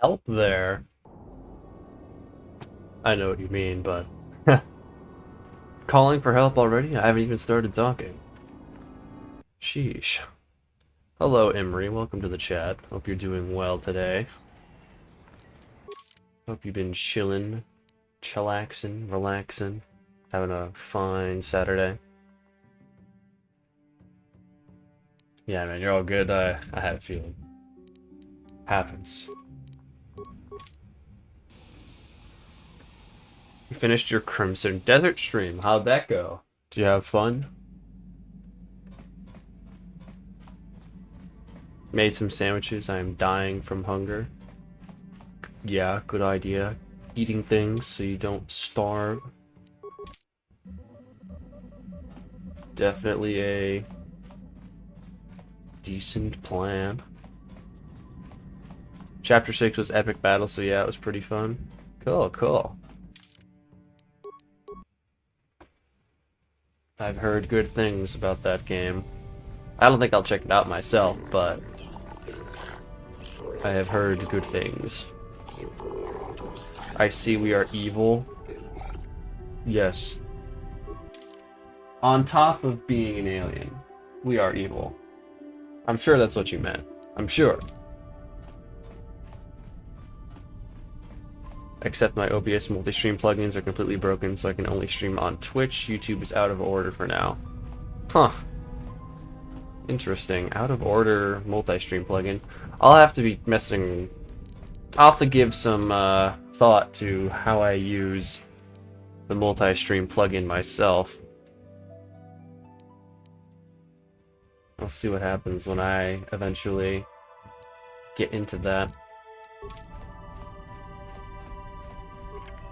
Help there. I know what you mean, but calling for help already? I haven't even started talking. Sheesh. Hello, Emery. Welcome to the chat. Hope you're doing well today. Hope you've been chilling, chillaxing, relaxing, having a fine Saturday. Yeah, man, you're all good. I had a feeling. Happens. You finished your Crimson Desert stream. How'd that go? Did you have fun? Made some sandwiches. I am dying from hunger. Yeah, good idea. Eating things so you don't starve. Definitely a decent plan. Chapter 6 was epic battle, so yeah, it was pretty fun. Cool, cool. I've heard good things about that game. I don't think I'll check it out myself, but I have heard good things. I see we are evil. Yes. On top of being an alien, we are evil. I'm sure that's what you meant. I'm sure. Except my OBS multi-stream plugins are completely broken, so I can only stream on Twitch. YouTube is out of order for now. Huh. Interesting. Out of order multi-stream plugin. I'll have to be messing... I'll have to give some thought to how I use the multi-stream plugin myself. I'll see what happens when I eventually get into that.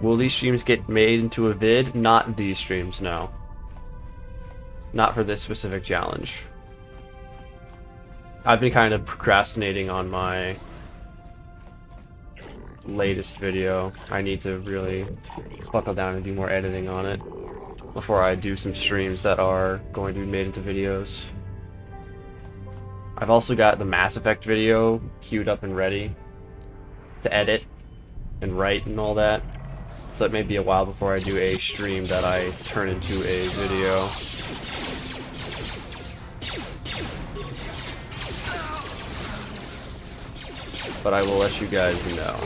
Will these streams get made into a vid? Not these streams, no. Not for this specific challenge. I've been kind of procrastinating on my latest video. I need to really buckle down and do more editing on it before I do some streams that are going to be made into videos. I've also got the Mass Effect video queued up and ready to edit and write and all that. So it may be a while before I do a stream that I turn into a video. But I will let you guys know.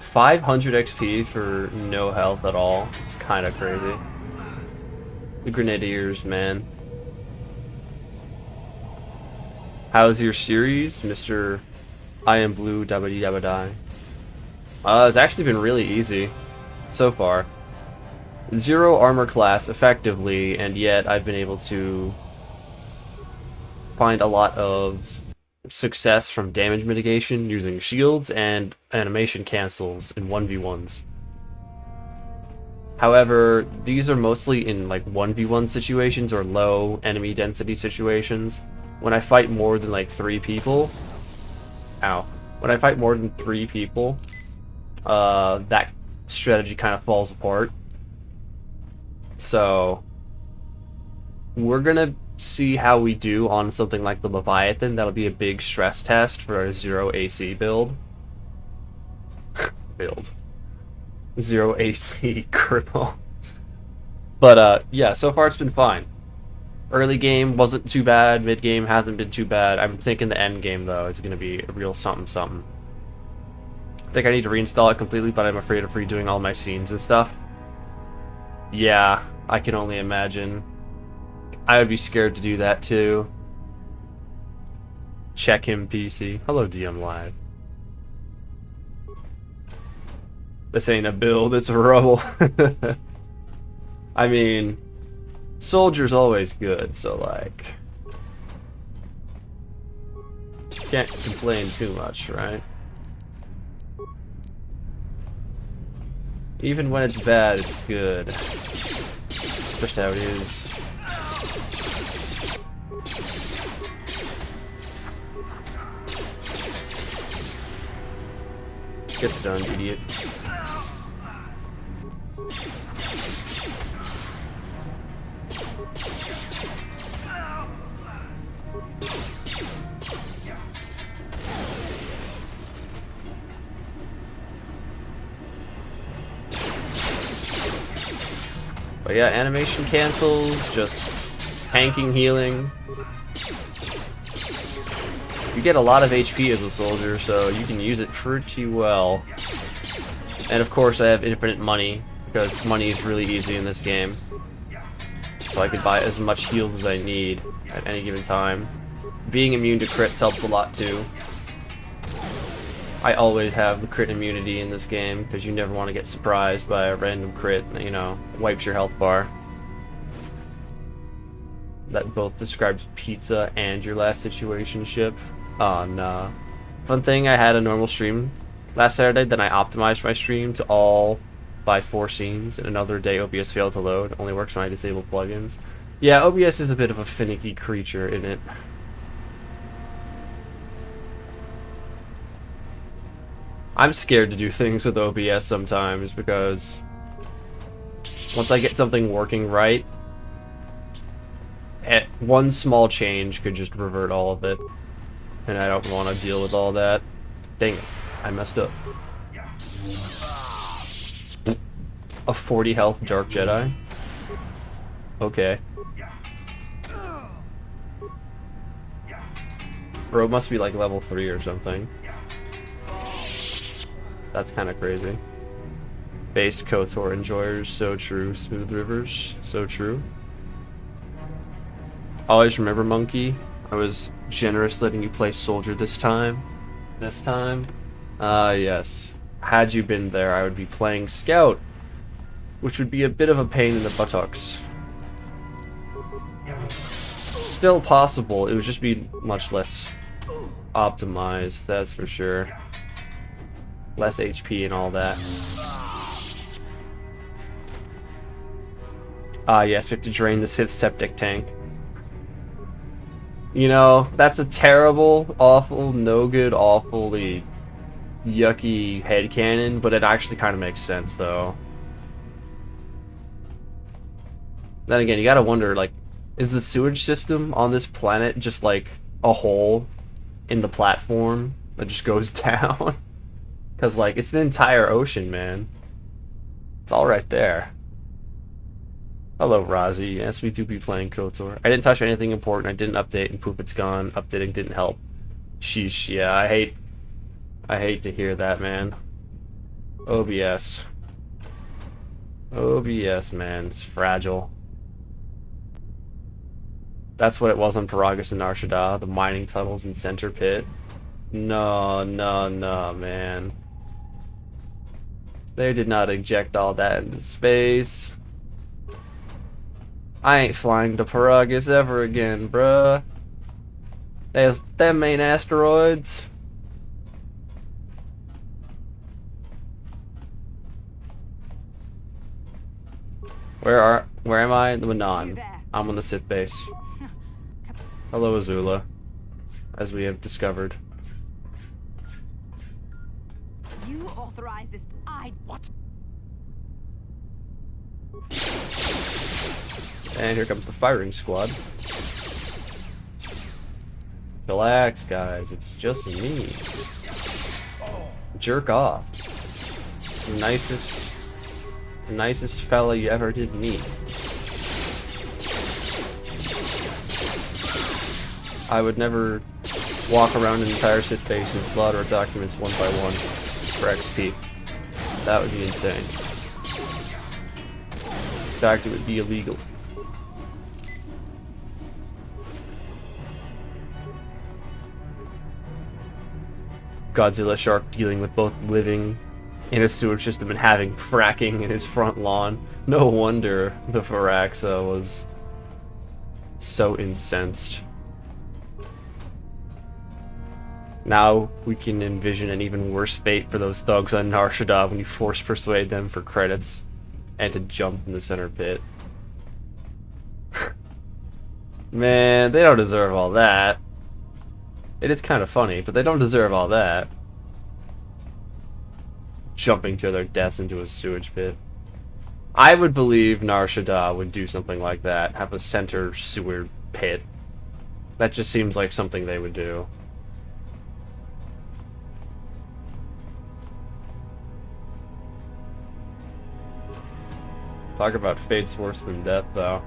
$500 XP for no health at all. It's kind of crazy. The Grenadiers, man. How's your series, Mr. I Am Blue Dabba Dabba Die? It's actually been really easy so far. 0 armor class effectively, and yet I've been able to find a lot of success from damage mitigation using shields and animation cancels in 1v1s. However, these are mostly in like 1v1 situations or low enemy density situations. When I fight more than like 3 people, when I fight more than 3 people, that strategy kind of falls apart. So we're gonna see how we do on something like the Leviathan. That'll be a big stress test for a 0 AC build. build. 0 AC cripple. But yeah, so far it's been fine. Early game wasn't too bad, mid game hasn't been too bad. I'm thinking the end game though is gonna be a real something something. I think I need to reinstall it completely, but I'm afraid of redoing all my scenes and stuff. Yeah, I can only imagine. I would be scared to do that too. Check him PC. Hello DM Live. This ain't a build, it's a rubble. I mean, soldier's always good, so like... can't complain too much, right? Even when it's bad, it's good. Just how it is. Get stunned, idiot. But yeah, animation cancels, just tanking, healing. You get a lot of HP as a soldier, so you can use it pretty well. And of course I have infinite money, because money is really easy in this game. So I can buy as much heals as I need at any given time. Being immune to crits helps a lot too. I always have the crit immunity in this game, because you never want to get surprised by a random crit that, you know, wipes your health bar. That both describes pizza and your last situationship. Oh no. Fun thing, I had a normal stream last Saturday, then I optimized my stream to all by 4 scenes, and another day OBS failed to load. Only works when I disable plugins. Yeah, OBS is a bit of a finicky creature, isn't it? I'm scared to do things with OBS sometimes, because once I get something working right, one small change could just revert all of it. And I don't want to deal with all that. Dang it, I messed up. A 40 health Dark Jedi? Okay. Bro must be like level 3 or something. That's kind of crazy. Based KOTOR enjoyers, so true. Smooth rivers, so true. Always remember, Monkey, I was generous letting you play soldier this time. Yes. Had you been there, I would be playing scout, which would be a bit of a pain in the buttocks. Still possible, it would just be much less optimized, that's for sure. Less HP and all that. Yes, we have to drain the Sith septic tank. You know, that's a terrible, awful, no good, awfully yucky headcanon, but it actually kind of makes sense, though. Then again, you gotta wonder, like, is the sewage system on this planet just like a hole in the platform that just goes down? Because, like, it's an entire ocean, man. It's all right there. Hello, Rozzy. Yes, we do be playing KOTOR. I didn't touch anything important. I didn't update, and poof, it's gone. Updating didn't help. Sheesh, yeah, I hate to hear that, man. OBS. OBS, man. It's fragile. That's what it was on Paragus and Nar Shaddaa, the mining tunnels and center pit. No, man. They did not inject all that into space. I ain't flying to Paragus ever again, bruh. Them ain't asteroids. Where am I? The Manon. I'm on the Sith base. Hello, Azula. As we have discovered. You authorize this. What? And here comes the firing squad. Relax, guys. It's just me. Jerk off. The nicest fella you ever did meet. I would never walk around an entire Sith base and slaughter its occupants one by one for XP. That would be insane. In fact, it would be illegal. Godzilla shark dealing with both living in a sewage system and having fracking in his front lawn. No wonder the Firaxa was so incensed. Now we can envision an even worse fate for those thugs on Nar Shaddaa when you force persuade them for credits and to jump in the center pit. Man, they don't deserve all that. It is kind of funny, but they don't deserve all that. Jumping to their deaths into a sewage pit. I would believe Nar Shaddaa would do something like that, have a center sewer pit. That just seems like something they would do. Talk about fate's worse than death, though.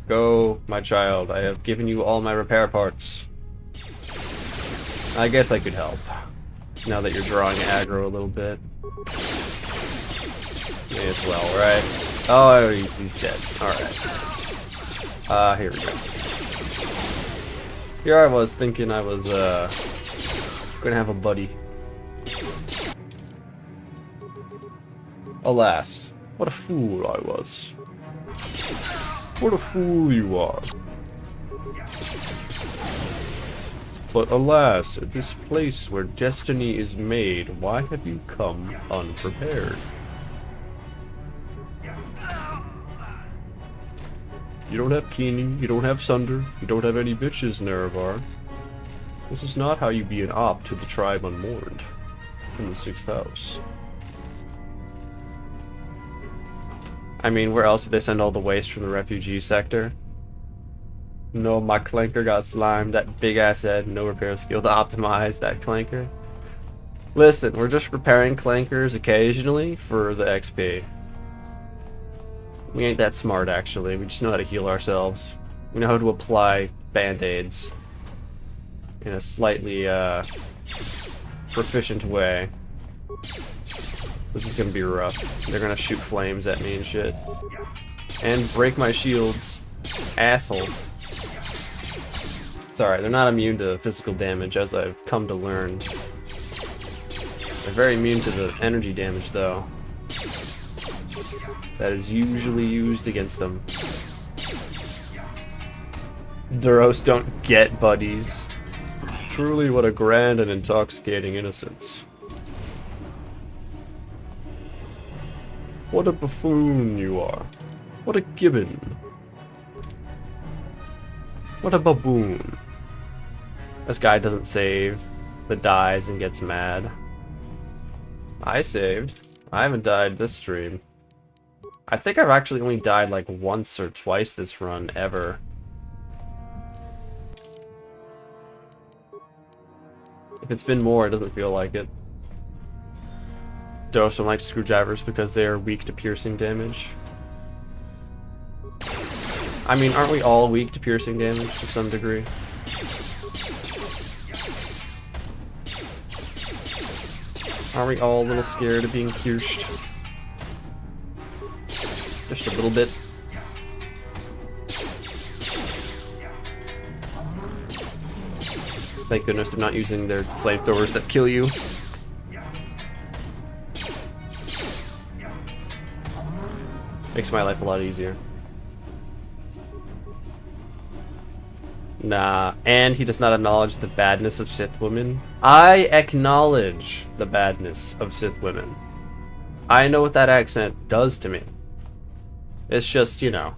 Go, my child. I have given you all my repair parts. I guess I could help. Now that you're drawing aggro a little bit. May as well, right? Oh, he's dead. Alright. Here we go. Here I was thinking I was, gonna have a buddy. Alas, what a fool I was. What a fool you are. But alas, at this place where destiny is made, why have you come unprepared? You don't have Keening, you don't have Sunder, you don't have any bitches, Nerevar. This is not how you be an op to the tribe unmourned in the 6th house. I mean, where else did they send all the waste from the refugee sector? No, my clanker got slimed. That big ass head, no repair skill to optimize that clanker. Listen, we're just repairing clankers occasionally for the XP. We ain't that smart, actually. We just know how to heal ourselves. We know how to apply band-aids in a slightly proficient way. This is gonna be rough. They're gonna shoot flames at me and shit. And break my shields. Asshole. It's alright, they're not immune to physical damage, as I've come to learn. They're very immune to the energy damage, though. That is usually used against them. Duros don't get buddies. Truly what a grand and intoxicating innocence. What a buffoon you are. What a gibbon. What a baboon. This guy doesn't save, but dies and gets mad. I saved. I haven't died this stream. I think I've actually only died like once or twice this run, ever. If it's been more, it doesn't feel like it. Don't like screwdrivers because they are weak to piercing damage. I mean, aren't we all weak to piercing damage to some degree? Aren't we all a little scared of being pierced? Just a little bit. Thank goodness they're not using their flamethrowers that kill you. Makes my life a lot easier. Nah, and he does not acknowledge the badness of Sith women. I acknowledge the badness of Sith women. I know what that accent does to me. It's just, you know,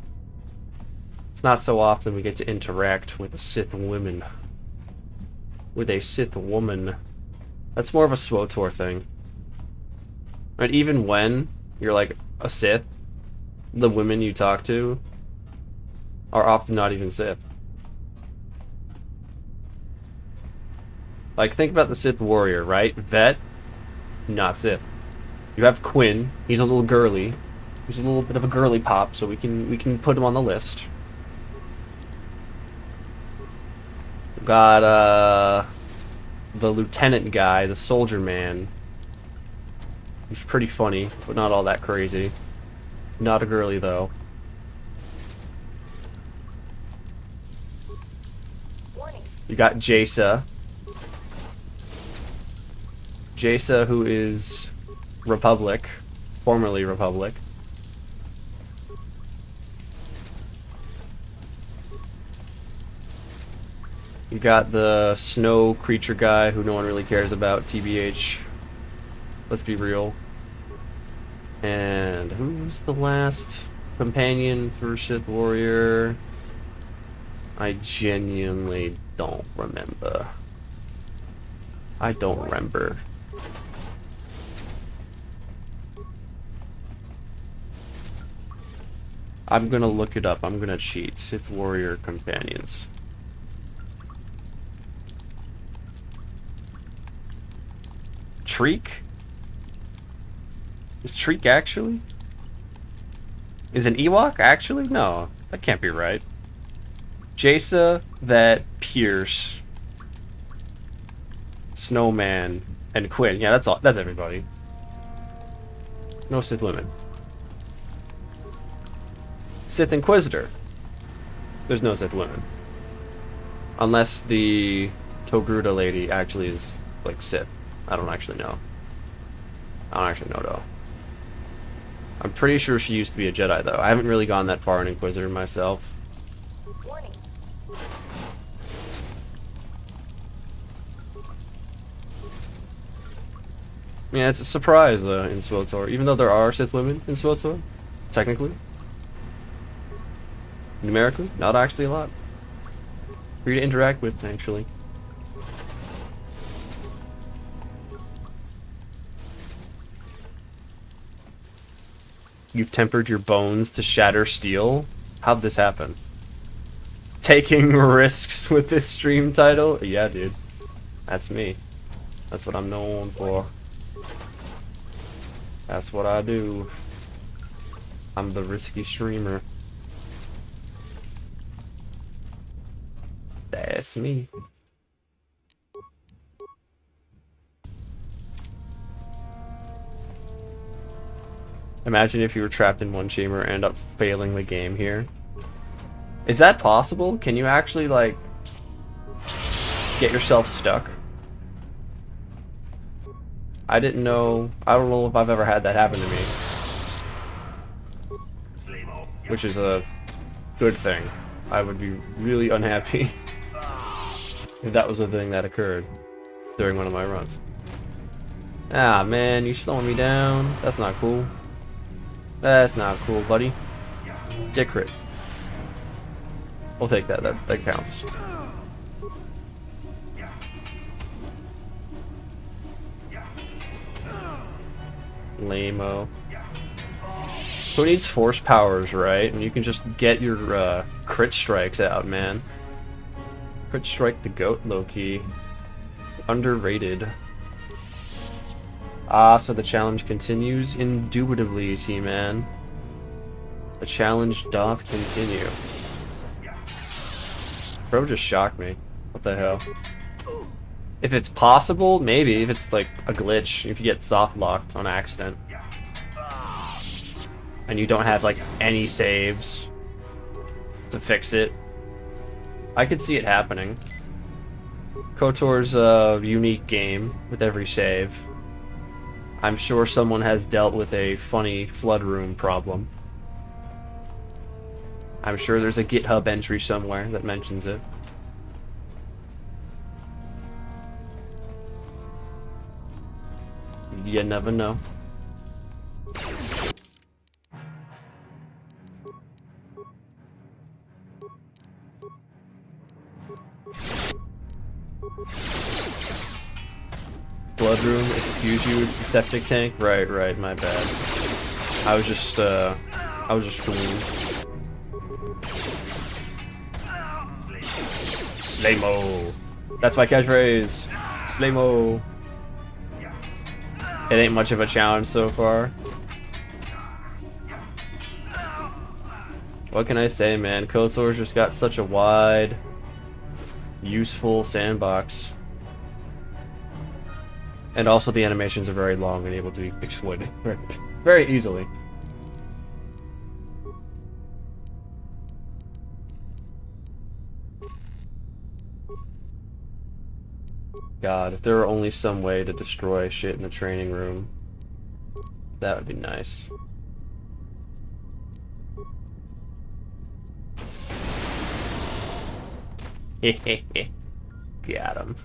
it's not so often we get to interact with a Sith woman. With a Sith woman. That's more of a SWOTOR thing. Right, even when you're like a Sith, the women you talk to are often not even Sith. Like, think about the Sith warrior, right? Vet, not Sith. You have Quinn, he's a little girly. He's a little bit of a girly pop, so we can put him on the list. We've got the lieutenant guy, the soldier man. He's pretty funny, but not all that crazy. Not a girly, though. You got Jaisa. Jaisa, who is Republic. Formerly Republic. You got the snow creature guy, who no one really cares about, TBH. Let's be real. And who's the last companion for Sith Warrior? I genuinely don't remember. I don't remember. I'm gonna look it up. I'm gonna cheat. Sith Warrior companions. Treek? Is Treek actually? Is an Ewok actually? No, that can't be right. Jaisa, that Pierce, Snowman, and Quinn. Yeah, that's all. That's everybody. No Sith women. Sith Inquisitor. There's no Sith women. Unless the Togruta lady actually is, like, Sith. I don't actually know. I don't actually know, though. I'm pretty sure she used to be a Jedi, though. I haven't really gone that far in Inquisitor myself. Warning. Yeah, it's a surprise in SWTOR, even though there are Sith women in SWTOR, technically. Numerically, not actually a lot. For you to interact with, actually. You've tempered your bones to shatter steel? How'd this happen? Taking risks with this stream title? Yeah, dude. That's me. That's what I'm known for. That's what I do. I'm the risky streamer. That's me. Imagine if you were trapped in one chamber and end up failing the game here. Is that possible? Can you actually, like, get yourself stuck? I didn't know. I don't know if I've ever had that happen to me. Which is a good thing. I would be really unhappy if that was a thing that occurred during one of my runs. Ah, man, you slowing me down. That's not cool. That's not cool, buddy. Get crit. We'll take that. That counts. Lame-o. Who needs force powers, right? And you can just get your crit strikes out, man. Crit strike the goat, low-key. Underrated. Ah, so the challenge continues? Indubitably, T-Man. The challenge doth continue. Bro just shocked me. What the hell? If it's possible, maybe. If it's like a glitch, if you get soft locked on accident. And you don't have like any saves to fix it. I could see it happening. KOTOR's a unique game with every save. I'm sure someone has dealt with a funny flood room problem. I'm sure there's a GitHub entry somewhere that mentions it. You never know. Blood room, excuse you, it's the septic tank? Right, my bad. I was just fooling. Slaymo! That's my catchphrase! Slaymo! It ain't much of a challenge so far. What can I say, man? KOTOR's just got such a wide, useful sandbox. And also the animations are very long and able to be exploited very easily. God, if there were only some way to destroy shit in the training room, that would be nice. Hehehe. Got him.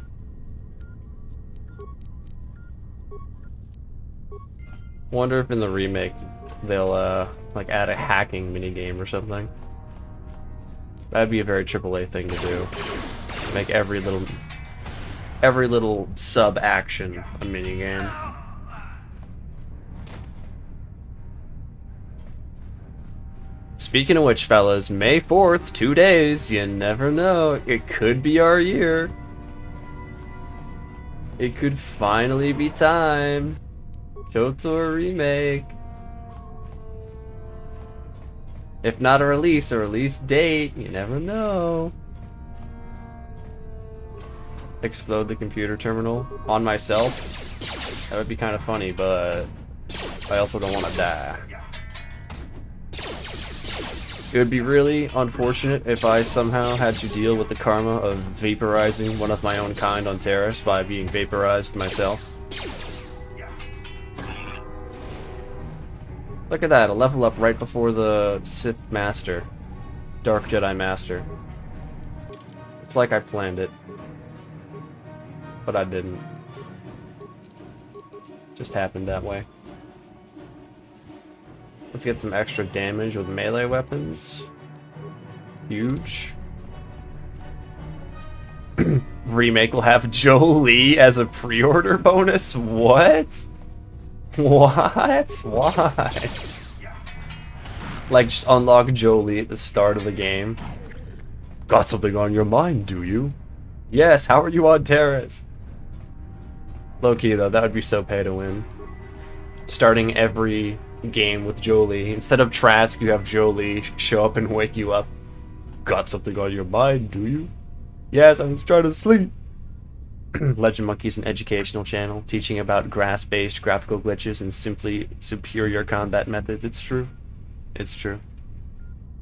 Wonder if in the remake they'll like add a hacking minigame or something. That'd be a very AAA thing to do. Make every little sub action a minigame. Speaking of which, fellas, May 4th, 2 days, you never know. It could be our year. It could finally be time. KOTOR remake. If not a release date. You never know. Explode the computer terminal on myself. That would be kind of funny, but I also don't want to die. It would be really unfortunate if I somehow had to deal with the karma of vaporizing one of my own kind on Terrace by being vaporized myself. Look at that, a level up right before the Sith Master. Dark Jedi Master. It's like I planned it. But I didn't. Just happened that way. Let's get some extra damage with melee weapons. Huge. Remake will have Jolie as a pre-order bonus? What? What? Why? Like, just unlock Jolie at the start of the game. Got something on your mind, do you? Yes, how are you on Terrace? Low-key, though, that would be so pay to win. Starting every game with Jolie. Instead of Trask, you have Jolie show up and wake you up. Got something on your mind, do you? Yes, I was trying to sleep. Legend Monkey is an educational channel teaching about grass-based graphical glitches and simply superior combat methods. It's true. It's true.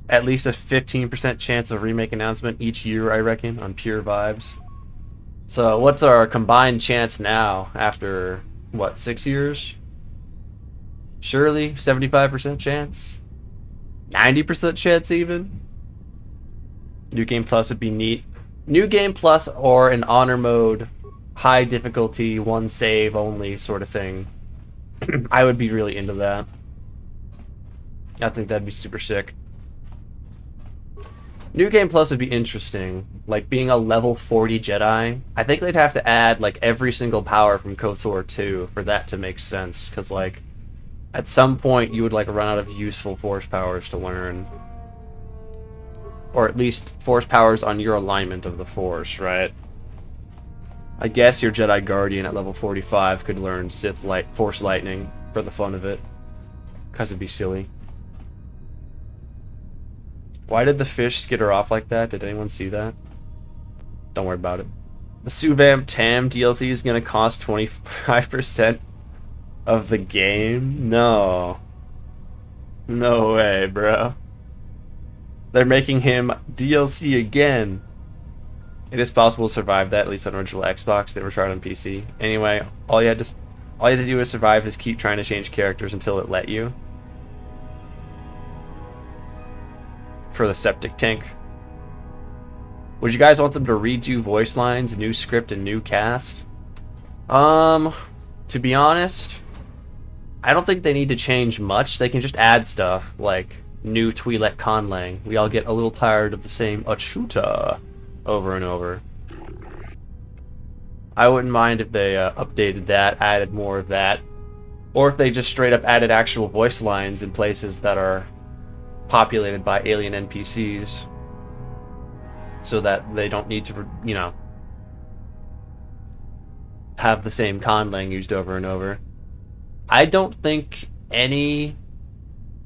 At least a 15% chance of remake announcement each year, I reckon, on pure vibes. So what's our combined chance now after, what, 6 years? Surely 75% chance? 90% chance even? New Game Plus would be neat. New Game Plus or an honor mode, high difficulty, one save only sort of thing. I would be really into that. I think that'd be super sick. New Game Plus would be interesting. Like being a level 40 Jedi. I think they'd have to add like every single power from KOTOR 2 for that to make sense. Because like at some point you would like run out of useful force powers to learn. Or at least force powers on your alignment of the force, right? I guess your Jedi Guardian at level 45 could learn Force Lightning for the fun of it. Because it'd be silly. Why did the fish skitter off like that? Did anyone see that? Don't worry about it. The Subamp Tam DLC is going to cost 25% of the game? No. No way, bro. They're making him DLC again. It is possible to survive that, at least on original Xbox. They were tried on PC. Anyway, all you had to do is survive is keep trying to change characters until it let you. For the septic tank. Would you guys want them to redo voice lines, new script, and new cast? To be honest, I don't think they need to change much. They can just add stuff, like new Twi'lek Conlang. We all get a little tired of the same Achuta over and over. I wouldn't mind if they updated that, added more of that. Or if they just straight up added actual voice lines in places that are populated by alien NPCs, so that they don't need to, you know, have the same conlang used over and over. I don't think any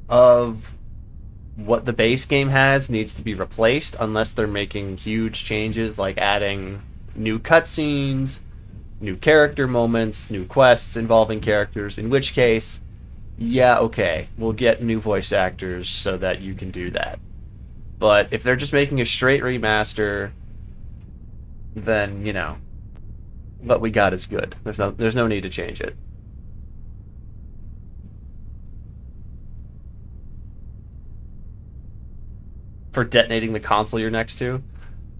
of what the base game has needs to be replaced unless they're making huge changes, like adding new cutscenes, new character moments, new quests involving characters, in which case, yeah, okay, we'll get new voice actors so that you can do that. But if they're just making a straight remaster, then, you know, what we got is good. There's no need to change it. For detonating the console you're next to?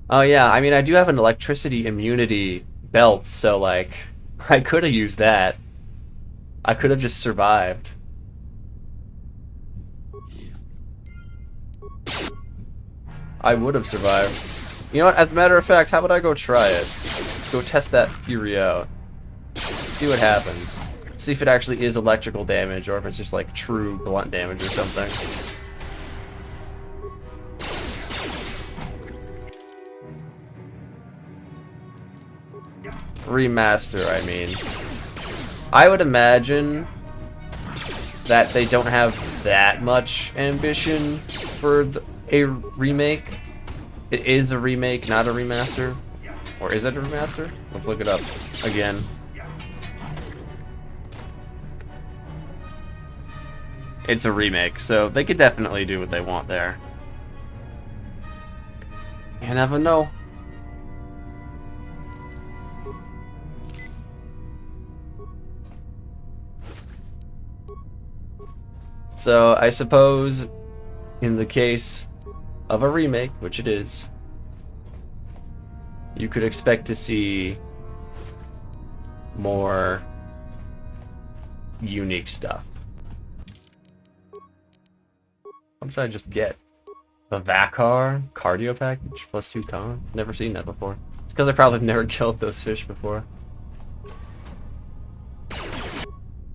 Oh yeah, I mean, I do have an electricity immunity belt, so like, I could have used that. I could have just survived. I would have survived. You know what, as a matter of fact, how about I go try it? Go test that theory out. See what happens. See if it actually is electrical damage, or if it's just like true blunt damage or something. Remaster, I mean. I would imagine that they don't have that much ambition for a remake. It is a remake, not a remaster. Or is it a remaster? Let's look it up again. It's a remake, so they could definitely do what they want there. You never know. So, I suppose, in the case of a remake, which it is, you could expect to see more unique stuff. What did I just get? The Vakar cardio package plus 2 con? Never seen that before. It's because I probably never killed those fish before.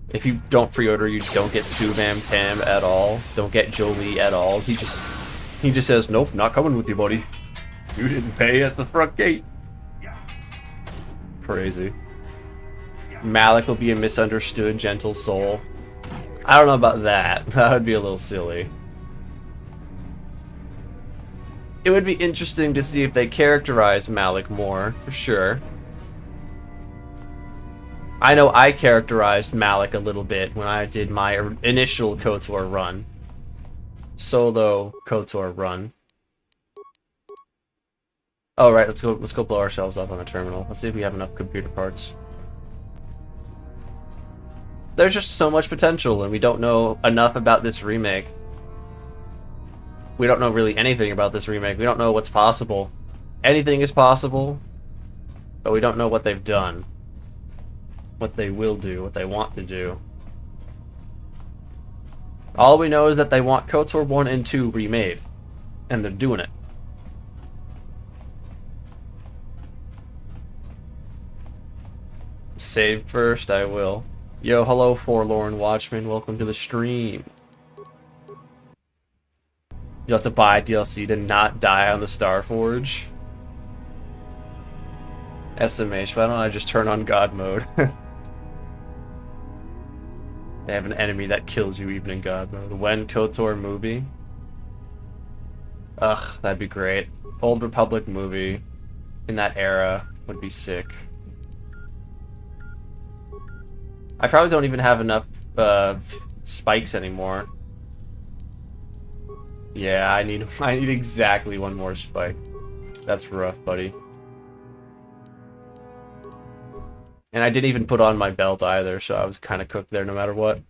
If you don't pre-order, you don't get Suvam Tam at all. Don't get Jolie at all. He just says, nope, not coming with you, buddy. You didn't pay at the front gate. Crazy. Malik will be a misunderstood, gentle soul. I don't know about that. That would be a little silly. It would be interesting to see if they characterize Malik more, for sure. I know I characterized Malik a little bit when I did my initial KOTOR run. Solo KOTOR run. Oh right, let's go blow ourselves up on the terminal. Let's see if we have enough computer parts. There's just so much potential and we don't know enough about this remake. We don't know really anything about this remake. We don't know what's possible. Anything is possible, but we don't know what they've done. What they will do, what they want to do. All we know is that they want KOTOR 1 and 2 remade. And they're doing it. Save first, I will. Yo, hello, Forlorn Watchman. Welcome to the stream. You have to buy DLC to not die on the Starforge. SMH, why don't I just turn on God mode? They have an enemy that kills you even in God mode. When KOTOR movie? Ugh, that'd be great. Old Republic movie in that era would be sick. I probably don't even have enough spikes anymore. Yeah, I need exactly one more spike. That's rough, buddy. And I didn't even put on my belt either, so I was kind of cooked there no matter what.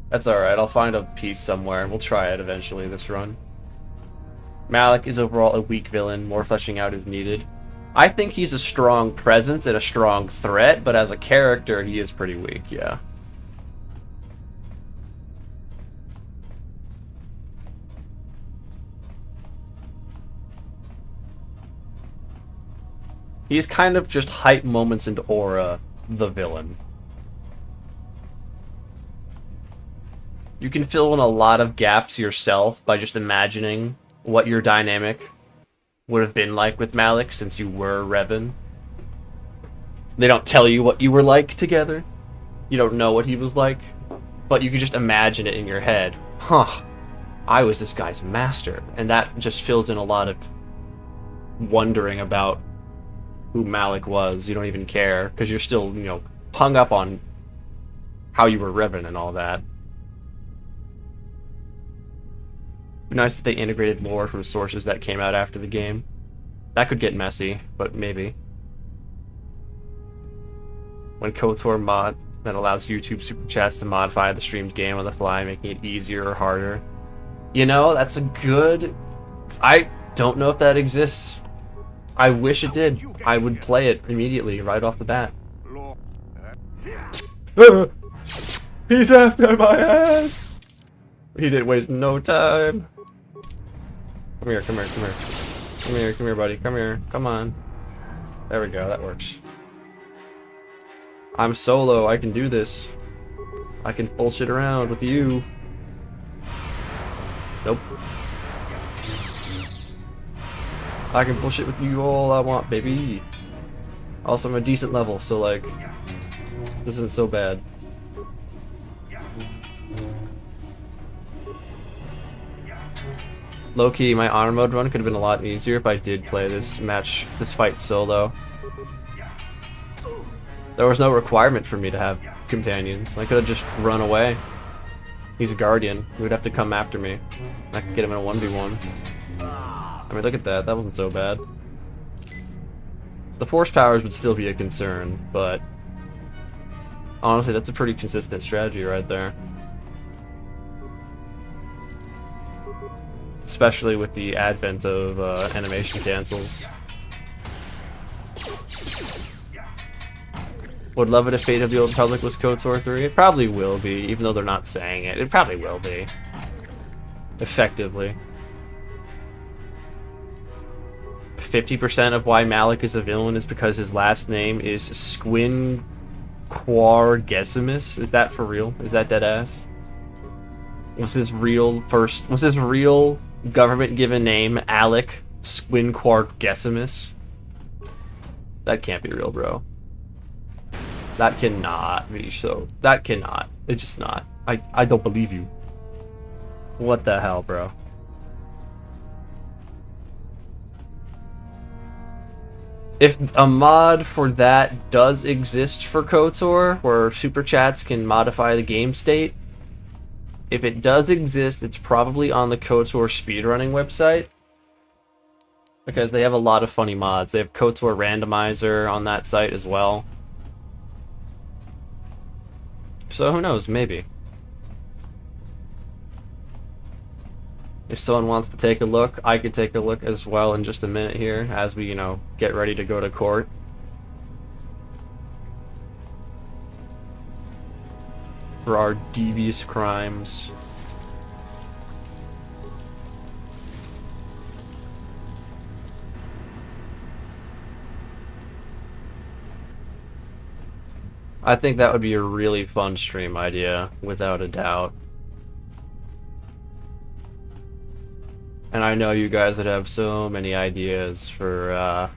That's alright, I'll find a piece somewhere, and we'll try it eventually this run. Malik is overall a weak villain, more fleshing out is needed. I think he's a strong presence and a strong threat, but as a character, he is pretty weak, yeah. He's kind of just hype moments and aura, the villain. You can fill in a lot of gaps yourself by just imagining what your dynamic would have been like with Malik since you were Revan. They don't tell you what you were like together. You don't know what he was like, but you can just imagine it in your head. Huh, I was this guy's master. And that just fills in a lot of wondering about who Malik was. You don't even care because you're still, you know, hung up on how you were Revan and all that. Be nice if they integrated lore from sources that came out after the game. That could get messy, but maybe. When KOTOR mod that allows YouTube super chats to modify the streamed game on the fly, making it easier or harder. You know, that's a good... I don't know if that exists. I wish it did. I would play it immediately, right off the bat. He's after my ass! He didn't waste no time. Come here, come here, come here. Come here, come here, buddy. Come here. Come on. There we go, that works. I'm solo, I can do this. I can bullshit around with you. Nope. I can bullshit with you all I want, baby. Also, I'm a decent level, so like, this isn't so bad. Low-key, my honor mode run could have been a lot easier if I did play this fight solo. There was no requirement for me to have companions. I could have just run away. He's a guardian. He would have to come after me. I could get him in a 1v1. I mean, look at that. That wasn't so bad. The force powers would still be a concern, but honestly, that's a pretty consistent strategy right there. Especially with the advent of animation cancels. Would love it if Fate of the Old Republic was KOTOR 3. It probably will be, even though they're not saying it. It probably will be. Effectively. 50% of why Malik is a villain is because his last name is Squinquargesimus. Is that for real? Is that dead ass? Was his real government given name Alec Squinquargesimus? That can't be real, bro. That cannot be so. That cannot. It's just not. I don't believe you. What the hell, bro? If a mod for that does exist for KOTOR, where super chats can modify the game state, if it does exist, it's probably on the KOTOR speedrunning website. Because they have a lot of funny mods. They have KOTOR Randomizer on that site as well. So who knows, maybe. If someone wants to take a look, I could take a look as well in just a minute here as we, get ready to go to court. For our devious crimes. I think that would be a really fun stream idea, without a doubt. And I know you guys would have so many ideas for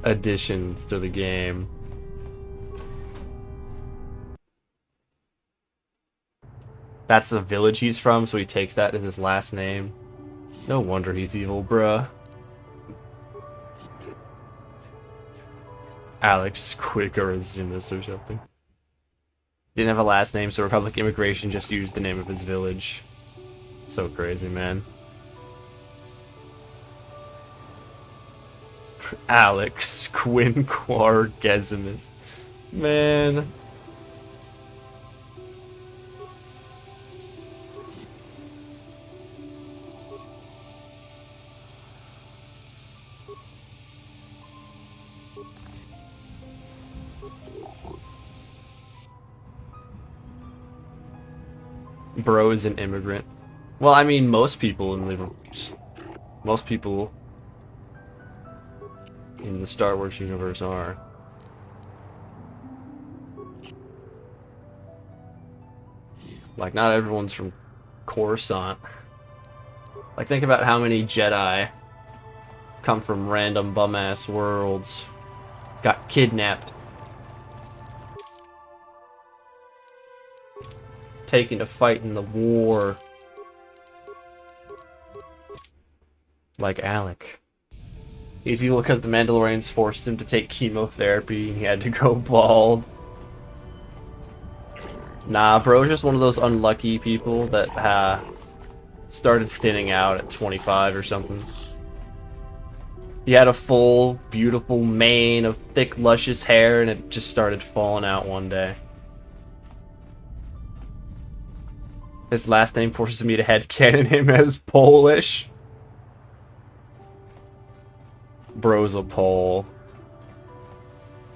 additions to the game. That's the village he's from, so he takes that as his last name. No wonder he's evil, bruh. Alex Quickerizimus or something. Didn't have a last name, so Republic Immigration just used the name of his village. So crazy, man. Alex Quinquargesimus. Man. Bro is an immigrant. Well, I mean, most people in the Star Wars universe are. Like, not everyone's from Coruscant. Like, think about how many Jedi come from random bum-ass worlds. Got kidnapped. Taken to fight in the war. Like Alec. He's evil because the Mandalorians forced him to take chemotherapy and he had to go bald. Nah, bro's just one of those unlucky people that started thinning out at 25 or something. He had a full, beautiful mane of thick, luscious hair and it just started falling out one day. His last name forces me to headcanon him as Polish. Bro's a Pole.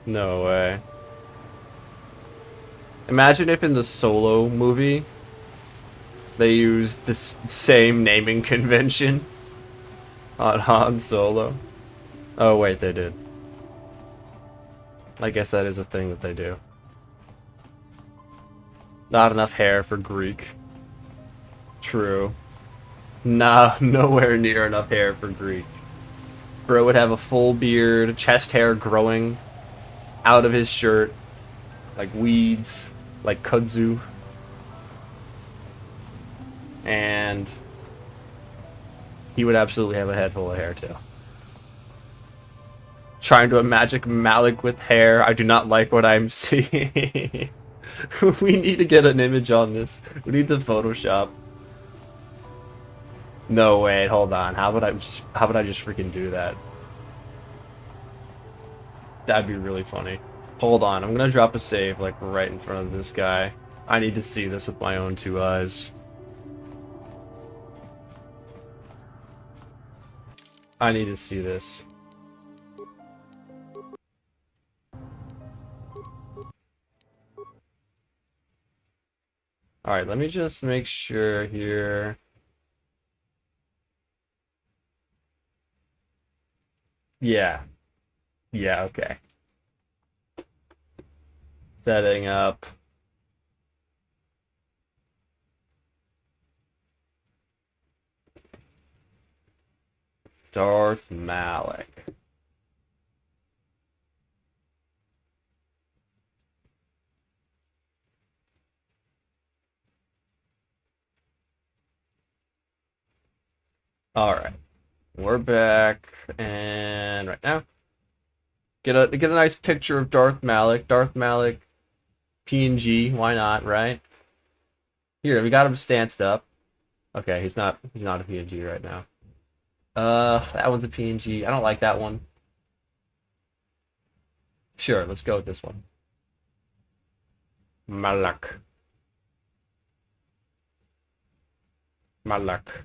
No way. Imagine if in the Solo movie they used this same naming convention on Han Solo. Oh wait, they did. I guess that is a thing that they do. Not enough hair for Greek. True. Nah, nowhere near enough hair for Greek. Bro would have a full beard, chest hair growing out of his shirt, like weeds, like kudzu. And he would absolutely have a head full of hair too. Trying to imagine Malik with hair. I do not like what I'm seeing. We need to get an image on this. We need to Photoshop. No, wait, hold on. How would I just freaking do that? That'd be really funny. Hold on, I'm gonna drop a save like right in front of this guy. I need to see this with my own two eyes. I need to see this. Alright, let me just make sure here. Yeah. Yeah, okay. Setting up. Darth Malik. Alright. We're back, and right now, get a nice picture of Darth Malik. Darth Malik, PNG. Why not, right? Here, we got him stanced up. Okay, he's not a PNG right now. That one's a PNG. I don't like that one. Sure, let's go with this one. Malak. Malak.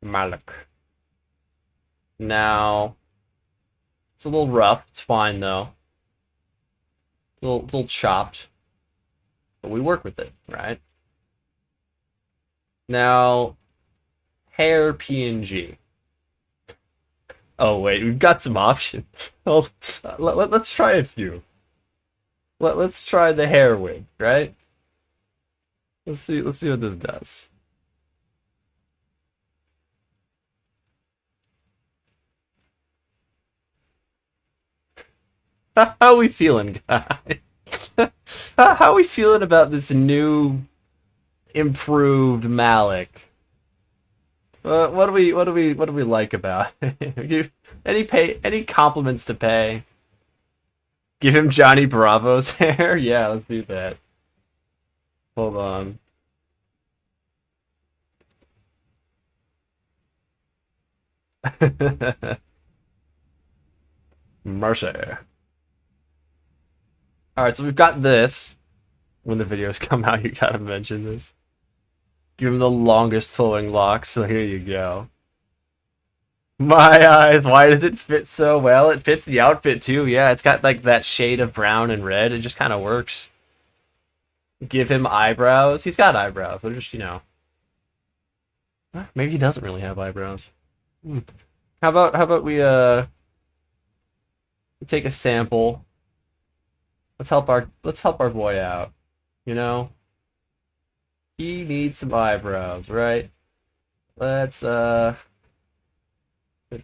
Malik. Now, it's a little rough. It's fine though. It's a little chopped, but we work with it, right? Now, hair PNG. Oh wait, we've got some options. Let's try a few. Let's try the hair wig, right? Let's see what this does. How we feeling, guys? How we feeling about this new, improved Malik? What do we like about it? Any compliments to pay? Give him Johnny Bravo's hair? Yeah, let's do that. Hold on. Mercy. Alright, so we've got this. When the videos come out, you gotta mention this. Give him the longest flowing locks, so here you go. My eyes, why does it fit so well? It fits the outfit too, yeah. It's got like that shade of brown and red. It just kind of works. Give him eyebrows. He's got eyebrows. They're just, you know. Maybe he doesn't really have eyebrows. How about we take a sample. Let's help our boy out. You know? He needs some eyebrows, right? Let's there we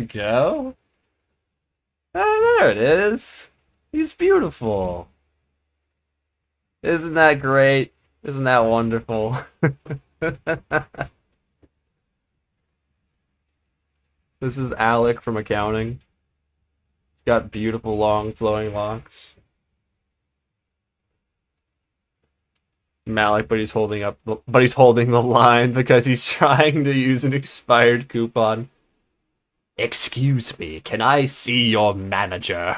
go. Oh, there it is. He's beautiful. Isn't that great? Isn't that wonderful? This is Alec from accounting. He's got beautiful long flowing locks. Malik, but he's holding the line because he's trying to use an expired coupon. Excuse me, can I see your manager?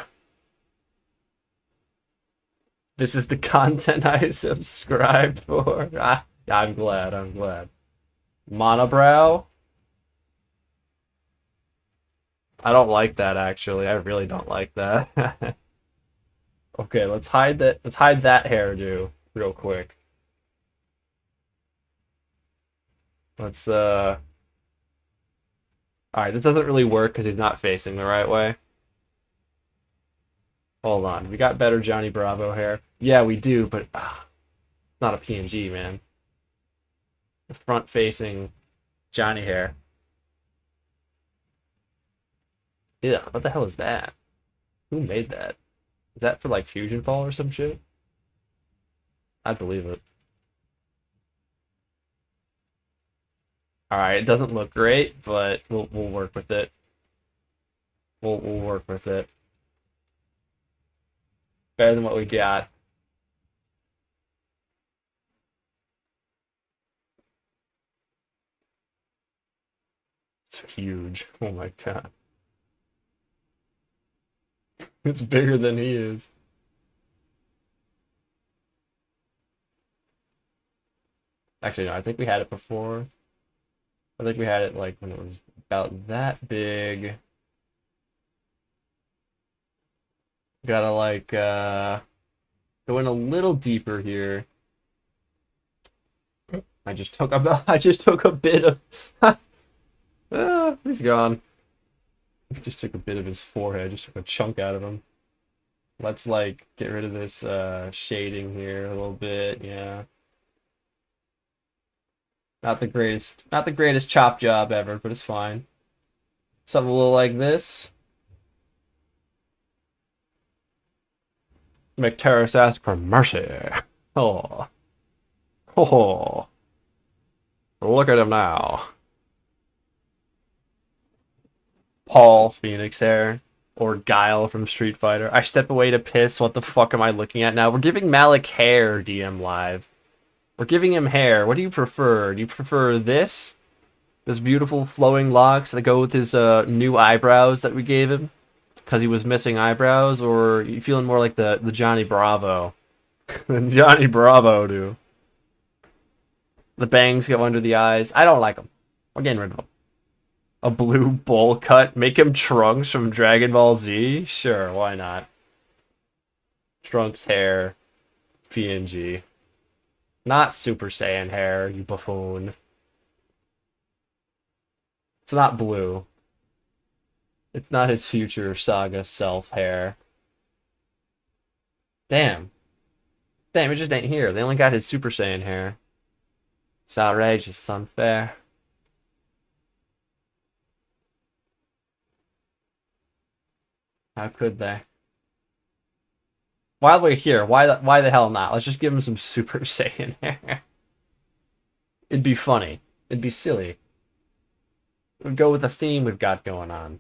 This is the content I subscribed for. I'm glad. Monobrow? I don't like that actually. I really don't like that. Okay, let's hide that hairdo real quick. Let's Alright, this doesn't really work because he's not facing the right way. Hold on, we got better Johnny Bravo hair. Yeah, we do, but it's not a PNG, man. The front-facing Johnny hair. Ew, what the hell is that? Who made that? Is that for like Fusion Fall or some shit? I believe it. Alright, it doesn't look great, but we'll work with it. We'll work with it. Better than what we got. It's huge. Oh my god. It's bigger than he is. Actually, no, I think we had it before. I think we had it like when it was about that big. Gotta like go in a little deeper here. I just took a bit of he's gone. Just took a bit of his forehead, just took a chunk out of him. Let's like get rid of this shading here a little bit, yeah. Not the greatest chop job ever, but it's fine. Something a little like this. McTerrace ask for mercy. Oh. Oh. Look at him now. Paul Phoenix hair. Or Guile from Street Fighter. I step away to piss. What the fuck am I looking at now? We're giving Malik hair, DM Live. We're giving him hair. What do you prefer? Do you prefer this? This beautiful flowing locks that go with his new eyebrows that we gave him? Because he was missing eyebrows? Or are you feeling more like the Johnny Bravo? The Johnny Bravo do. The bangs go under the eyes. I don't like them. We're getting rid of them. A blue bowl cut? Make him Trunks from Dragon Ball Z? Sure, why not? Trunks hair. PNG. Not Super Saiyan hair, you buffoon. It's not blue. It's not his future Saga self hair. Damn. Damn, it just ain't here. They only got his Super Saiyan hair. It's outrageous. It's unfair. How could they? While we're here, why the hell not? Let's just give him some Super Saiyan hair. It'd be funny. It'd be silly. It would go with the theme we've got going on.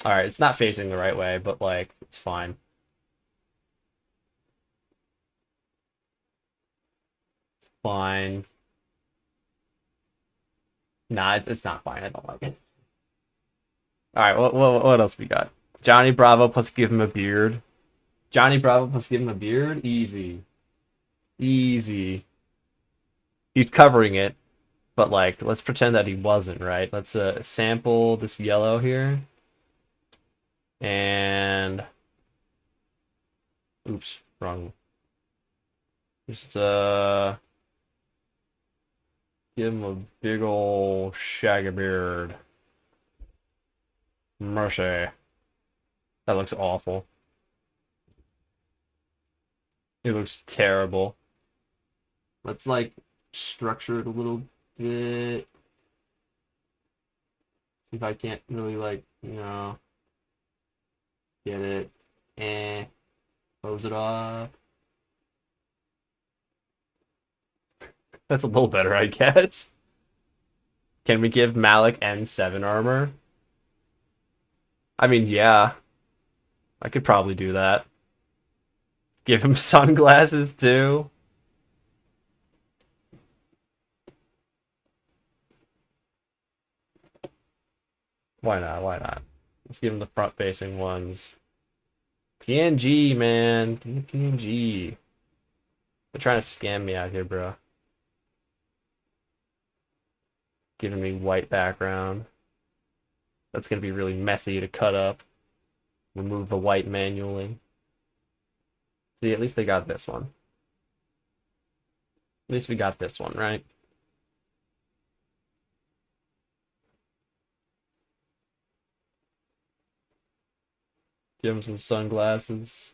Alright, it's not facing the right way, but like, it's fine. It's fine. Nah, it's not fine. I don't like it. Alright, what else we got? Johnny Bravo plus give him a beard. Johnny Bravo plus give him a beard? Easy. Easy. He's covering it, but like, let's pretend that he wasn't, right? Let's sample this yellow here. And... Oops, wrong. Just, give him a big ol' shaggy beard. Mercy. That looks awful. It looks terrible. Let's like structure it a little bit. See if I can't really like, get it. Close it off. That's a little better, I guess. Can we give Malik N7 armor? I mean, yeah. I could probably do that. Give him sunglasses, too. Why not? Why not? Let's give him the front-facing ones. PNG, man. Give me PNG. They're trying to scam me out here, bro. Giving me white background. That's going to be really messy to cut up. Remove the white manually. See, at least they got this one. At least we got this one, right? Give him some sunglasses.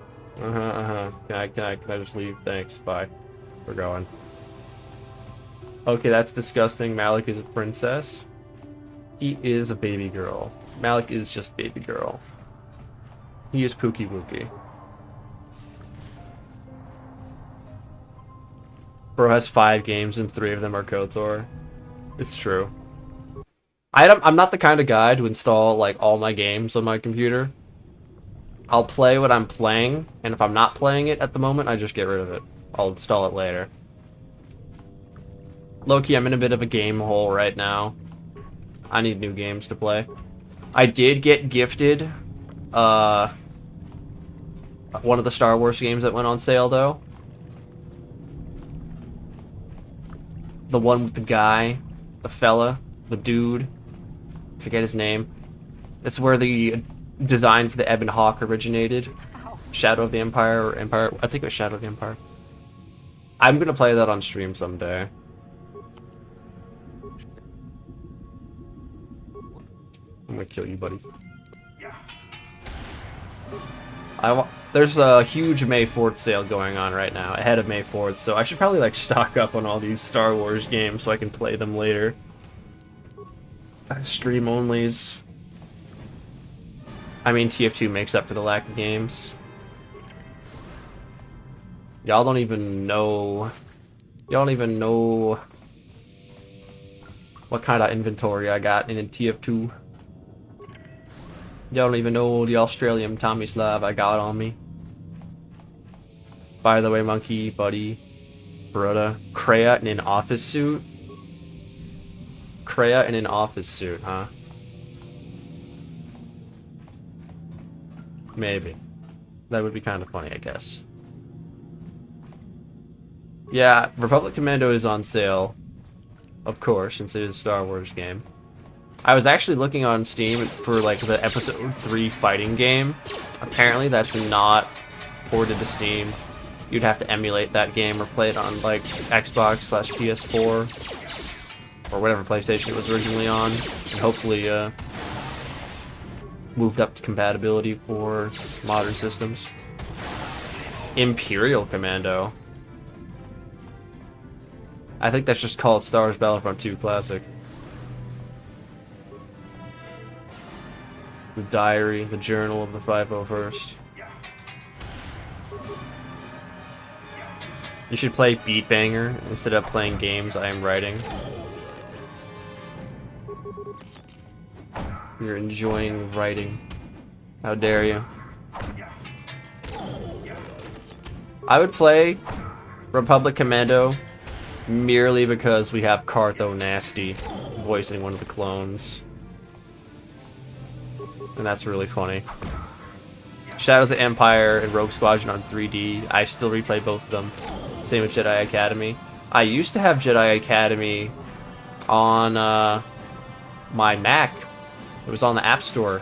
Can I just leave? Thanks. Bye. We're going. Okay, that's disgusting. Malik is a princess. He is a baby girl. Malik is just baby girl. He is Pookie Wookie. Bro has 5 games and 3 of them are KOTOR. It's true. I'm not the kind of guy to install like all my games on my computer. I'll play what I'm playing, and if I'm not playing it at the moment, I just get rid of it. I'll install it later. Low-key, I'm in a bit of a game hole right now. I need new games to play. I did get gifted one of the Star Wars games that went on sale, though. The one with the guy, the fella, the dude. Forget his name. It's where the design for the Ebon Hawk originated. Shadow of the Empire or Empire. I think it was Shadow of the Empire. I'm gonna play that on stream someday. I'm gonna kill you, buddy. There's a huge May 4th sale going on right now, ahead of May 4th, so I should probably like stock up on all these Star Wars games so I can play them later. Stream onlys. I mean, TF2 makes up for the lack of games. Y'all don't even know... Y'all don't even know what kind of inventory I got in TF2. Y'all don't even know the Australian Tommy Slav I got on me. By the way, monkey, buddy, brother. Kreia in an office suit? Kreia in an office suit, huh? Maybe. That would be kind of funny, I guess. Yeah, Republic Commando is on sale. Of course, since it is a Star Wars game. I was actually looking on Steam for like the Episode 3 fighting game. Apparently that's not ported to Steam. You'd have to emulate that game or play it on like Xbox/PS4 or whatever PlayStation it was originally on, and hopefully moved up to compatibility for modern systems. Imperial Commando. I think that's just called Star Wars Battlefront 2 Classic. The diary, the journal of the 501st. You should play Beat Banger instead of playing games I am writing. You're enjoying writing. How dare you? I would play Republic Commando merely because we have Cartho Nasty voicing one of the clones. And that's really funny. Shadows of Empire and Rogue Squadron on 3D. I still replay both of them. Same with Jedi Academy. I used to have Jedi Academy on my Mac. It was on the App Store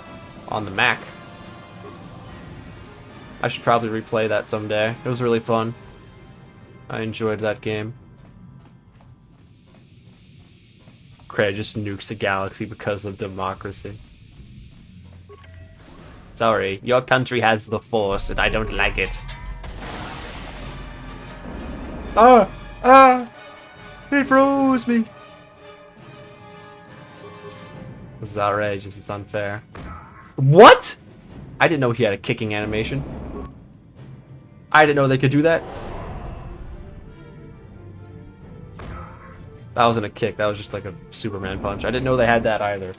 on the Mac. I should probably replay that someday. It was really fun. I enjoyed that game. Craig just nukes the galaxy because of democracy. Sorry, your country has the Force and I don't like it. He froze me. This is outrageous, it's unfair. What? I didn't know he had a kicking animation. I didn't know they could do that. That wasn't a kick, that was just like a Superman punch. I didn't know they had that either.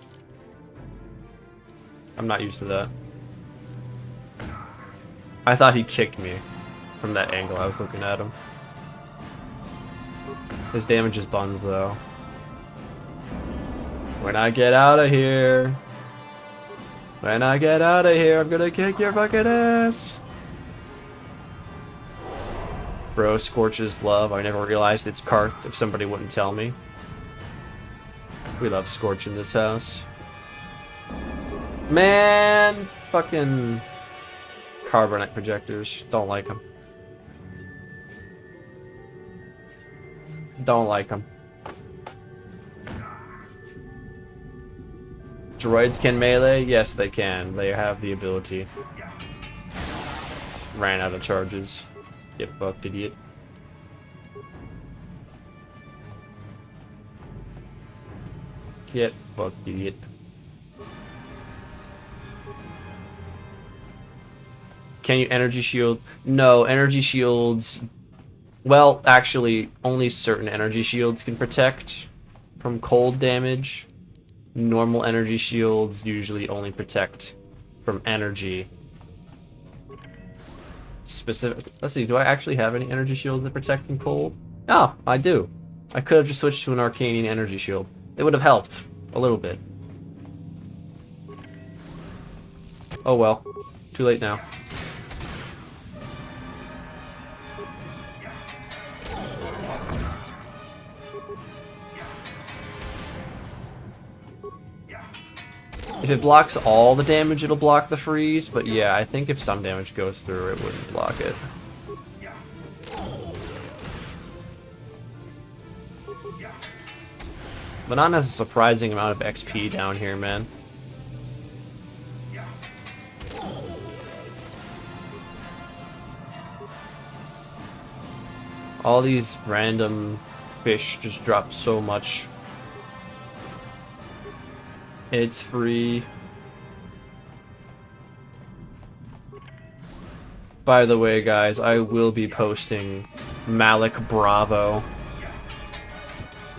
I'm not used to that. I thought he kicked me from that angle I was looking at him. His damage is buns though. When I get out of here. When I get out of here, I'm gonna kick your fucking ass. Bro scorches love. I never realized it's Karth if somebody wouldn't tell me. We love Scorch in this house. Man, fucking carbonite projectors. Don't like them. Don't like them. Droids can melee? Yes, they can. They have the ability. ran out of charges. Get fucked, idiot. Get fucked, idiot. Can you energy shield? No, energy shields... Well, actually, only certain energy shields can protect from cold damage. Normal energy shields usually only protect from energy. Specific. Let's see, do I actually have any energy shields that protect from cold? Oh, I do. I could have just switched to an Arcanian energy shield. It would have helped a little bit. Oh well. Too late now. If it blocks all the damage, it'll block the freeze, but yeah, I think if some damage goes through, it wouldn't block it. Manon has a surprising amount of XP down here, man. All these random fish just drop so much. It's free. By the way, guys, I will be posting Malik Bravo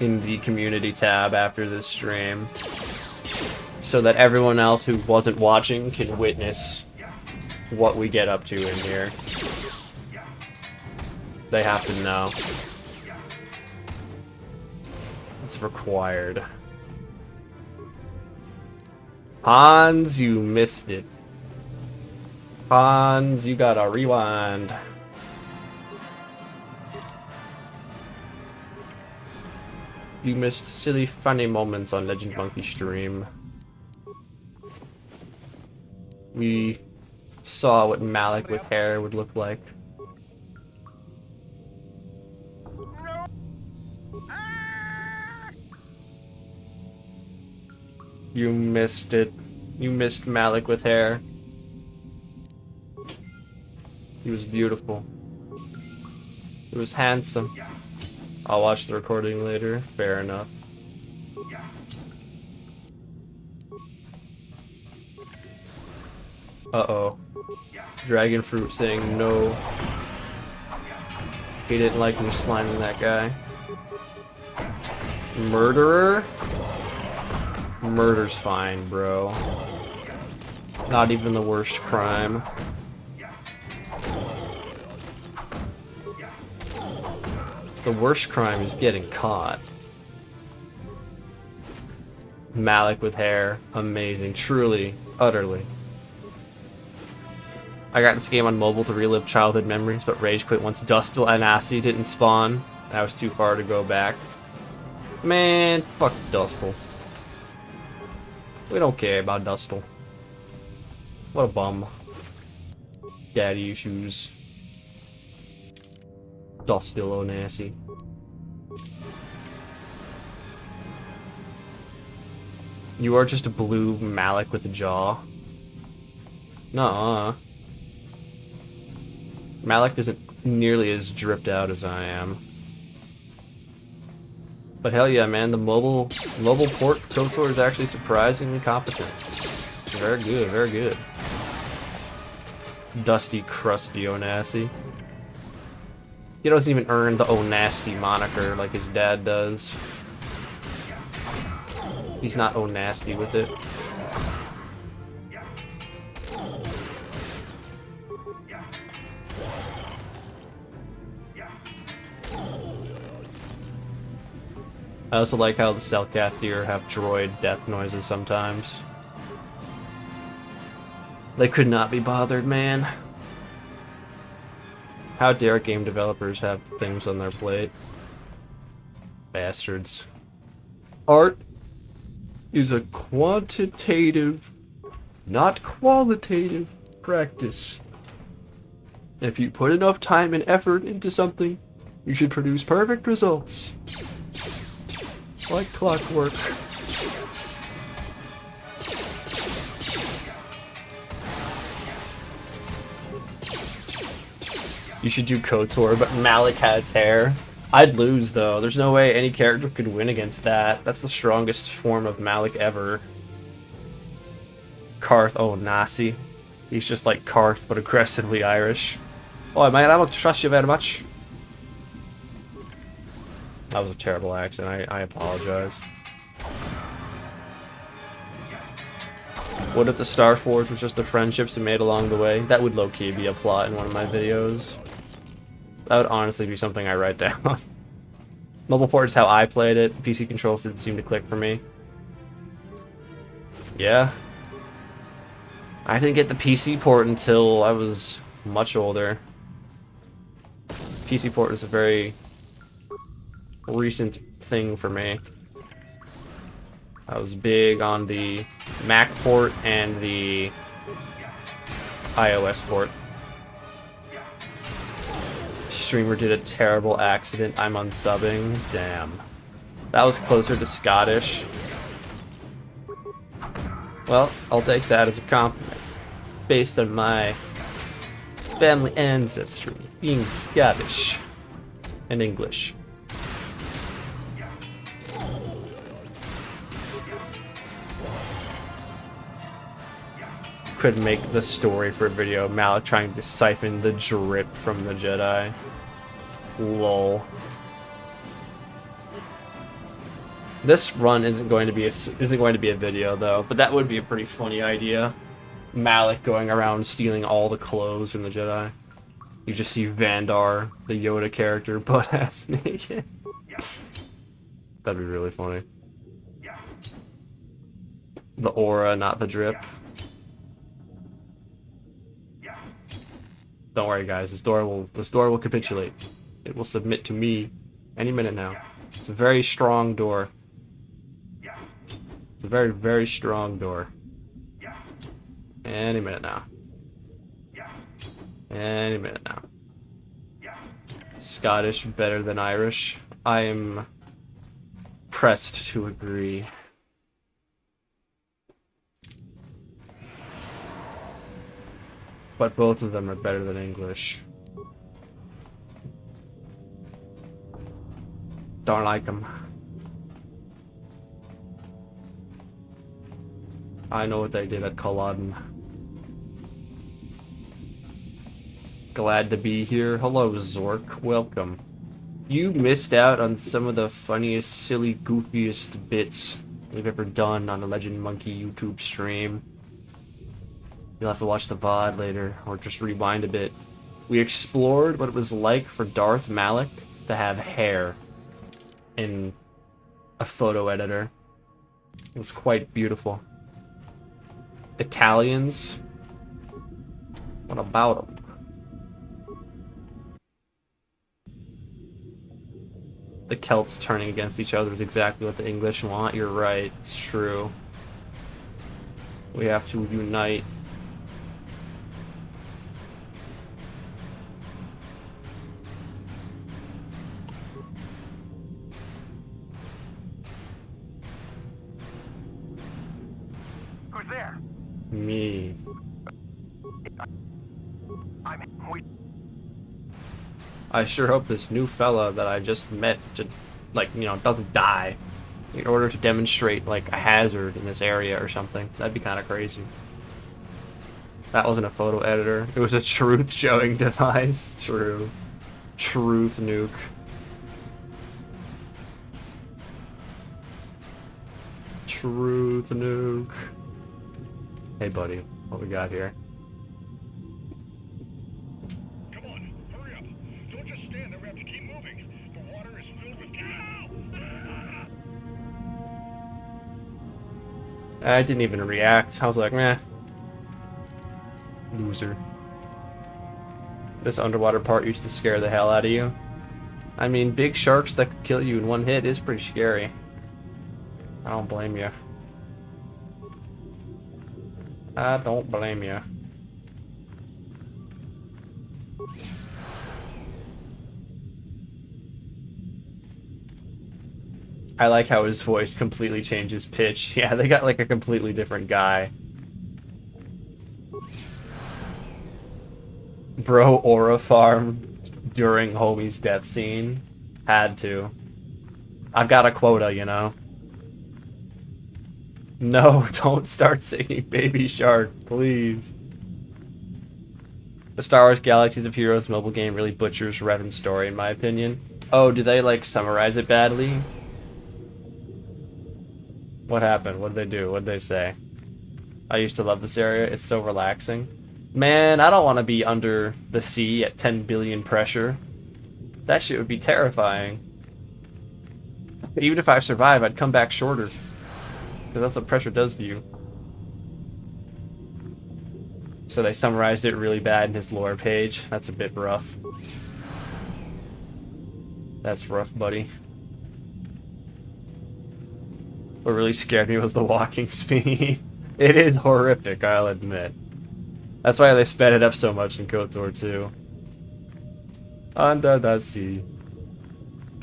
in the community tab after this stream, so that everyone else who wasn't watching can witness what we get up to in here. They have to know. It's required. Hans, you missed it. Hans, you gotta rewind. You missed silly funny moments on Legend Monkey stream. We saw what Malik with hair would look like. You missed it. You missed Malik with hair. He was beautiful. He was handsome. I'll watch the recording later. Fair enough. Uh-oh. Dragon Fruit saying no. He didn't like me sliming that guy. Murderer? Murder's fine, bro. Not even the worst crime. The worst crime is getting caught. Malik with hair. Amazing. Truly. Utterly. I got this game on mobile to relive childhood memories, but rage quit once Dustil and Assi didn't spawn. That was too far to go back. Man, fuck Dustil. We don't care about Dustil. What a bum. Daddy issues. Dustil Onassi. You are just a blue Malik with a jaw. Nuh-uh. Malik isn't nearly as dripped out as I am. But hell yeah, man, the mobile port KOTOR is actually surprisingly competent. It's very good, very good. Dusty, crusty Onassi. He doesn't even earn the Onasty moniker like his dad does. He's not Onasty with it. I also like how the Selkath here have droid death noises sometimes. They could not be bothered, man. How dare game developers have things on their plate? Bastards. Art is a quantitative, not qualitative, practice. If you put enough time and effort into something, you should produce perfect results. Like clockwork. You should do KOTOR, but Malik has hair. I'd lose, though. There's no way any character could win against that. That's the strongest form of Malik ever. Karth, oh, Nasi. He's just like Karth, but aggressively Irish. Oh, man, I don't trust you very much. That was a terrible accent. I apologize. What if the Star Forge was just the friendships we made along the way? That would low-key be a plot in one of my videos. That would honestly be something I write down. Mobile port is how I played it. The PC controls didn't seem to click for me. Yeah. I didn't get the PC port until I was much older. PC port is a very recent thing for me. I was big on the Mac port and the iOS port. Streamer did a terrible accident. I'm unsubbing. Damn. That was closer to Scottish. Well, I'll take that as a compliment. Based on my family ancestry, being Scottish and English. Could make the story for a video. Malik trying to siphon the drip from the Jedi. Lol. This run isn't going to be a video though, but that would be a pretty funny idea. Malik going around stealing all the clothes from the Jedi. You just see Vandar, the Yoda character, butt-ass naked. That'd be really funny. The aura, not the drip. Don't worry, guys. This door will capitulate. It will submit to me any minute now. It's a very strong door. It's a very, very strong door. Any minute now. Any minute now. Scottish better than Irish. I am pressed to agree. But both of them are better than English. Don't like them. I know what they did at Culloden. Glad to be here. Hello, Zork. Welcome. You missed out on some of the funniest, silly, goofiest bits we've ever done on a Legend Monkey YouTube stream. You'll have to watch the VOD later, or just rewind a bit. We explored what it was like for Darth Malik to have hair in a photo editor. It was quite beautiful. Italians? What about them? The Celts turning against each other is exactly what the English want. You're right, it's true. We have to unite. Who's there? Me. I sure hope this new fella that I just met, doesn't die in order to demonstrate, like, a hazard in this area or something. That'd be kind of crazy. That wasn't a photo editor. It was a truth-showing device. True. Truth nuke. Truth nuke. Hey, buddy. What we got here? I didn't even react. I was like, meh. Loser. This underwater part used to scare the hell out of you. I mean, big sharks that could kill you in one hit is pretty scary. I don't blame you. I don't blame you. I like how his voice completely changes pitch. Yeah, they got like a completely different guy. Bro, Aura Farm. during homie's death scene. Had to. I've got a quota, you know. No, don't start singing Baby Shark, please. The Star Wars Galaxies of Heroes mobile game really butchers Revan's story, in my opinion. Oh, did they, like, summarize it badly? What happened? What did they do? What did they say? I used to love this area. It's so relaxing. Man, I don't want to be under the sea at 10 billion pressure. That shit would be terrifying. Even if I survive, I'd come back shorter. Because that's what pressure does to you. So they summarized it really bad in his lore page. That's a bit rough. That's rough, buddy. What really scared me was the walking speed. It is horrific, I'll admit. That's why they sped it up so much in KOTOR 2. Under the sea.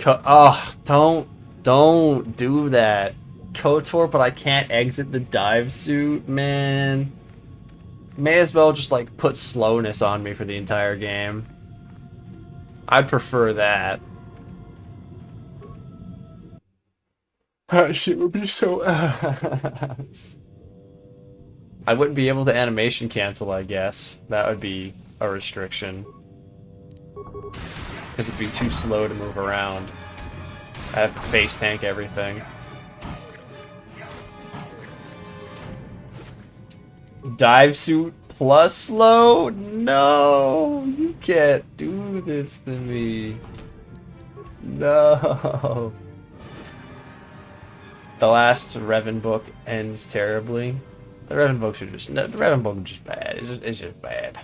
Oh, don't do that. KOTOR, but I can't exit the dive suit, man. May as well just, like, put slowness on me for the entire game. I'd prefer that. That shit would be so ass. I wouldn't be able to animation cancel, I guess. That would be a restriction. Because it'd be too slow to move around. I have to face tank everything. Dive suit plus slow? No! You can't do this to me. No. The last Revan book ends terribly. The Revan books are just... The Revan book is just bad. It's just bad.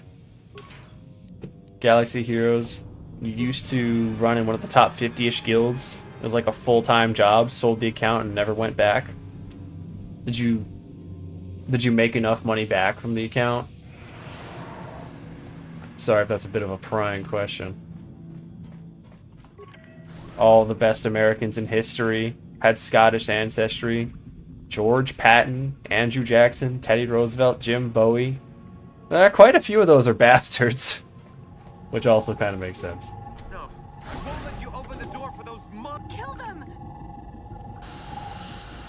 Galaxy Heroes. You used to run in one of the top 50-ish guilds. It was like a full-time job. Sold the account and never went back. Did you make enough money back from the account? Sorry if that's a bit of a prying question. All the best Americans in history had Scottish ancestry. George Patton, Andrew Jackson, Teddy Roosevelt, Jim Bowie. Quite a few of those are bastards. Which also kind of makes sense. No, I won't let you open the door for those Kill them!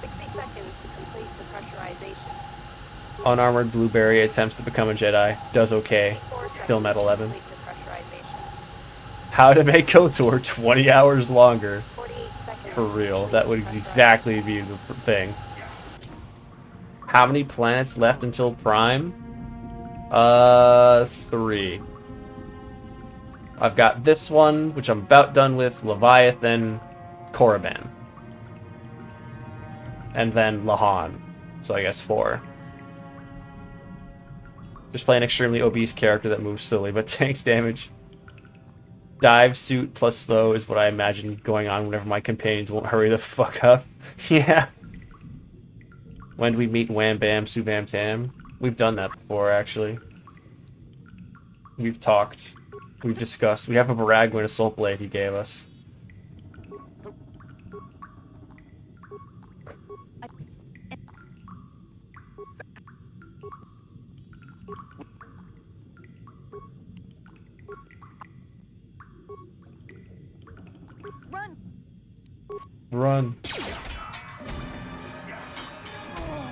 60 seconds to complete the pressurization. Unarmored Blueberry attempts to become a Jedi. Does okay. 4 seconds Film at 11. to complete the pressurization. How to make KOTOR 20 hours longer. 48 seconds. For real. That would exactly be the thing. How many planets left until Prime? 3. I've got this one, which I'm about done with, Leviathan, Korriban. And then Lahan. So I guess 4. Just play an extremely obese character that moves slowly but takes damage. Dive suit plus slow is what I imagine going on whenever my companions won't hurry the fuck up. Yeah. When do we meet Wham Bam Subam Tam? We've done that before, actually. We've talked. We've discussed. We have a Baragwin Assault Blade he gave us. Run! Run.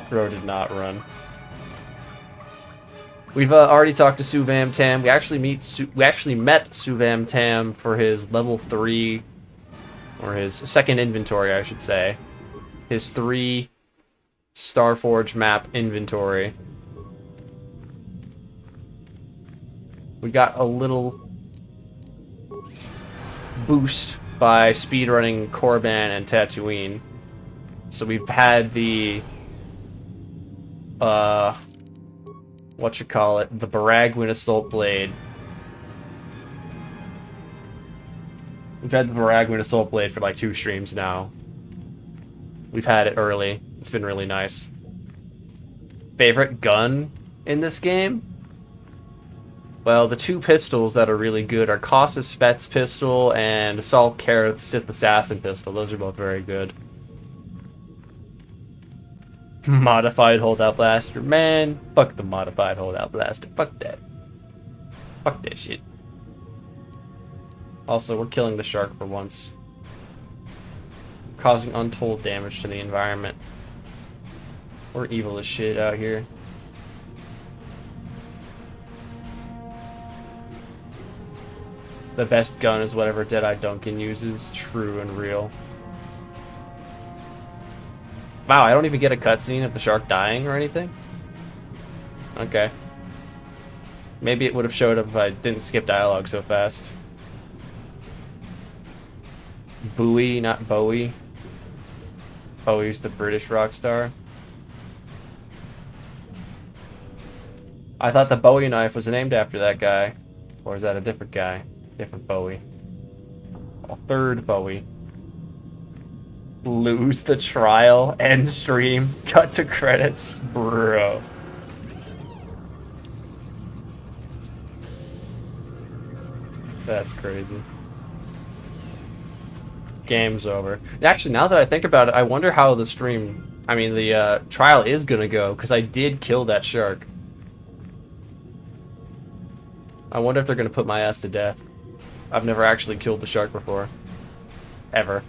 Bro did not run. We've already talked to Subam Tam. We actually met Subam Tam for his level 3, or his second inventory, I should say. His 3 Starforge map inventory. We got a little boost by speedrunning Korriban and Tatooine. So we've had the the Baragwin Assault Blade. We've had the Baragwin Assault Blade for like 2 streams now. We've had it early. It's been really nice. Favorite gun in this game? Well, the 2 pistols that are really good are Casus Fett's pistol and Assault Careth's Sith Assassin pistol. Those are both very good. Modified holdout blaster. Man, fuck the modified holdout blaster. Fuck that. Fuck that shit. Also, we're killing the shark for once. Causing untold damage to the environment. We're evil as shit out here. The best gun is whatever Deadeye Duncan uses. True and real. Wow, I don't even get a cutscene of the shark dying or anything? Okay. Maybe it would have showed up if I didn't skip dialogue so fast. Bowie, not Bowie. Bowie's the British rock star. I thought the Bowie knife was named after that guy. Or is that a different guy? Different Bowie. A third Bowie. Lose the trial. End stream. Cut to credits. Bro. That's crazy. Game's over. Actually, now that I think about it, I wonder how the stream... I mean, the trial is gonna go, because I did kill that shark. I wonder if they're gonna put my ass to death. I've never actually killed the shark before. Ever.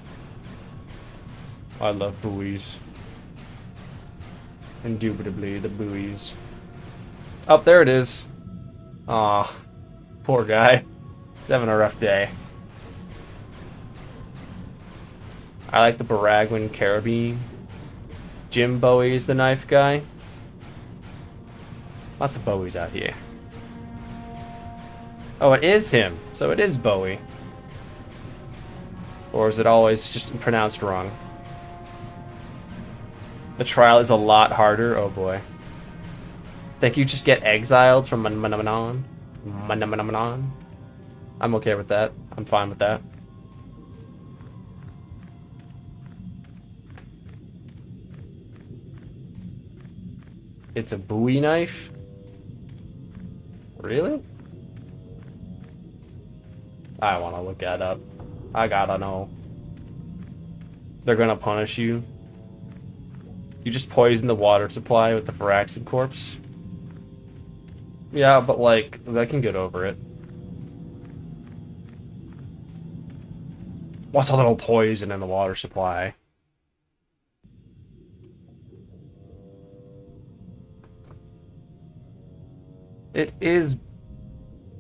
I love buoys. Indubitably, the buoys. Oh, there it is. Aw, poor guy. He's having a rough day. I like the Baragwin carabine. Jim Bowie's the knife guy. Lots of Bowies out here. Oh, it is him. So it is Bowie. Or is it always just pronounced wrong? The trial is a lot harder. Oh boy. Think you just get exiled from Manamanon? Manamanon? I'm okay with that. I'm fine with that. It's a Bowie knife? Really? I want to look that up. I gotta know. They're gonna punish you. You just poison the water supply with the Phyraxid corpse. Yeah, but like, I can get over it. What's a little poison in the water supply? It is...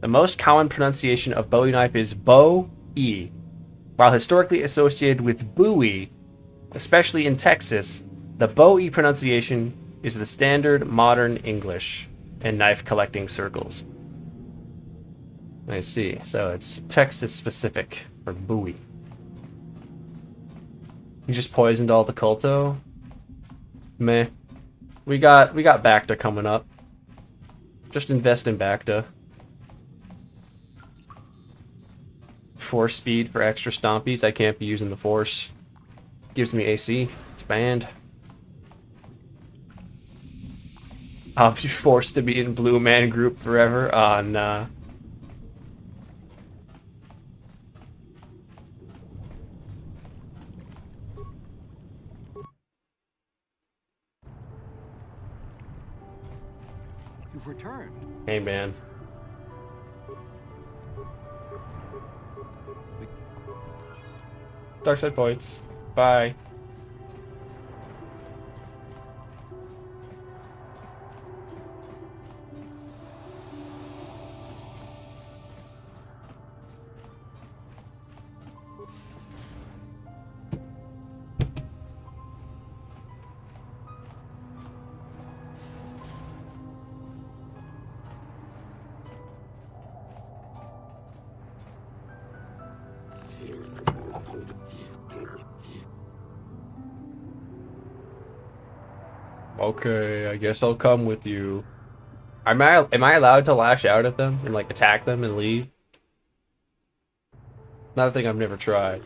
The most common pronunciation of Bowie knife is Bow-E. While historically associated with Bowie, especially in Texas, the Bowie pronunciation is the standard modern English in knife collecting circles. I see. So it's Texas specific for Bowie. You just poisoned all the culto? Meh. We got Bacta coming up. Just invest in Bacta. Force speed for extra stompies. I can't be using the force. Gives me AC. It's banned. I'll be forced to be in Blue Man Group forever. Oh, nah. You've returned. Hey, man. Dark side points. Bye. Okay, I guess I'll come with you. Am I allowed to lash out at them and like attack them and leave? Not a thing I've never tried.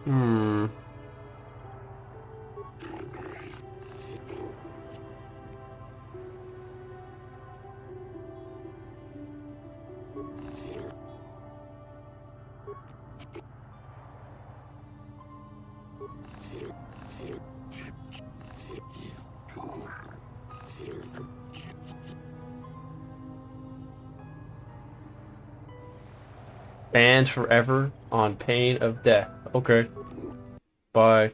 Hmm. Banned forever on pain of death. Okay. Bye.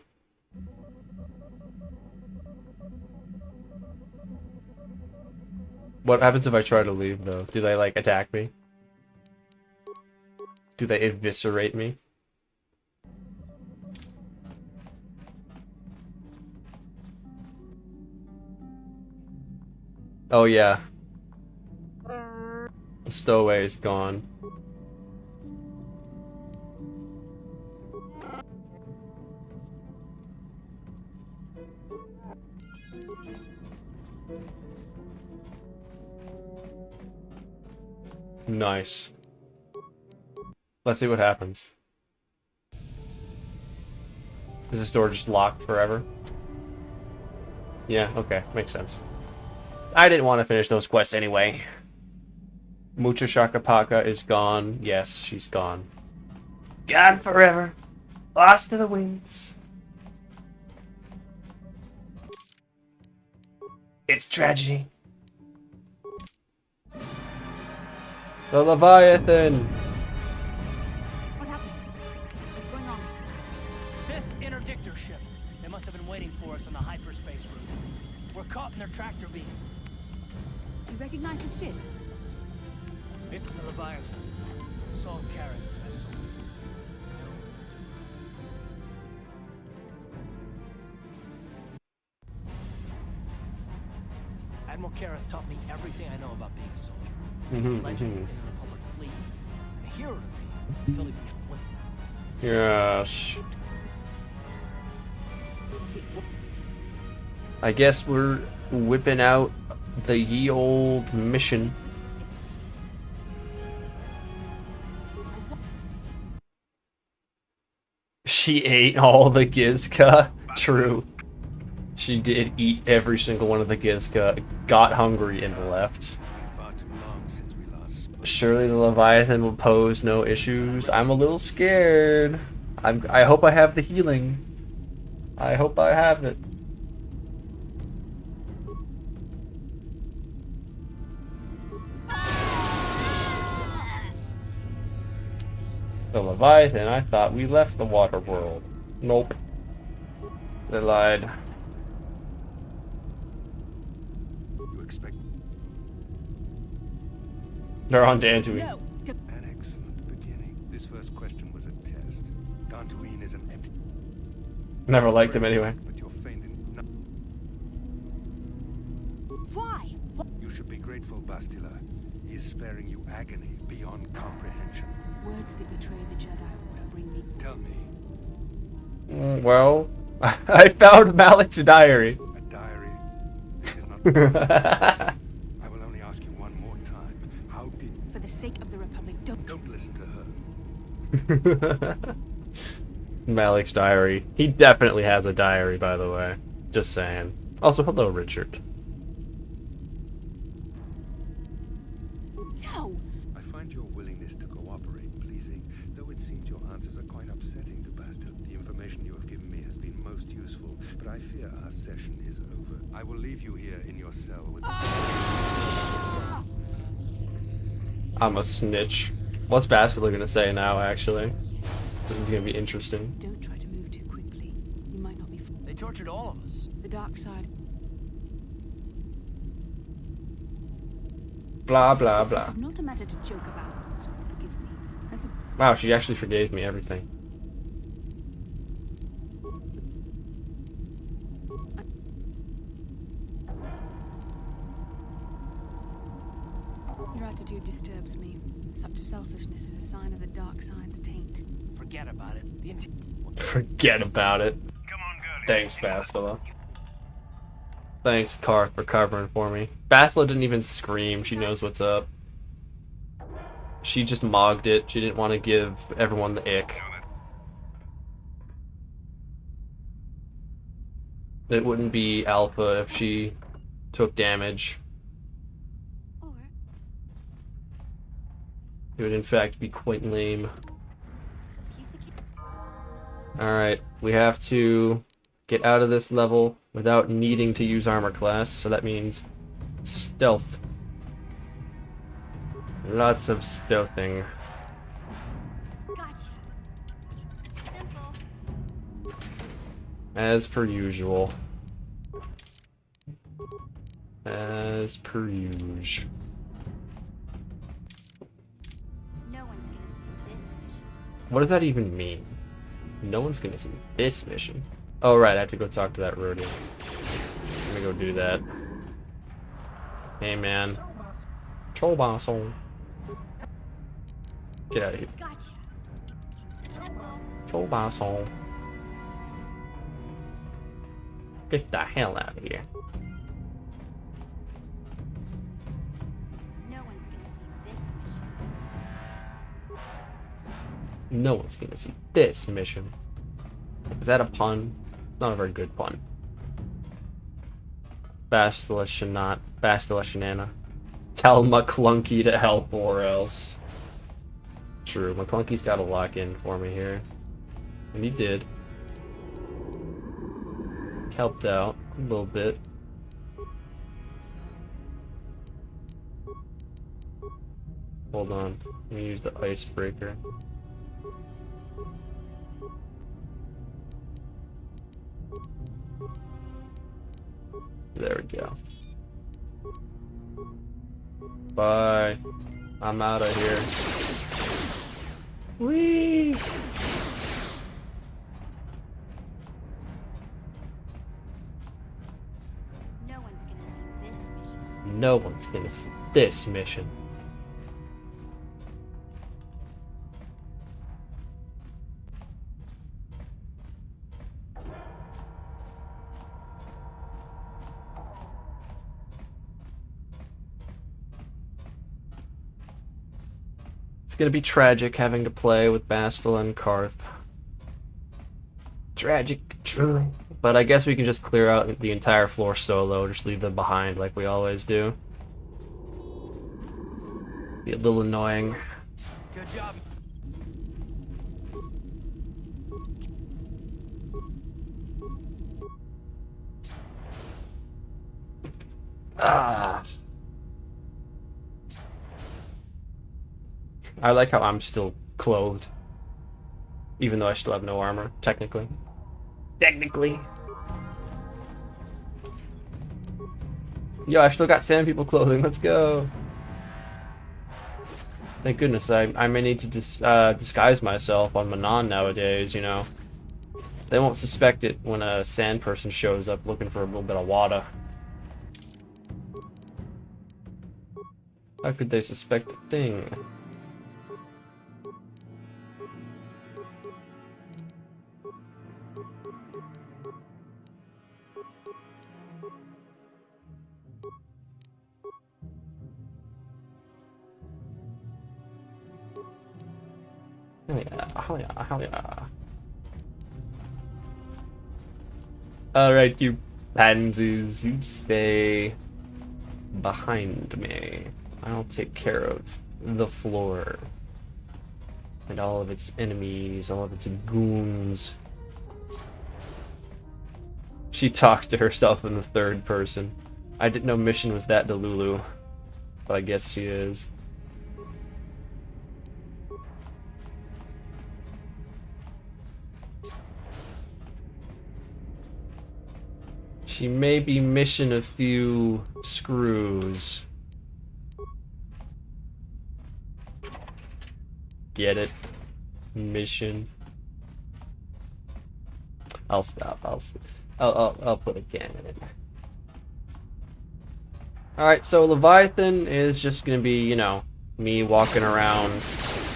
What happens if I try to leave, though? Do they, like, attack me? Do they eviscerate me? Oh, yeah. The stowaway is gone. Nice. Let's see what happens. Is this door just locked forever? Yeah, okay. Makes sense. I didn't want to finish those quests anyway. Mucha Shaka Paka is gone. Yes, she's gone. Gone forever. Lost to the winds. It's tragedy. The Leviathan! What happened? What's going on? Sith interdictor ship. They must have been waiting for us on the hyperspace route. We're caught in their tractor beam. Do you recognize the ship? It's the Leviathan. Saul Karras vessel. Admiral Karras taught me everything I know about being a soldier. He's a legend in the Republic fleet. And a hero to me until he was... Yes. I guess we're whipping out the ye old mission. She ate all the Gizka. True. She did eat every single one of the Gizka, got hungry, and left. Surely the Leviathan will pose no issues. I'm a little scared. I hope I have the healing. I hope I have it. The Leviathan, I thought we left the water world. Nope. They lied. You expect They're on Dantooine. No. an excellent beginning. This first question was a test. Dantooine is an empty. Never liked him anyway. But you're faint in. Why? You should be grateful, Bastila. He is sparing you agony beyond comprehension. Words that betray the Jedi Order bring me. Tell me, Well, I found Malik's diary. a diary. This is not. I will only ask you one more time. How did? For the sake of the Republic, don't. Don't listen to her. Malik's diary. He definitely has a diary, by the way. Just saying. Also, hello, Richard. No. I find your willingness to cooperate pleasing, though it seems your answers are quite upsetting to Bastila. The information you have given me has been most useful, but I fear our session is over. I will leave you here in your cell with. I'm a snitch. What's Bastila gonna say now, actually? This is gonna be interesting. Don't try to move too quickly. You might not be. They tortured all of us. The dark side. Blah, blah, This blah. is not a matter to joke about. So forgive me. As a Wow, she actually forgave me everything. Your attitude disturbs me. Such selfishness is a sign of the dark side's taint. Forget about it. The intent. Forget about it. Come on, girlie. Thanks, Bastila. Thanks, Karth, for covering for me. Bastila didn't even scream. She knows what's up. She just mogged it. She didn't want to give everyone the ick. It wouldn't be alpha if she took damage. Or It would in fact be quite lame. Alright, we have to get out of this level without needing to use armor class, so that means stealth. Lots of stealthing. As per usual. As per usual. No one's gonna see this mission. What does that even mean? No one's gonna see this mission. Oh right, I have to go talk to that roadie. I'm gonna go do that. Hey man. Chobaso. Get out of here. Gotcha. Chobaso. Get the hell out of here. No one's gonna see this mission. No one's gonna see this mission. Is that a pun? It's not a very good pun. Bastila Shanat. Bastila Shanana. Tell McClunky to help or else. True, McClunky's gotta lock in for me here. And he did. Helped out a little bit. Hold on. Let me use the icebreaker. There we go. Bye. I'm out of here. Whee! No one's gonna see this mission. No one's gonna see this mission. It's gonna be tragic having to play with Bastila and Karth. Tragic, true. But I guess we can just clear out the entire floor solo, just leave them behind like we always do. Be a little annoying. Good job. Ah. I like how I'm still clothed. Even though I still have no armor, technically. Technically. Yo, I still got Sand People clothing, let's go! Thank goodness, I may need to disguise myself on Manon nowadays, you know. They won't suspect it when a sand person shows up looking for a little bit of water. How could they suspect a thing? Hell yeah, hell yeah, hell yeah. Alright, you pansies, you stay behind me. I'll take care of the floor. And all of its enemies, all of its goons. She talks to herself in the third person. I didn't know Mission was that Delulu. But I guess she is. She may be missing a few screws. Get it? Mission. I'll stop. I'll put a cannon in. Alright, so Leviathan is just gonna be, you know, me walking around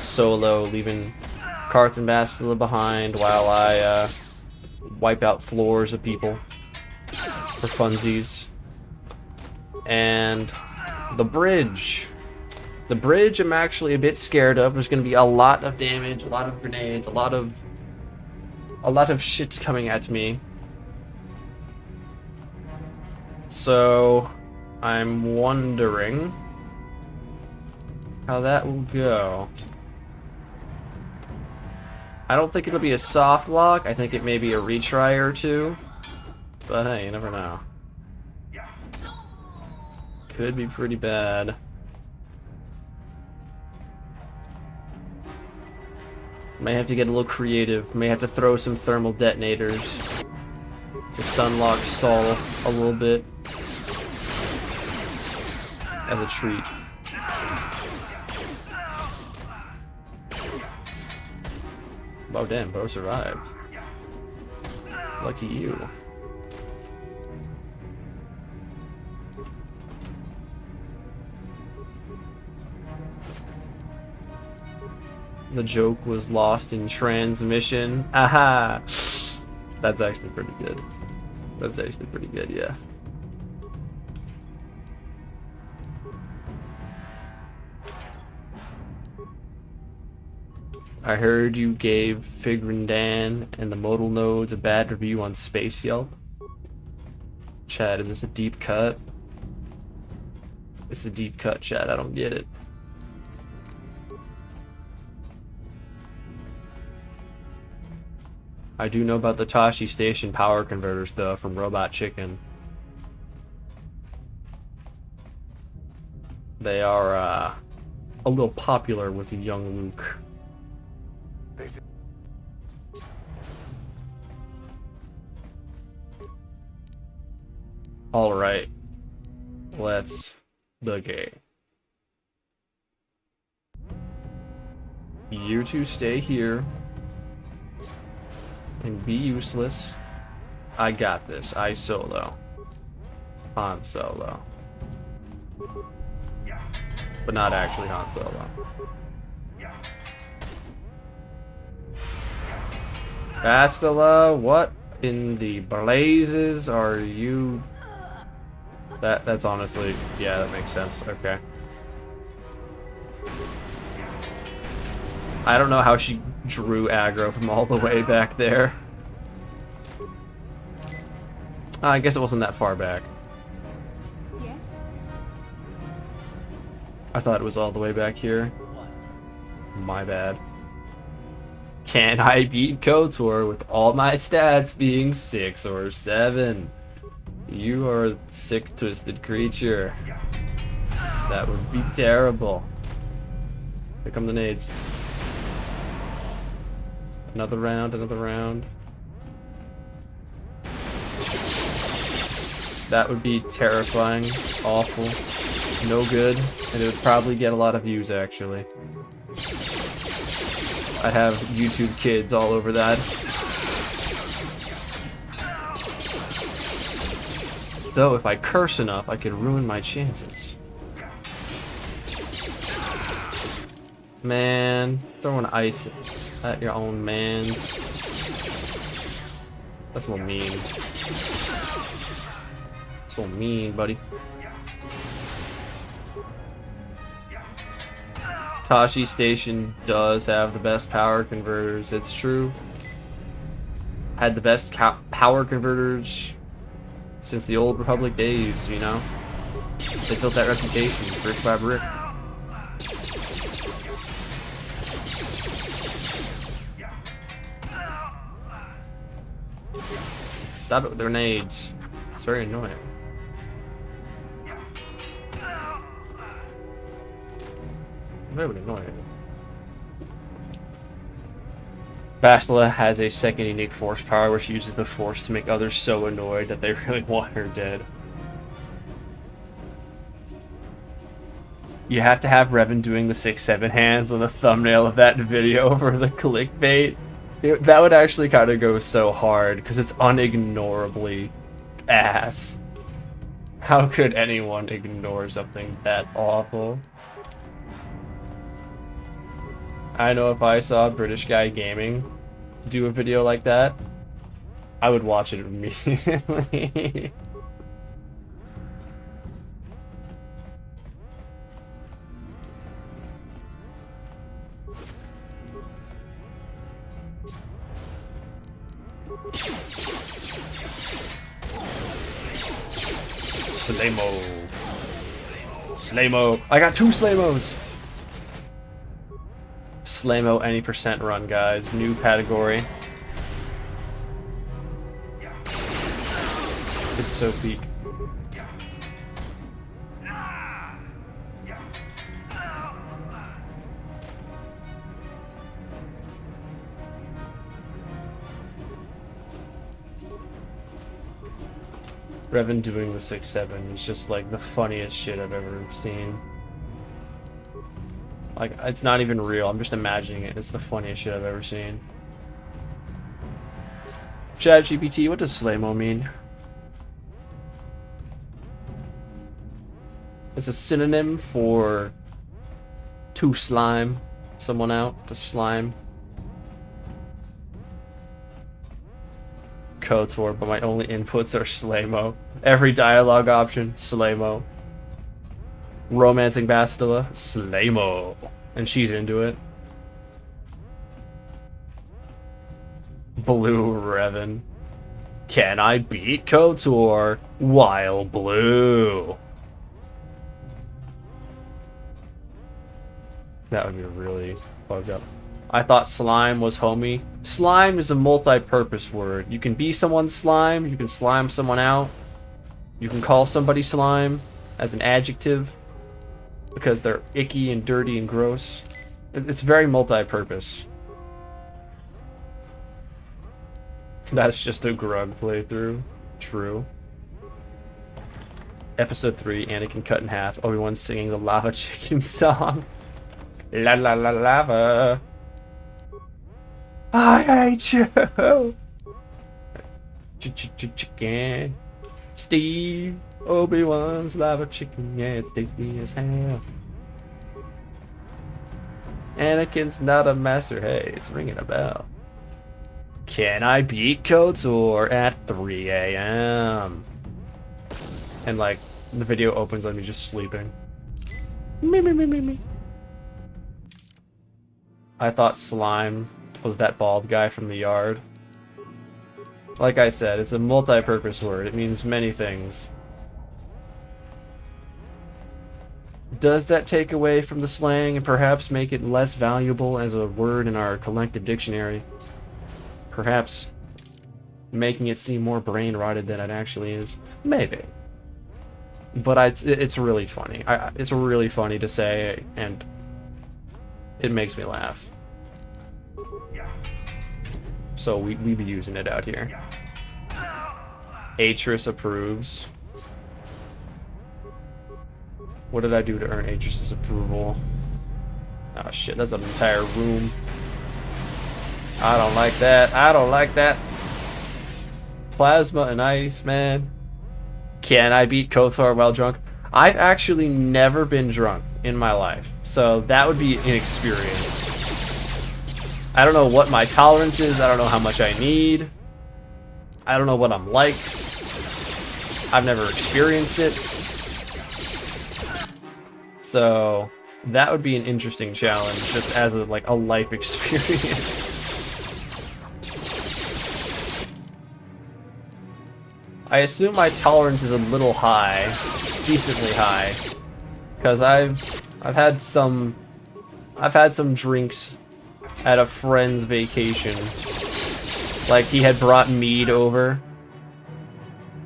solo, leaving Karth and Bastila behind while I wipe out floors of people. For funsies. And the bridge. The bridge I'm actually a bit scared of. There's going to be a lot of damage, a lot of grenades, a lot of shit coming at me. So I'm wondering how that will go. I don't think it'll be a soft lock. I think it may be a retry or two. But hey, you never know. Could be pretty bad. May have to get a little creative. May have to throw some thermal detonators. Just unlock Saul a little bit as a treat. Oh damn, Bo survived. Lucky you. The joke was lost in transmission. Aha! That's actually pretty good. That's actually pretty good, yeah. I heard you gave Figrindan and the modal nodes a bad review on Space Yelp. Chad, is this a deep cut? It's a deep cut, Chad. I don't get it. I do know about the Tashi Station power converters, though, from Robot Chicken. They are, a little popular with young Luke. Alright. Let's begin. You two stay here and be useless. I got this. I Solo. Han Solo. But not actually Han Solo. Bastila, what in the blazes are you? That's honestly, yeah, that makes sense. Okay. I don't know how she drew aggro from all the way back there. I guess it wasn't that far back. Yes? I thought it was all the way back here. My bad. Can I beat KOTOR with all my stats being 6 or 7? You are a sick, twisted creature. That would be terrible. Here come the nades. Another round, another round. That would be terrifying, awful, no good, and it would probably get a lot of views, actually. I'd have YouTube kids all over that. Though, if I curse enough, I could ruin my chances. Man, throwing ice at your own mans. That's a little mean. That's a little mean, buddy. Tashi Station does have the best power converters, it's true. Had the best power converters since the old Republic days, you know? They built that reputation, brick by brick. Stop it with their nades. It's very annoying. Very annoying. Bastila has a second unique force power where she uses the force to make others so annoyed that they really want her dead. You have to have Revan doing the 6-7 hands on the thumbnail of that video for the clickbait. That would actually kind of go so hard because it's unignorably ass. How could anyone ignore something that awful? I know if I saw British Guy Gaming do a video like that, I would watch it immediately. Slaymo. Slaymo. I got 2 Slaymos. Slaymo any percent run, guys. New category. It's so peak. Revan doing the 6-7 is just like the funniest shit I've ever seen. Like, it's not even real, I'm just imagining it. It's the funniest shit I've ever seen. ChatGPT, what does Slaymo mean? It's a synonym for to slime someone out, to slime. KOTOR, but my only inputs are Slaymo. Every dialogue option, Slaymo. Romancing Bastila, Slaymo. And she's into it. Blue Revan. Can I beat KOTOR while blue? That would be really fucked up. I thought slime was homie. Slime is a multi-purpose word. You can be someone's slime, you can slime someone out. You can call somebody slime as an adjective because they're icky and dirty and gross. It's very multi-purpose. That's just a Grug playthrough. True. Episode 3, Anakin cut in half. Obi-Wan singing the Lava Chicken song. La la la lava. I hate you. Chicken. Steve. Obi-Wan's lava chicken. Yeah, it's tasty as hell. Anakin's not a master. Hey, it's ringing a bell. Can I beat KOTOR at 3 a.m.? And like, the video opens on me just sleeping. Me. I thought slime was that bald guy from the yard. Like I said, it's a multi-purpose word. It means many things. Does that take away from the slang and perhaps make it less valuable as a word in our collective dictionary? Perhaps making it seem more brain-rotted than it actually is? Maybe. But it's really funny. It's really funny to say, and it makes me laugh. So we be using it out here. Atris approves. What did I do to earn Atris's approval? Oh shit, that's an entire room. I don't like that. I don't like that. Plasma and ice, man. Can I beat KOTOR while drunk? I've actually never been drunk in my life, so that would be an experience. I don't know what my tolerance is. I don't know how much I need. I don't know what I'm like. I've never experienced it. So that would be an interesting challenge, just as a life experience. I assume my tolerance is a little high, decently high, because I've had some drinks at a friend's vacation. Like, he had brought mead over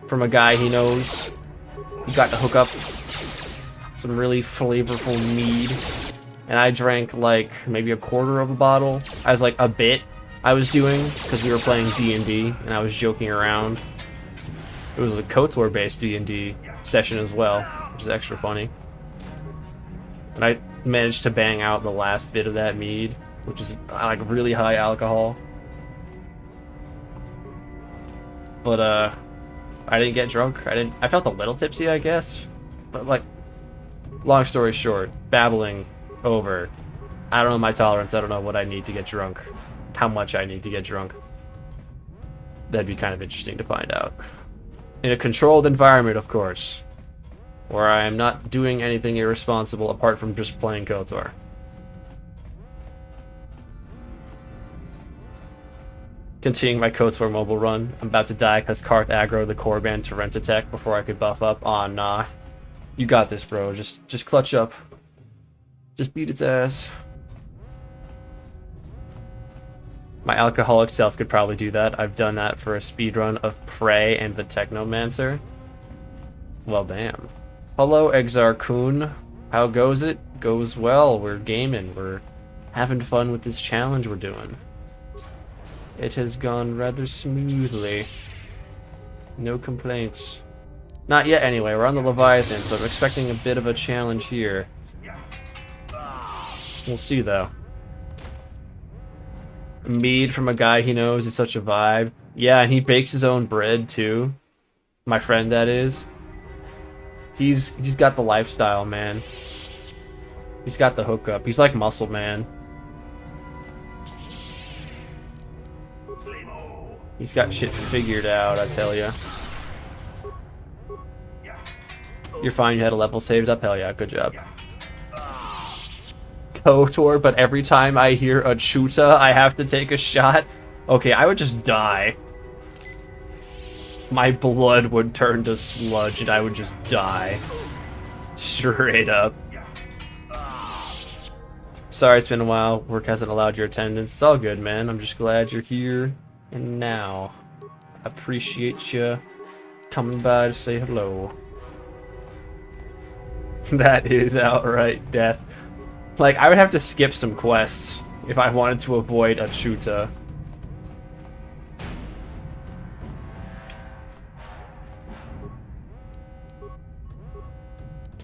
from a guy he knows. He got to hook up some really flavorful mead, and I drank like maybe a quarter of a bottle as like a bit I was doing because we were playing D&D and I was joking around. It was a KOTOR based D&D session as well, which is extra funny. And I managed to bang out the last bit of that mead, which is like really high alcohol. But I didn't get drunk. I felt a little tipsy, I guess. But like, long story short, babbling over. I don't know my tolerance. I don't know what I need to get drunk. How much I need to get drunk. That'd be kind of interesting to find out. In a controlled environment, of course, where I am not doing anything irresponsible apart from just playing KOTOR. Continuing my KOTOR mobile run. I'm about to die because Karth aggroed the core band to rent a tech before I could buff up. Aw, nah. You got this, bro. Just clutch up. Just beat its ass. My alcoholic self could probably do that. I've done that for a speedrun of Prey and the Technomancer. Well, damn. Hello, Exar-kun. How goes it? Goes well. We're gaming. We're having fun with this challenge we're doing. It has gone rather smoothly. No complaints. Not yet anyway, we're on the Leviathan, so I'm expecting a bit of a challenge here. We'll see though. Mead from a guy he knows is such a vibe. Yeah, and he bakes his own bread too. My friend, that is. He's got the lifestyle, man. He's got the hookup. He's like Muscle Man. He's got shit figured out, I tell ya. You're fine, you had a level saved up? Hell yeah, good job. KOTOR, but every time I hear a chuta, I have to take a shot? Okay, I would just die. My blood would turn to sludge and I would just die. Straight up. Sorry it's been a while. Work hasn't allowed your attendance. It's all good, man. I'm just glad you're here and now. Appreciate you coming by to say hello. That is outright death. Like, I would have to skip some quests if I wanted to avoid a chuta.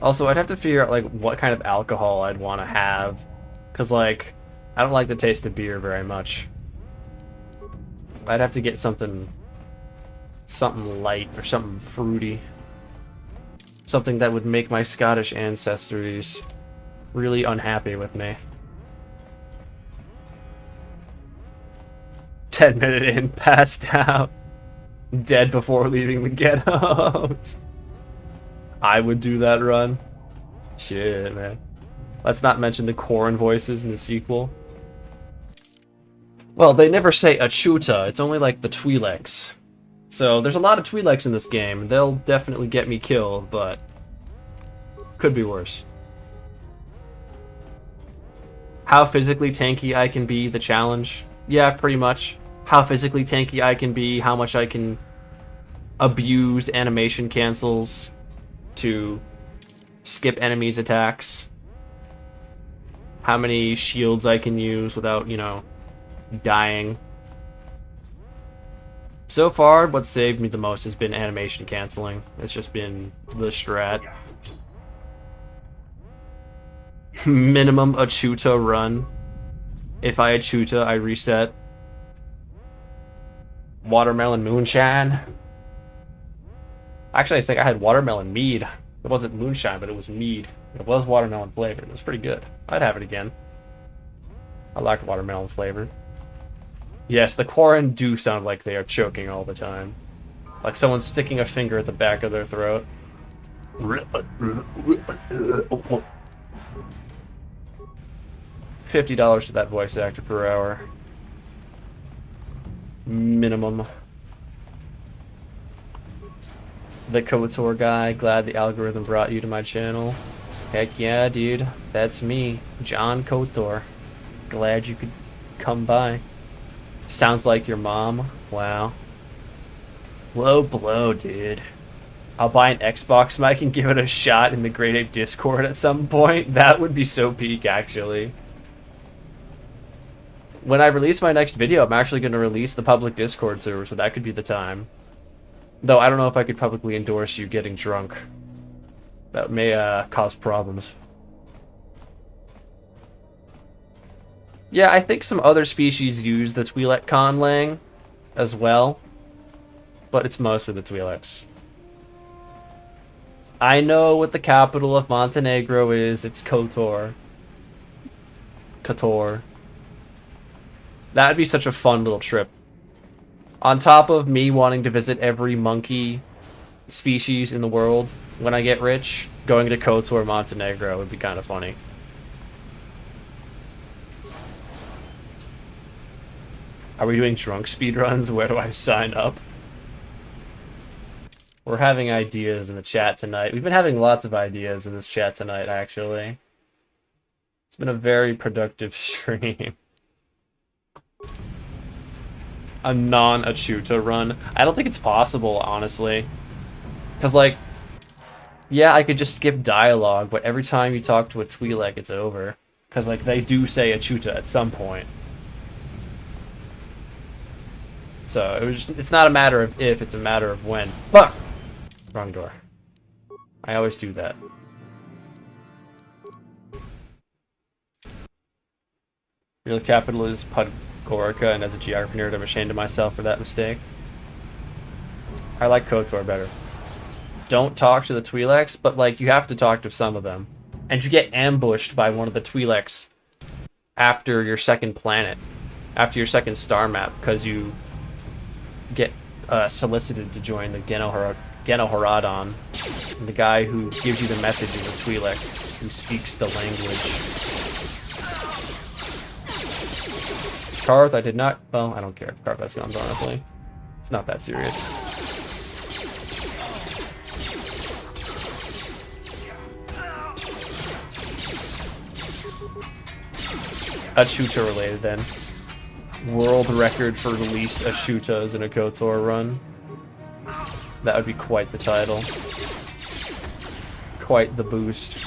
Also, I'd have to figure out, like, what kind of alcohol I'd want to have. Because, like, I don't like the taste of beer very much. I'd have to get something light or something fruity. Something that would make my Scottish ancestors really unhappy with me. 10-minute in, passed out. Dead before leaving the ghettos. I would do that run. Shit, man. Let's not mention the Corrin voices in the sequel. Well, they never say Achuta, it's only like the Twi'leks. So, there's a lot of Twi'leks in this game. They'll definitely get me killed, but could be worse. How physically tanky I can be, the challenge? Yeah, pretty much. How physically tanky I can be, how much I can abuse animation cancels to skip enemies' attacks. How many shields I can use without, you know, dying. So far, what saved me the most has been animation canceling. It's just been the strat. Minimum Achuta run. If I Achuta, I reset. Watermelon moonshine. Actually, I think I had watermelon mead. It wasn't moonshine, but it was mead. It was watermelon flavored. It was pretty good. I'd have it again. I like watermelon flavor. Yes, the Corrin do sound like they are choking all the time. Like someone's sticking a finger at the back of their throat. $50 to that voice actor per hour. Minimum. The KOTOR guy, glad the algorithm brought you to my channel. Heck yeah, dude. That's me, John KOTOR. Glad you could come by. Sounds like your mom. Wow. Low blow, dude. I'll buy an Xbox mic and give it a shot in the Great Ape Discord at some point. That would be so peak, actually. When I release my next video, I'm actually going to release the public Discord server, so that could be the time. Though I don't know if I could publicly endorse you getting drunk. That may cause problems. Yeah, I think some other species use the Twi'lek conlang as well. But it's mostly the Twi'leks. I know what the capital of Montenegro is. It's KOTOR. KOTOR. That'd be such a fun little trip. On top of me wanting to visit every monkey species in the world when I get rich, going to KOTOR, Montenegro would be kind of funny. Are we doing drunk speedruns? Where do I sign up? We're having ideas in the chat tonight. We've been having lots of ideas in this chat tonight, actually. It's been a very productive stream. A non-Achuta run. I don't think it's possible, honestly. Because, like, yeah, I could just skip dialogue, but every time you talk to a Twi'lek, it's over. Because, like, they do say Achuta at some point. So, it's not a matter of if, it's a matter of when. Fuck! Wrong door. I always do that. Real capital is Podgorica, and as a geography nerd, I'm ashamed of myself for that mistake. I like KOTOR better. Don't talk to the Twi'leks, but like you have to talk to some of them. And you get ambushed by one of the Twi'leks after your second planet, after your second star map, because you get solicited to join the Genohoradon. And the guy who gives you the message is a Twi'lek who speaks the language. Karth, I did not. Well, I don't care if Karth has guns, honestly. It's not that serious. Ashuta related then. World record for the least Ashutas in a KOTOR run. That would be quite the title. Quite the boost.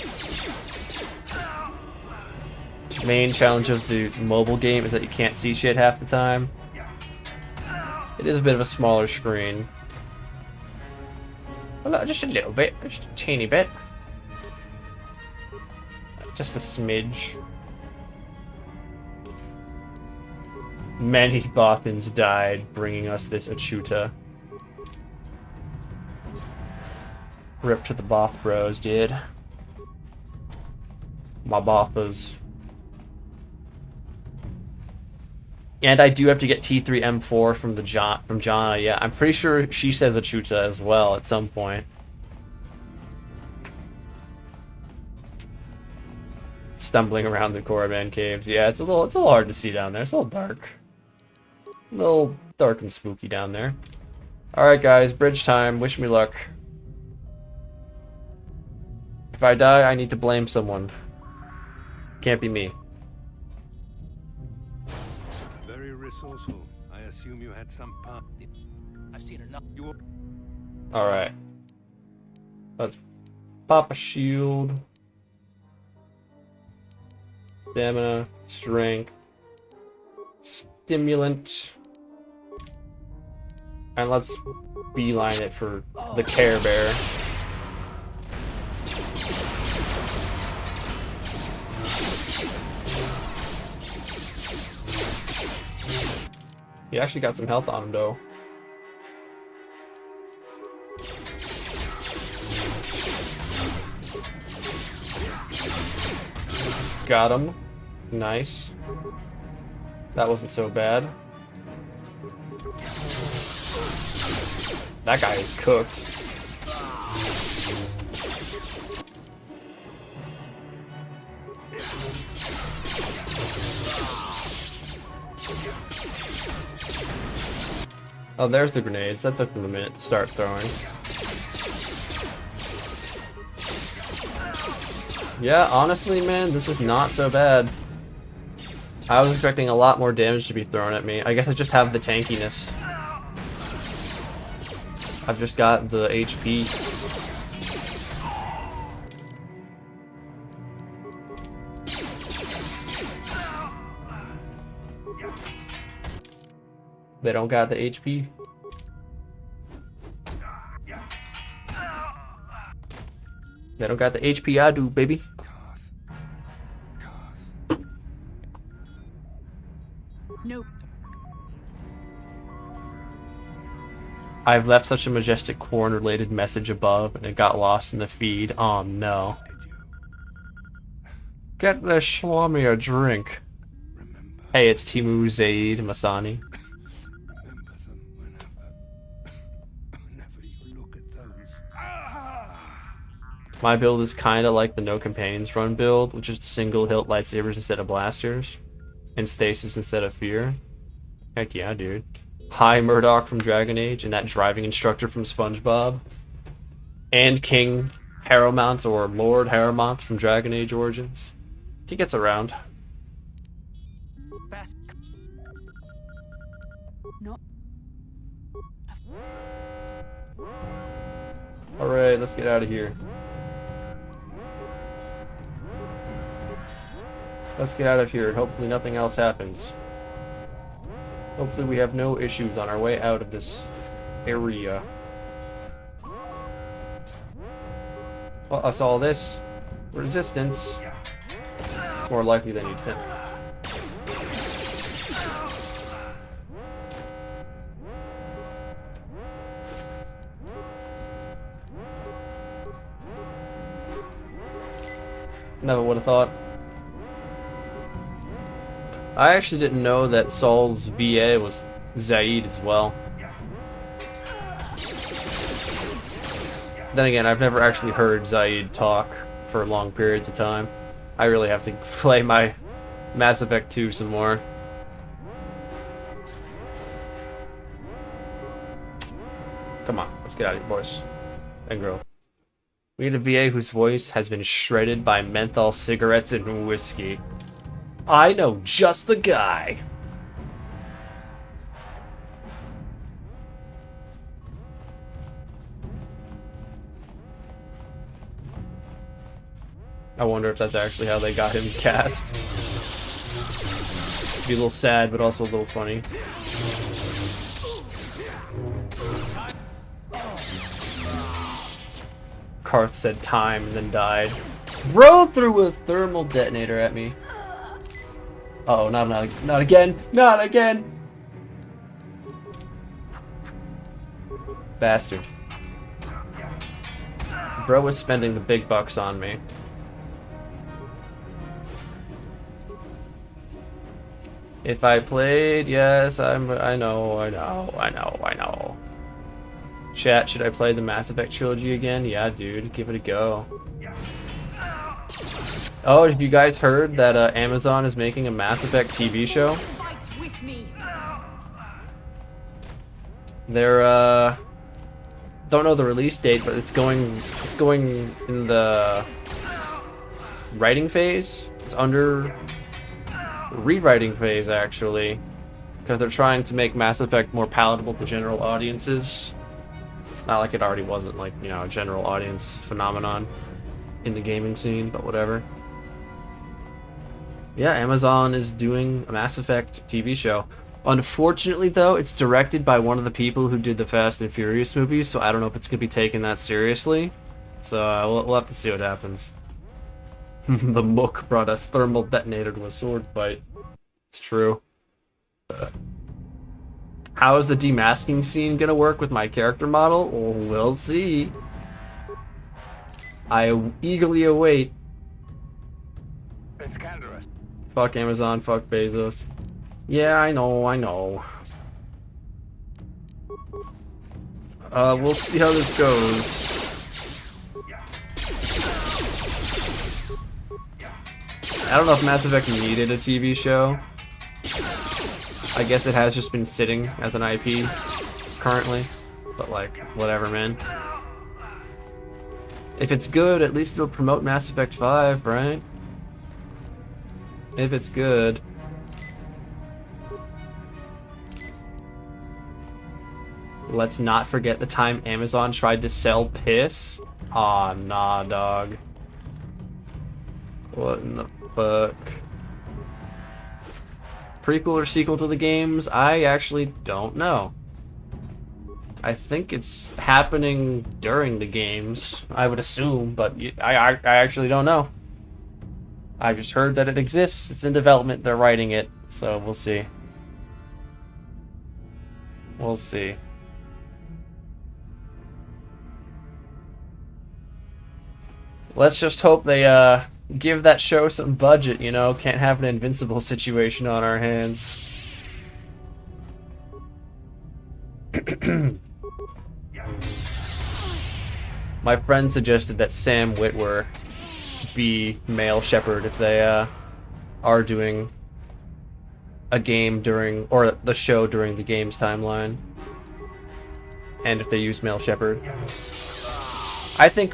Main challenge of the mobile game is that you can't see shit half the time. It is a bit of a smaller screen. Well, just a little bit, just a teeny bit. Just a smidge. Many Bothans died, bringing us this Ashuta. Rip to the Both bros, dude. My Bothas. And I do have to get T3M4 from Jana. Yeah, I'm pretty sure she says Ashuta as well at some point. Stumbling around the Korriban caves. Yeah, it's a little hard to see down there. It's a little dark. A little dark and spooky down there. Alright guys, bridge time. Wish me luck. If I die, I need to blame someone. Can't be me. Very resourceful. I assume you had some part. I've seen enough. Alright. Let's pop a shield. Stamina, strength, stimulant. And let's beeline it for the Care Bear. He actually got some health on him though. Got him. Nice. That wasn't so bad. That guy is cooked. Oh, there's the grenades. That took them a minute to start throwing. Yeah, honestly, man, this is not so bad. I was expecting a lot more damage to be thrown at me. I guess I just have the tankiness. I've just got the HP. They don't got the HP. They don't got the HP I do, baby. Nope. I've left such a majestic corn-related message above, and it got lost in the feed. Oh no. Get the Shlami a drink. Hey, it's Timu Zaid Masani. Remember them whenever you look at those. My build is kinda like the No Companions run build, which is single hilt lightsabers instead of blasters, and stasis instead of fear. Heck yeah, dude. Hi Murdoch from Dragon Age, and that driving instructor from SpongeBob, and King Harrowmont or Lord Harrowmont from Dragon Age Origins. He gets around. Fast. No. Alright, let's get out of here. Let's get out of here. Hopefully nothing else happens. Hopefully we have no issues on our way out of this area. Well, us all this resistance. It's more likely than you'd think. Never would have thought. I actually didn't know that Saul's VA was Zaid as well. Then again, I've never actually heard Zaid talk for long periods of time. I really have to play my Mass Effect 2 some more. Come on, let's get out of here, boys and girl. We need a VA whose voice has been shredded by menthol cigarettes and whiskey. I know just the guy. I wonder if that's actually how they got him cast. Be a little sad, but also a little funny. Karth said time and then died. Bro threw a thermal detonator at me. Uh oh, not again! Not again! Bastard. Bro was spending the big bucks on me. If I played, yes, I know. Chat, should I play the Mass Effect trilogy again? Yeah, dude, give it a go. Oh, have you guys heard that Amazon is making a Mass Effect TV show? They're don't know the release date, but it's going in the writing phase. It's under rewriting phase actually, because they're trying to make Mass Effect more palatable to general audiences. Not like it already wasn't, like, you know, a general audience phenomenon in the gaming scene, but whatever. Yeah, Amazon is doing a Mass Effect TV show. Unfortunately, though, it's directed by one of the people who did the Fast and Furious movies, so I don't know if it's going to be taken that seriously. So we'll have to see what happens. The Mook brought us thermal detonator to a sword fight. It's true. How is the demasking scene gonna work with my character model? Well, we'll see. I eagerly await. Fuck Amazon, fuck Bezos. Yeah, I know. We'll see how this goes. I don't know if Mass Effect needed a TV show. I guess it has just been sitting as an IP currently, but like, whatever, man. If it's good, at least it'll promote Mass Effect 5, right? If it's good. Let's not forget the time Amazon tried to sell piss. Aw, nah, dog. What in the fuck? Prequel or sequel to the games? I actually don't know. I think it's happening during the games, I would assume, but I actually don't know. I just heard that it exists, it's in development, they're writing it, so we'll see. We'll see. Let's just hope they give that show some budget, you know? Can't have an Invincible situation on our hands. My friend suggested that Sam Witwer be male Shepard if they are doing a game during, or the show during the game's timeline. And if they use male Shepard. I think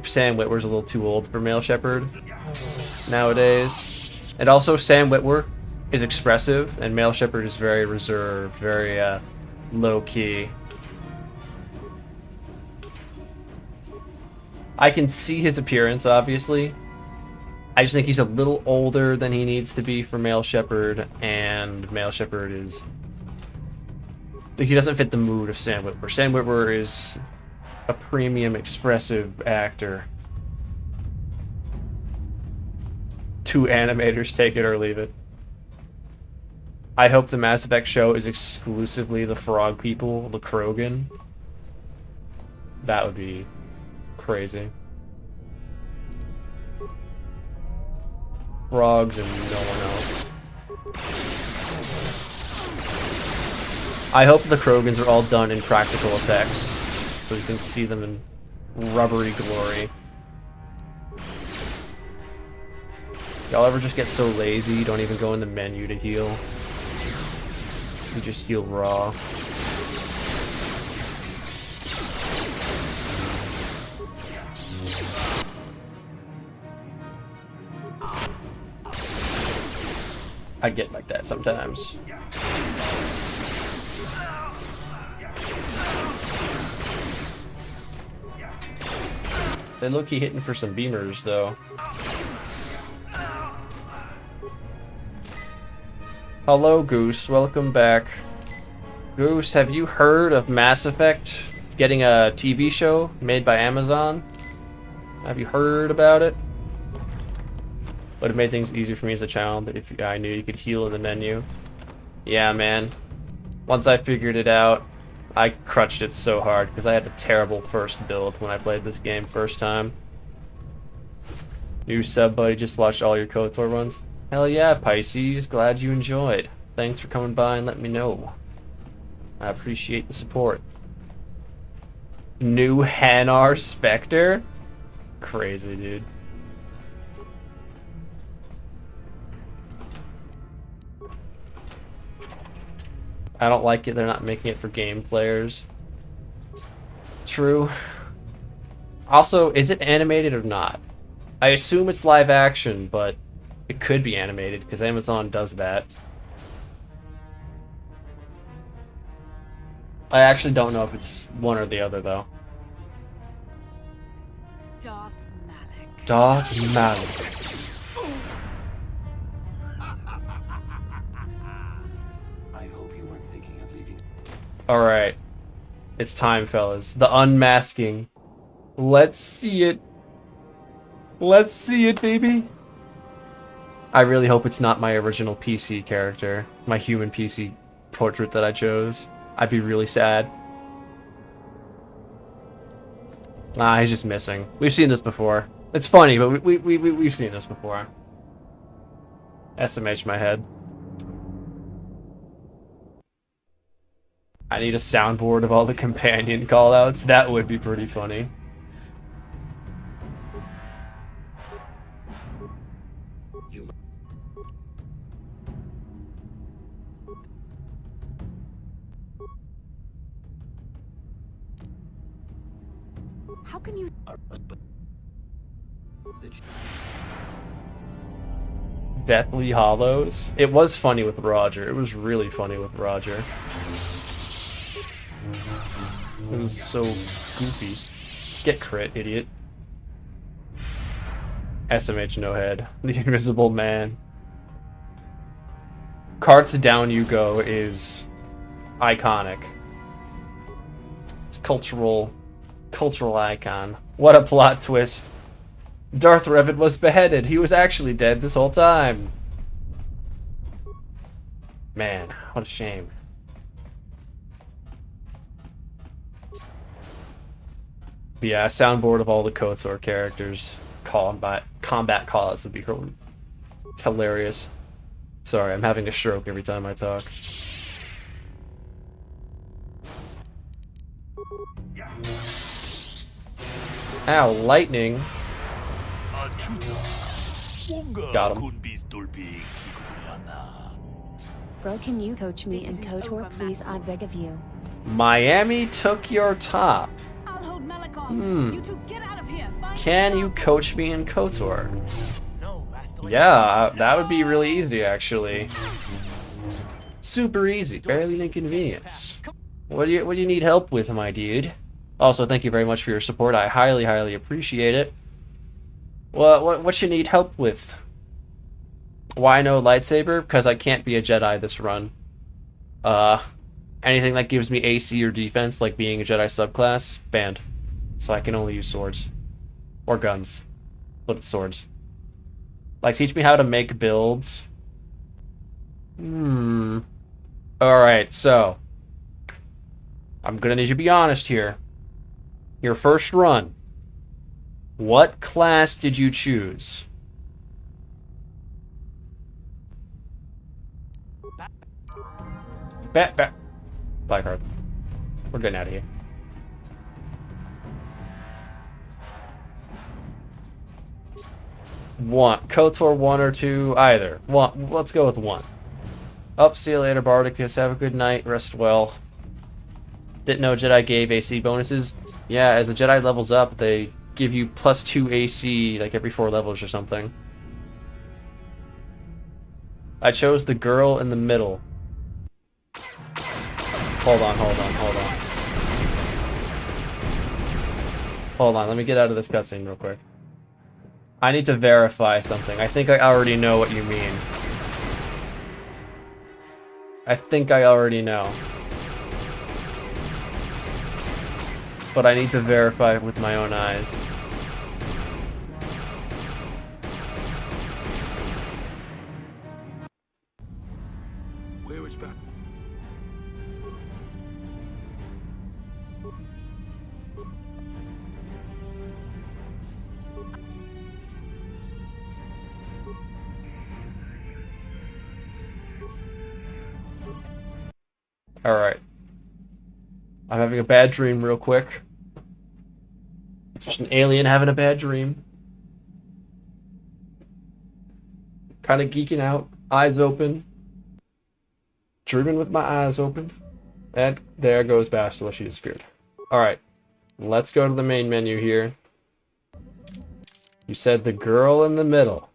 Sam Witwer's a little too old for male Shepard nowadays. And also Sam Witwer is expressive and male Shepard is very reserved, very low-key. I can see his appearance, obviously. I just think he's a little older than he needs to be for male Shepard, and male Shepard is... he doesn't fit the mood of Sam Witwer. Sam Witwer is a premium expressive actor. two animators, take it or leave it. I hope the Mass Effect show is exclusively the frog people, the Krogan. That would be crazy. Frogs and no one else. I hope the Krogans are all done in practical effects, so you can see them in rubbery glory. Y'all ever just get so lazy you don't even go in the menu to heal? You just heal raw. I get like that sometimes. They low-key hitting for some beamers, though. Hello, Goose. Welcome back. Goose, have you heard of Mass Effect getting a TV show made by Amazon? Have you heard about it? Would have made things easier for me as a child if I knew you could heal in the menu. Yeah, man. Once I figured it out, I crutched it so hard because I had a terrible first build when I played this game first time. New sub buddy, just watched all your KOTOR runs. Hell yeah, Pisces. Glad you enjoyed. Thanks for coming by and letting me know. I appreciate the support. New Hanar Spectre? Crazy, dude. I don't like it. They're not making it for game players. True. Also, is it animated or not? I assume it's live action, but it could be animated because Amazon does that. I actually don't know if it's one or the other, though. Darth Malik. Darth Malik. Alright. It's time, fellas. The unmasking. Let's see it. Let's see it, baby. I really hope it's not my original PC character. My human PC portrait that I chose. I'd be really sad. Nah, he's just missing. We've seen this before. It's funny, but we've seen this before. SMH my head. I need a soundboard of all the companion callouts. That would be pretty funny. How can you... Deathly Hollows. It was funny with Roger. It was really funny with Roger. It was so goofy. Get crit, idiot. SMH no head. The Invisible Man. Carts Down You Go is iconic. It's cultural icon. What a plot twist. Darth Revan was beheaded. He was actually dead this whole time. Man, what a shame. But yeah, a soundboard of all the KOTOR characters. Combat callouts would be hilarious. Sorry, I'm having a stroke every time I talk. Ow, lightning. Got him. Bro, can you coach me in KOTOR, please? I beg of you. Miami took your top. I'll hold Malik off. You two get out of here. Can you coach me in KOTOR? No, Bastila. Yeah, that would be really easy, actually. Super easy, barely an inconvenience. What do you need help with, my dude? Also, thank you very much for your support. I highly, highly appreciate it. What you need help with? Why no lightsaber? Because I can't be a Jedi this run. Anything that gives me AC or defense, like being a Jedi subclass, banned. So I can only use swords. Or guns. But it's swords. Like, teach me how to make builds. Alright, so. I'm gonna need you to be honest here. Your first run. What class did you choose? Black card. We're getting out of here. One. KOTOR 1 or 2, either. One. Let's go with 1. Up, see you later, Bardicus. Have a good night. Rest well. Didn't know Jedi gave AC bonuses. Yeah, as a Jedi levels up, they give you +2 AC like every 4 levels or something. I chose the girl in the middle. Hold on. Hold on, let me get out of this cutscene real quick. I need to verify something. I think I already know what you mean. I think I already know. But I need to verify it with my own eyes. Where is back? Alright. I'm having a bad dream real quick. Just an alien having a bad dream. Kind of geeking out. Eyes open. Dreaming with my eyes open. And there goes Bastila. She disappeared. Alright. Let's go to the main menu here. You said the girl in the middle.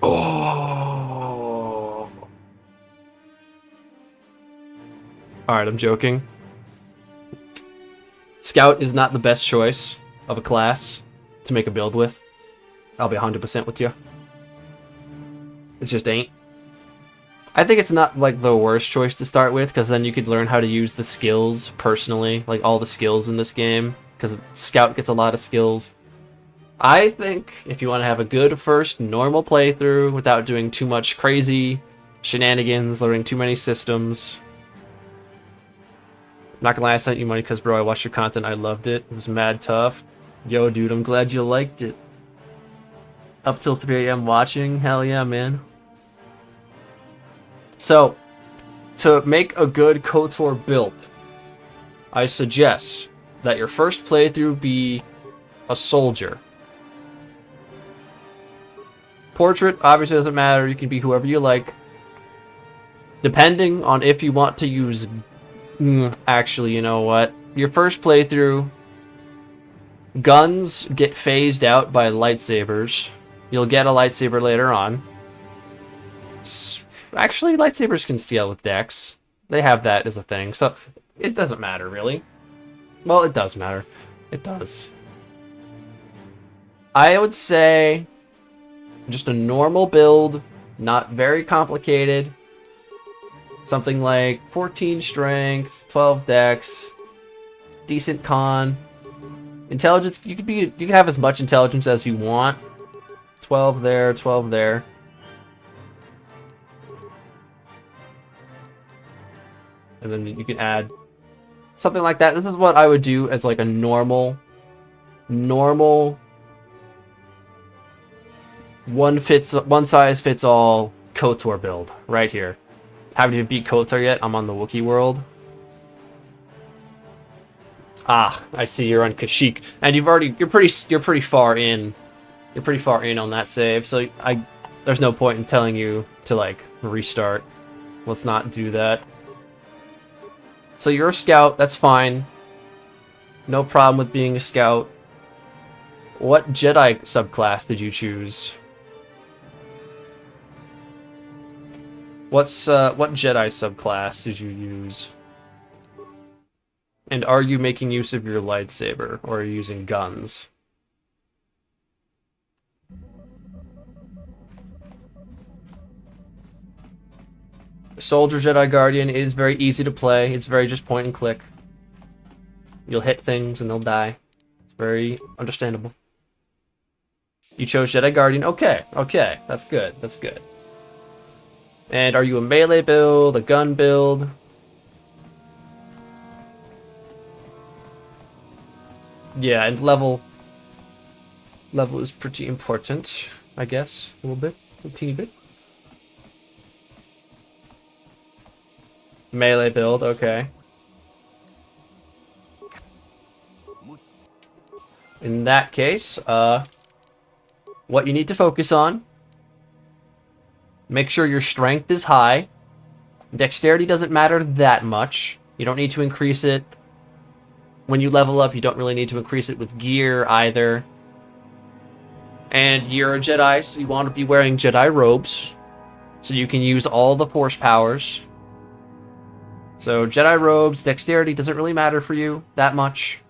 Oh. Alright, I'm joking. Scout is not the best choice of a class to make a build with. I'll be 100% with you. It just ain't. I think it's not like the worst choice to start with, because then you could learn how to use the skills personally, like all the skills in this game, because Scout gets a lot of skills. I think if you want to have a good first normal playthrough without doing too much crazy shenanigans, learning too many systems. I'm not gonna lie, I sent you money because, bro, I watched your content. I loved it. It was mad tough. Yo, dude, I'm glad you liked it. Up till 3 a.m. watching. Hell yeah, man. So, to make a good KOTOR build, I suggest that your first playthrough be a soldier. Portrait obviously doesn't matter. You can be whoever you like. Depending on if you want to use... actually, you know what? Your first playthrough, guns get phased out by lightsabers. You'll get a lightsaber later on. Actually, lightsabers can scale with Dex. They have that as a thing, so it doesn't matter, really. Well, it does matter. It does. I would say just a normal build, not very complicated. Something like 14 strength, 12 dex, decent con. Intelligence, you can have as much intelligence as you want. 12 there, 12 there. And then you can add something like that. This is what I would do as like a normal one size fits all KOTOR build right here. Haven't even beat KOTOR yet. I'm on the Wookiee world. Ah, I see you're on Kashyyyk, and you're pretty far in. You're pretty far in on that save, so there's no point in telling you to like restart. Let's not do that. So you're a scout, that's fine. No problem with being a scout. What Jedi subclass did you choose? What Jedi subclass did you use? And are you making use of your lightsaber, or are you using guns? Soldier Jedi Guardian is very easy to play. It's very just point and click. You'll hit things and they'll die. It's very understandable. You chose Jedi Guardian. Okay, okay. That's good. That's good. And are you a melee build, a gun build? Yeah, and level is pretty important, I guess. A little bit. A teeny bit. Melee build, okay. In that case, what you need to focus on, make sure your strength is high. Dexterity doesn't matter that much. You don't need to increase it. When you level up, you don't really need to increase it with gear either. And you're a Jedi, so you want to be wearing Jedi robes, so you can use all the Force powers. So Jedi robes, Dexterity doesn't really matter for you that much.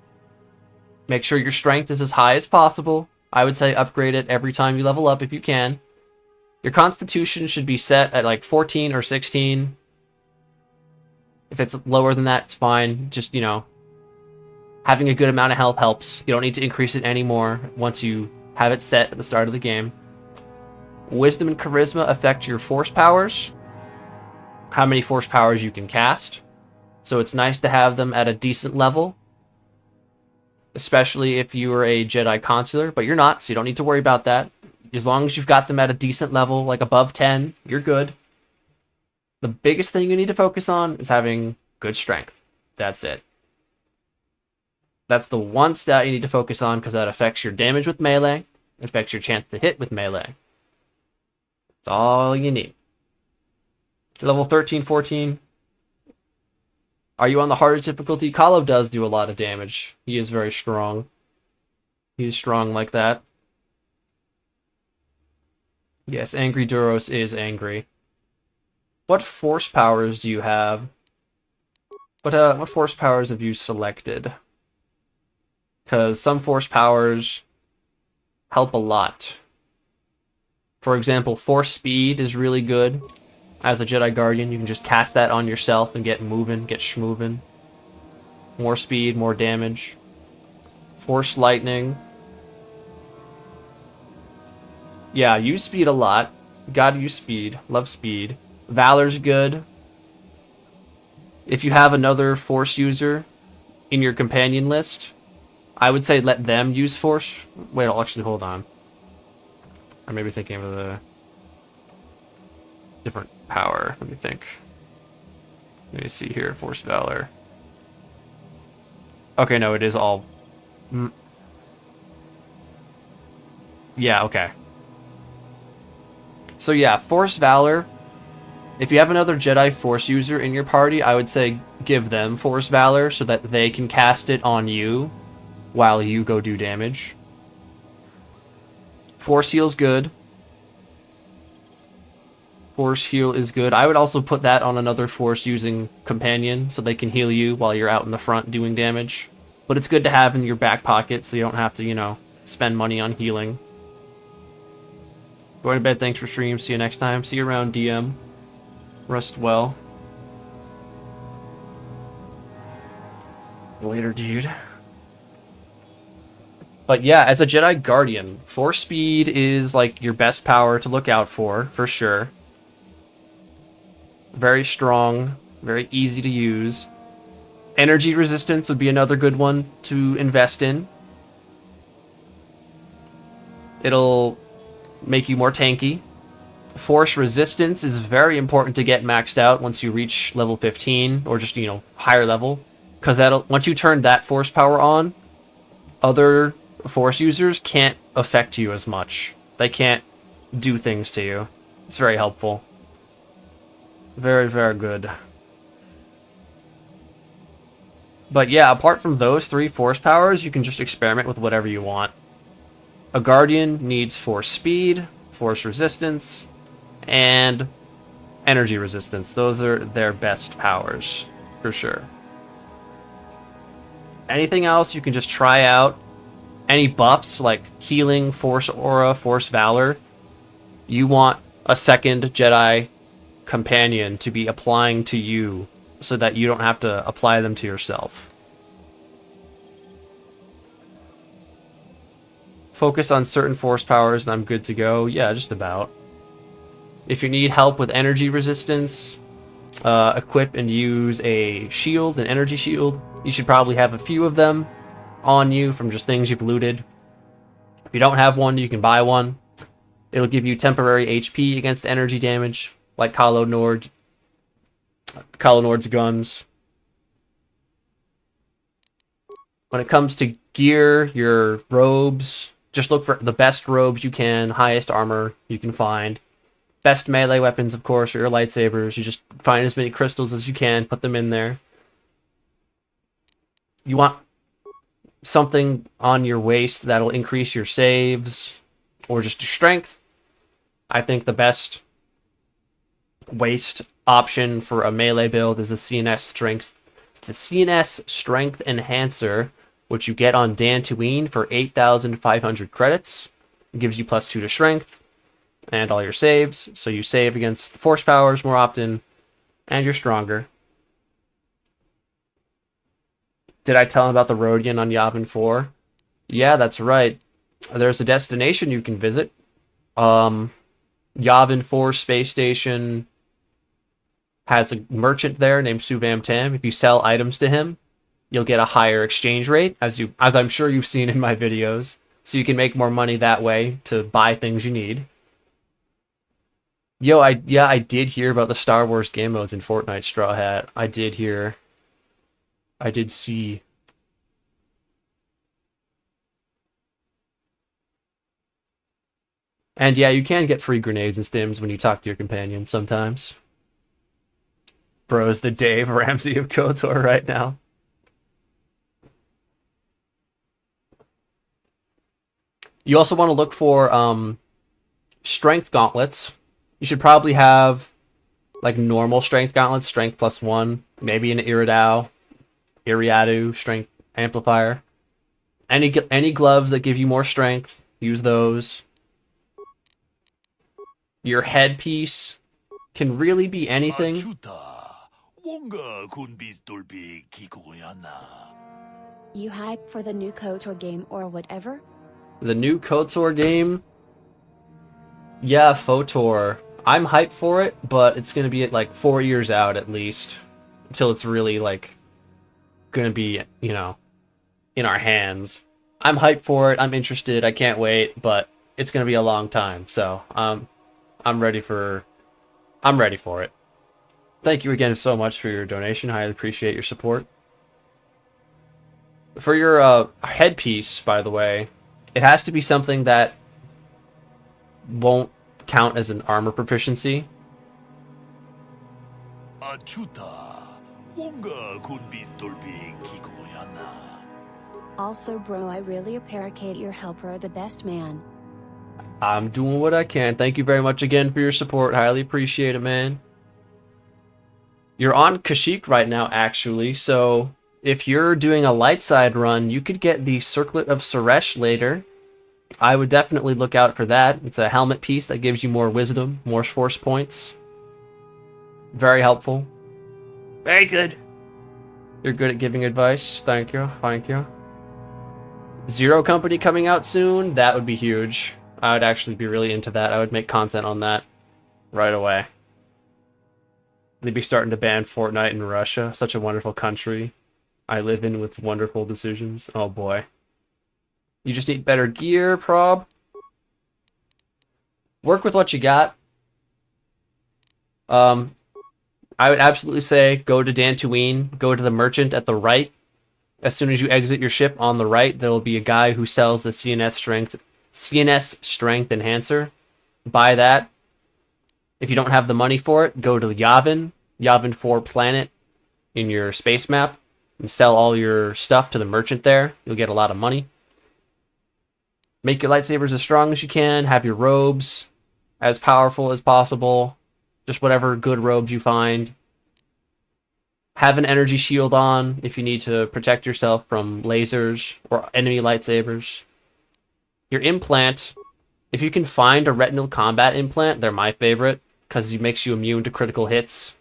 Make sure your strength is as high as possible. I would say upgrade it every time you level up if you can. Your Constitution should be set at like 14 or 16. If it's lower than that, it's fine. Just, you know, having a good amount of health helps. You don't need to increase it anymore once you have it set at the start of the game. Wisdom and Charisma affect your Force powers. How many Force powers you can cast. So it's nice to have them at a decent level. Especially if you are a Jedi Consular, but you're not, so you don't need to worry about that. As long as you've got them at a decent level, like above 10, you're good. The biggest thing you need to focus on is having good strength. That's it. That's the one stat you need to focus on because that affects your damage with melee. It affects your chance to hit with melee. That's all you need. Level 13, 14. Are you on the hardest difficulty? Kalo does do a lot of damage. He is very strong. He is strong like that. Yes, Angry Duros is angry. What Force powers do you have? What Force powers have you selected? Because some Force powers help a lot. For example, Force Speed is really good. As a Jedi Guardian, you can just cast that on yourself and get moving, get schmoving. More speed, more damage. Force Lightning. Yeah, use speed a lot. Gotta use speed. Love speed. Valor's good. If you have another Force user in your companion list, I would say let them use Force. Wait, I'll actually hold on. I may be thinking of the different power. Let me think. Let me see here. Force Valor. Okay, no, it is all... Yeah, okay. So yeah, Force Valor. If you have another Jedi Force user in your party, I would say give them Force Valor so that they can cast it on you while you go do damage. Force Heal's good. Force Heal is good. I would also put that on another Force using companion so they can heal you while you're out in the front doing damage. But it's good to have in your back pocket so you don't have to, you know, spend money on healing. Going to bed, thanks for stream. See you next time. See you around, DM. Rest well. Later, dude. But yeah, as a Jedi Guardian, Force Speed is like your best power to look out for sure. Very strong, very easy to use. Energy Resistance would be another good one to invest in. It'll make you more tanky. Force Resistance is very important to get maxed out once you reach level 15 or just, you know, higher level, because that'll, once you turn that Force power on, other Force users can't affect you as much. They can't do things to you. It's very helpful. Very, very good. But yeah, apart from those three Force powers, you can just experiment with whatever you want. A Guardian needs Force Speed, Force Resistance, and Energy Resistance. Those are their best powers, for sure. Anything else you can just try out. Any buffs, like Healing, Force Aura, Force Valor, you want a second Jedi companion to be applying to you so that you don't have to apply them to yourself. focus on certain force powers and I'm good to go. Yeah, just about. If you need help with energy resistance, equip and use a shield, an energy shield. You should probably have a few of them on you from just things you've looted. If you don't have one, you can buy one. It'll give you temporary HP against energy damage, like Nord's guns. When it comes to gear, your robes, just look for the best robes you can, highest armor you can find. Best melee weapons, of course, are your lightsabers. You just find as many crystals as you can, put them in there. You want something on your waist that'll increase your saves, or just your strength. I think the best waist option for a melee build is the CNS Strength. It's the CNS Strength Enhancer, which you get on Dantooine for 8,500 credits. It gives you +2 to strength and all your saves, so you save against the force powers more often, and you're stronger. Did I tell him about the Rodian on Yavin 4? Yeah, that's right. There's a destination you can visit. Yavin 4 space station has a merchant there named Subam Tam. If you sell items to him, you'll get a higher exchange rate, as I'm sure you've seen in my videos. So you can make more money that way to buy things you need. Yo, I did hear about the Star Wars game modes in Fortnite, Straw Hat. I did see. And yeah, you can get free grenades and stims when you talk to your companions sometimes. Bro's the Dave Ramsey of KOTOR right now. You also want to look for strength gauntlets. You should probably have like normal strength gauntlets, strength +1, maybe an Iriadu strength amplifier. Any gloves that give you more strength, use those. Your headpiece can really be anything. You hype for the new KOTOR game or whatever? The new KOTOR game? Yeah, FOTOR. I'm hyped for it, but it's gonna be like 4 years out at least. Until it's really like gonna be, you know, in our hands. I'm hyped for it, I'm interested, I can't wait, but it's gonna be a long time, so I'm ready for it. Thank you again so much for your donation. I appreciate your support. For your headpiece, by the way, it has to be something that won't count as an armor proficiency. Also, bro, I really appreciate your help, bro, the best man. I'm doing what I can. Thank you very much again for your support. Highly appreciate it, man. You're on Kashyyyk right now, actually, so if you're doing a light side run, you could get the Circlet of Suresh later. I would definitely look out for that. It's a helmet piece that gives you more wisdom, more force points. Very helpful. Very good. You're good at giving advice. Thank you. Thank you. Zero Company coming out soon? That would be huge. I would actually be really into that. I would make content on that right away. They'd be starting to ban Fortnite in Russia. Such a wonderful country I live in with wonderful decisions. Oh boy. You just need better gear, prob. Work with what you got. I would absolutely say go to Dantooine, go to the merchant at the right. As soon as you exit your ship on the right, there will be a guy who sells the CNS Strength Enhancer. Buy that. If you don't have the money for it, go to Yavin 4 planet in your space map and sell all your stuff to the merchant there. You'll get a lot of money. Make your lightsabers as strong as you can. Have your robes as powerful as possible. Just whatever good robes you find. Have an energy shield on if you need to protect yourself from lasers or enemy lightsabers. Your implant, if you can find a retinal combat implant, they're my favorite because it makes you immune to critical hits.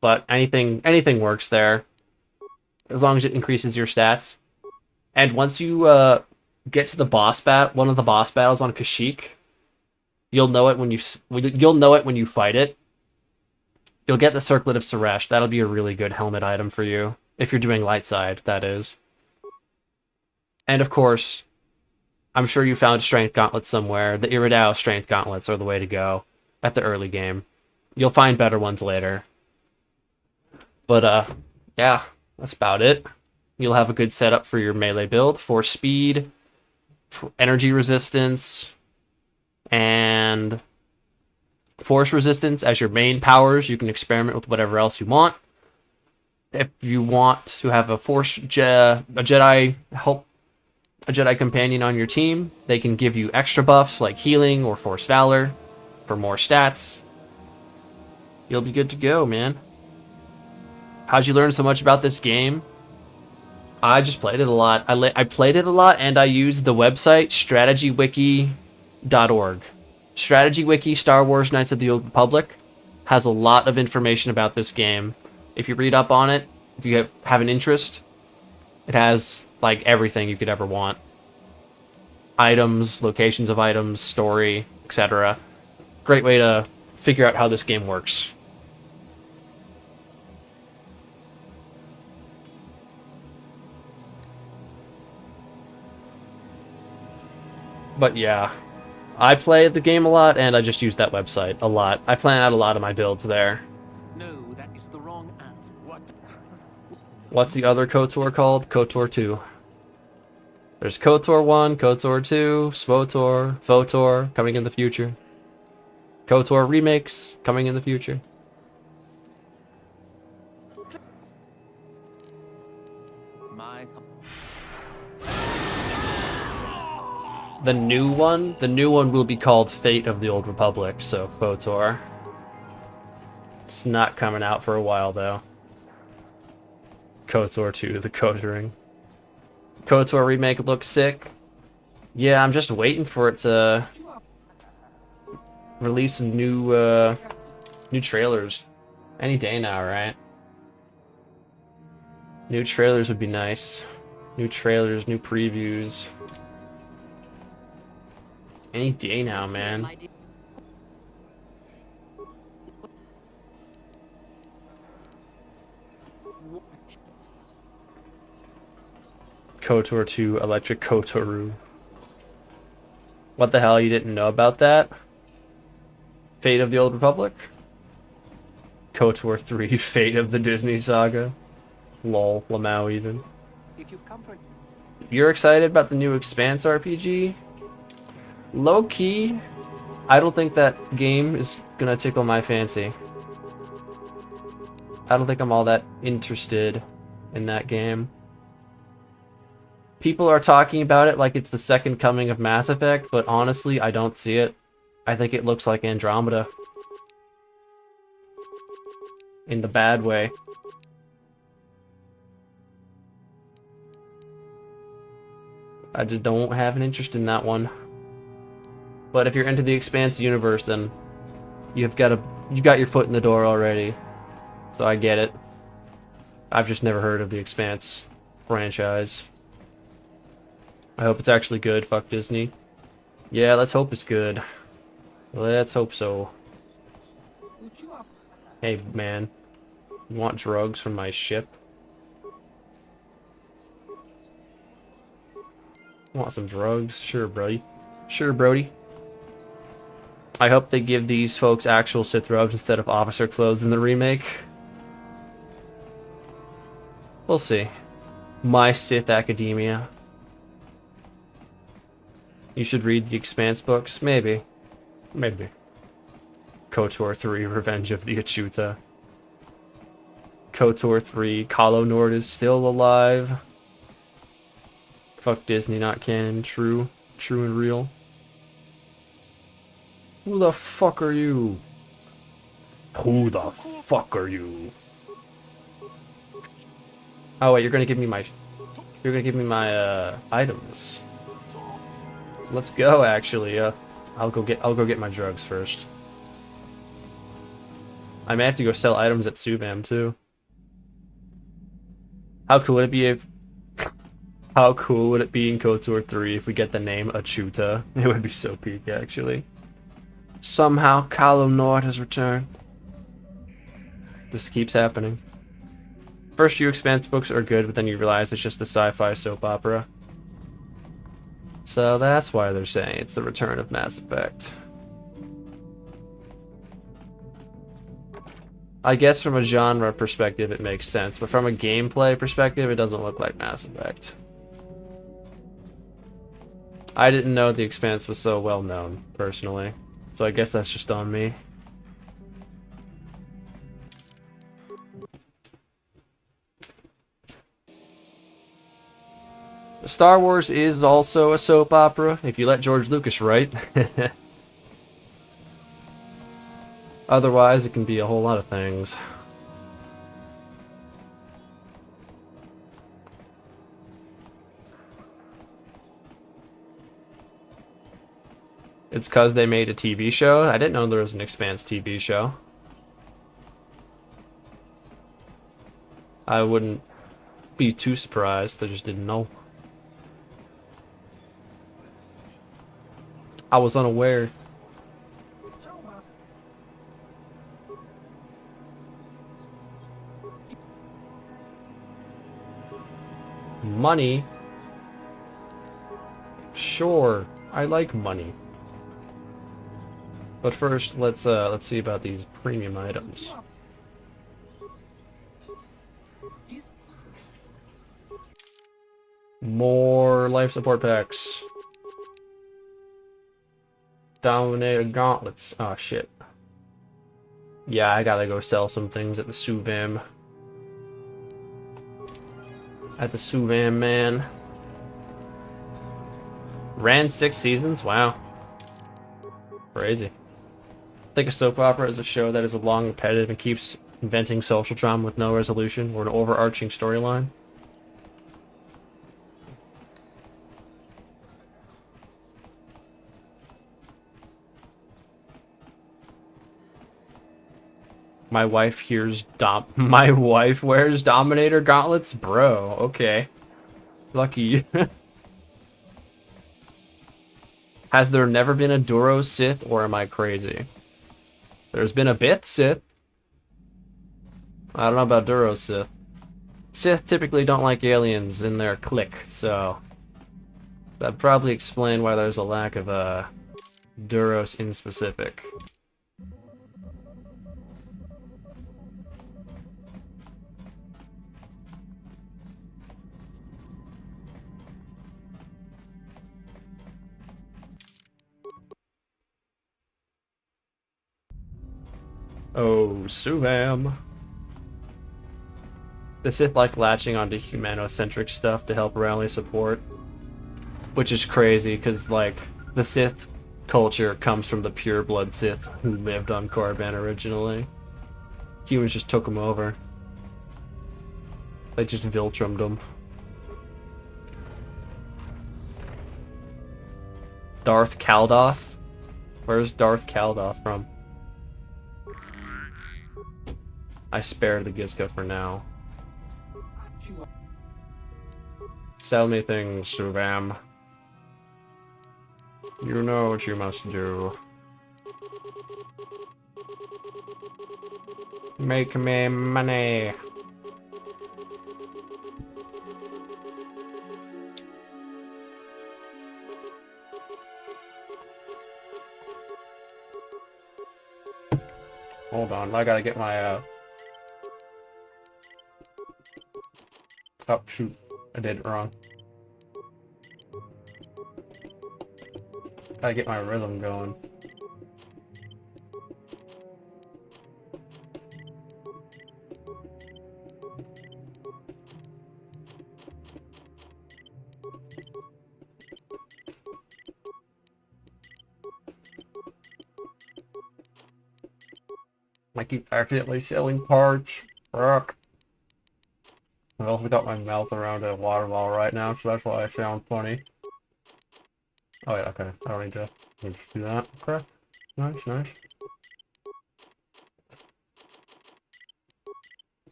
But anything works there as long as it increases your stats. And once you get to the one of the boss battles on Kashyyyk, you'll know it when you fight it. You'll get the Circlet of Suresh. That'll be a really good helmet item for you if you're doing light side, that is. And of course, I'm sure you found Strength Gauntlets somewhere. The Iridao Strength Gauntlets are the way to go at the early game. You'll find better ones later. But, yeah, that's about it. You'll have a good setup for your melee build, for speed, for energy resistance, and force resistance as your main powers. You can experiment with whatever else you want. If you want to have a Jedi companion on your team, they can give you extra buffs like healing or force valor for more stats. You'll be good to go, man. How'd you learn so much about this game? I just played it a lot. I played it a lot, and I used the website strategywiki.org. Strategy Wiki Star Wars Knights of the Old Republic has a lot of information about this game. If you read up on it, if you have an interest, it has like everything you could ever want. Items, locations of items, story, etc. Great way to figure out how this game works. But yeah, I play the game a lot, and I just use that website a lot. I plan out a lot of my builds there. No, that is the wrong answer. What? What's the other KOTOR called? KOTOR 2. There's KOTOR 1, KOTOR 2, SWOTOR, FOTOR, coming in the future. KOTOR remakes, coming in the future. The new one will be called Fate of the Old Republic, so FOTOR. It's not coming out for a while, though. KOTOR 2, the KOTORing. KOTOR remake looks sick. Yeah, I'm just waiting for it to release some new trailers. Any day now, right? New trailers would be nice. New trailers, new previews. Any day now, man. KOTOR 2, Electric KOTORu. What the hell, you didn't know about that? Fate of the Old Republic? KOTOR 3, Fate of the Disney Saga. Lol, Lamau even. You're excited about the new Expanse RPG? Low-key, I don't think that game is gonna tickle my fancy. I don't think I'm all that interested in that game. People are talking about it like it's the second coming of Mass Effect, but honestly, I don't see it. I think it looks like Andromeda. In the bad way. I just don't have an interest in that one. But if you're into the Expanse universe, then you got your foot in the door already. So I get it. I've just never heard of the Expanse franchise. I hope it's actually good. Fuck Disney. Yeah, let's hope it's good. Let's hope so. Hey, man. You want drugs from my ship? Want some drugs? Sure, Brody. Sure, Brody. I hope they give these folks actual Sith robes instead of officer clothes in the remake. We'll see. My Sith Academia. You should read the Expanse books? Maybe. Maybe. KOTOR 3, Revenge of the Achuta. KOTOR 3, Kalo Nord is still alive. Fuck Disney, not canon. True. True and real. Who the fuck are you? Who the fuck are you? Oh wait, you're gonna give me my items. Let's go. Actually, I'll go get my drugs first. I may have to go sell items at Subam too. How cool would it be if How cool would it be in KOTOR 3 if we get the name Achuta? It would be so peak, actually. Somehow, Calo Nord has returned. This keeps happening. First few Expanse books are good, but then you realize it's just a sci-fi soap opera. So that's why they're saying it's the return of Mass Effect. I guess from a genre perspective it makes sense, but from a gameplay perspective it doesn't look like Mass Effect. I didn't know The Expanse was so well known, personally, so I guess that's just on me. Star Wars is also a soap opera, if you let George Lucas write. Otherwise, it can be a whole lot of things. It's because they made a TV show? I didn't know there was an Expanse TV show. I wouldn't be too surprised, I just didn't know. I was unaware. Money? Sure, I like money. But first, let's see about these premium items. More life support packs. Dominator gauntlets. Oh shit. Yeah, I gotta go sell some things at the Suvam. At the Suvam, man. Ran 6 seasons? Wow. Crazy. Think a soap opera is a show that is long, repetitive, and keeps inventing social drama with no resolution or an overarching storyline. My wife wears Dominator gauntlets? Bro, okay. Lucky you. Has there never been a Duros Sith, or am I crazy? There's been a Bith Sith. I don't know about Duros Sith. Sith typically don't like aliens in their clique, so that'd probably explain why there's a lack of Duros in specific. Oh, Suvam. The Sith like latching onto humanocentric stuff to help rally support. Which is crazy, because, like, the Sith culture comes from the pure-blood Sith who lived on Korriban originally. Humans just took them over. They just Viltrumed them. Darth Kaldoth? Where's Darth Kaldoth from? I spared the Gizka for now. Sell me things, Suvam. You know what you must do. Make me money. Hold on, I gotta get my oh shoot, I did it wrong. Gotta get my rhythm going. I keep accidentally selling parts. Fuck. I've also got my mouth around a water bottle right now, so that's why I sound funny. Oh yeah, okay. I don't need to just do that. Okay. Nice, nice.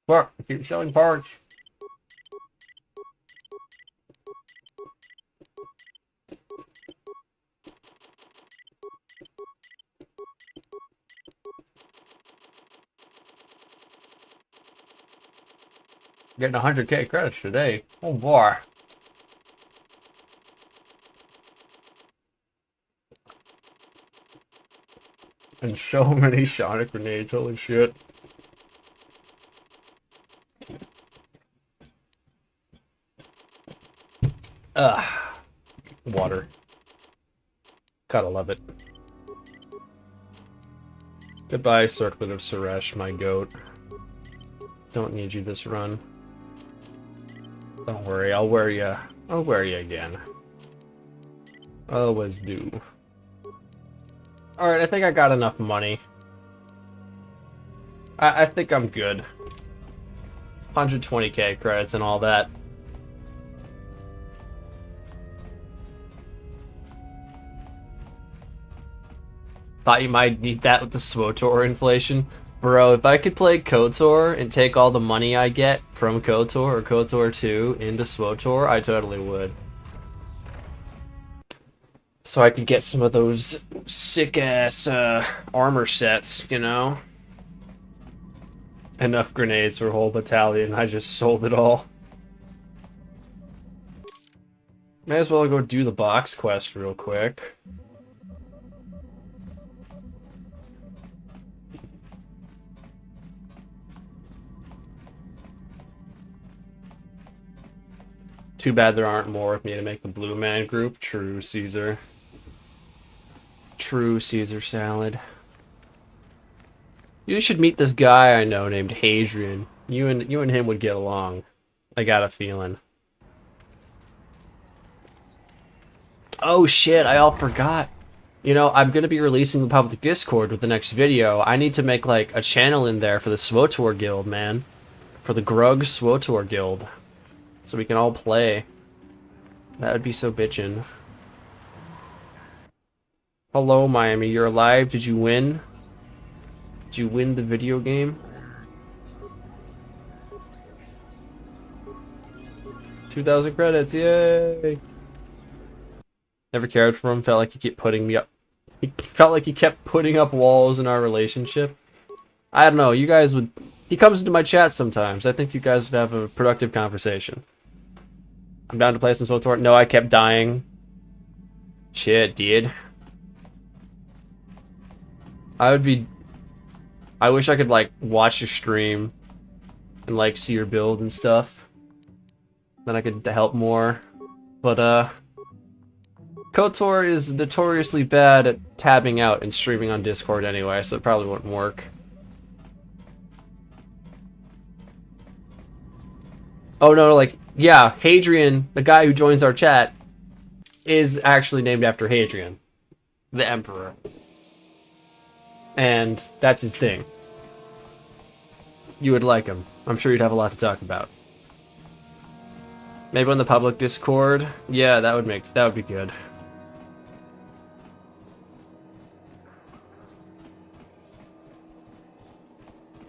Fuck, keep selling parts. Getting 100k credits today. Oh boy. And so many sonic grenades, holy shit. Ugh. Water. Gotta love it. Goodbye, Circlet of Suresh, my goat. Don't need you this run. Don't worry, I'll wear you. I'll wear you again. Always do. Alright, I think I got enough money. I think I'm good. 120k credits and all that. Thought you might need that with the SWOTOR inflation. Bro, if I could play KOTOR and take all the money I get from KOTOR or KOTOR 2 into SWOTOR, I totally would. So I could get some of those sick-ass armor sets, you know? Enough grenades for a whole battalion, I just sold it all. May as well go do the box quest real quick. Too bad there aren't more with me to make the Blue Man group. True, Caesar. True Caesar salad. You should meet this guy I know named Hadrian. You and him would get along. I got a feeling. Oh shit, I all forgot. You know, I'm gonna be releasing the public Discord with the next video. I need to make like a channel in there for the SWOTOR guild, man. For the Grug SWOTOR guild. So we can all play. That would be so bitchin'. Hello, Miami. You're alive? Did you win? Did you win the video game? 2,000 credits, yay! Never cared for him. Felt like he kept putting me up. He felt like he kept putting up walls in our relationship. I don't know. You guys would. He comes into my chat sometimes. I think you guys would have a productive conversation. I'm down to play some SWOTOR. No, I kept dying. Shit, dude. I wish I could, like, watch your stream and, like, see your build and stuff. Then I could help more. But, KOTOR is notoriously bad at tabbing out and streaming on Discord anyway, so it probably wouldn't work. Oh, no, like, yeah, Hadrian, the guy who joins our chat, is actually named after Hadrian, the Emperor. And that's his thing. You would like him. I'm sure you'd have a lot to talk about. Maybe on the public Discord? Yeah, that would be good.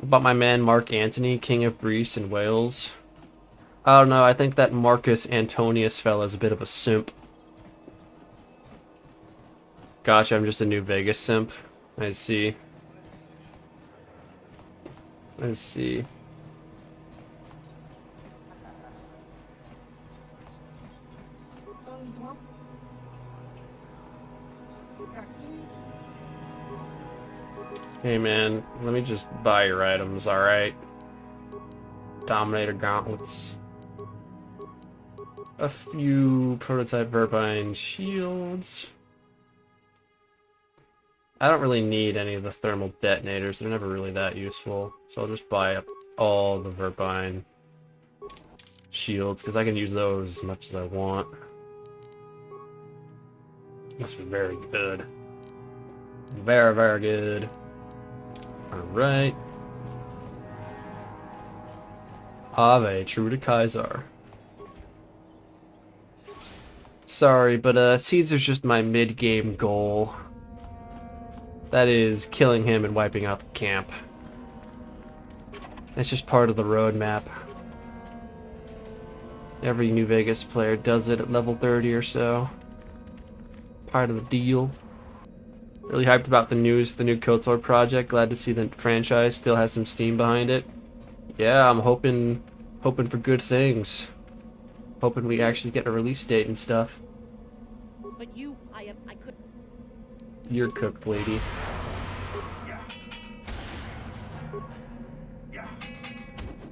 About my man Mark Antony, King of Greece and Wales. I don't know, I think that Marcus Antonius fella's a bit of a simp. Gosh, I'm just a New Vegas simp. I see. I see. Hey man, let me just buy your items, alright? Dominator gauntlets. A few prototype Verbine shields. I don't really need any of the thermal detonators. They're never really that useful. So I'll just buy up all the Verbine shields, because I can use those as much as I want. This is very good. Very, very good. Alright. Ave, true to Kaiser. Sorry, but Caesar's just my mid-game goal. That is killing him and wiping out the camp. It's just part of the roadmap. Every New Vegas player does it at level 30 or so. Part of the deal. Really hyped about the news, the new KOTOR project. Glad to see the franchise still has some steam behind it. Yeah, I'm hoping for good things. Hoping we actually get a release date and stuff. But I could. You're cooked, lady.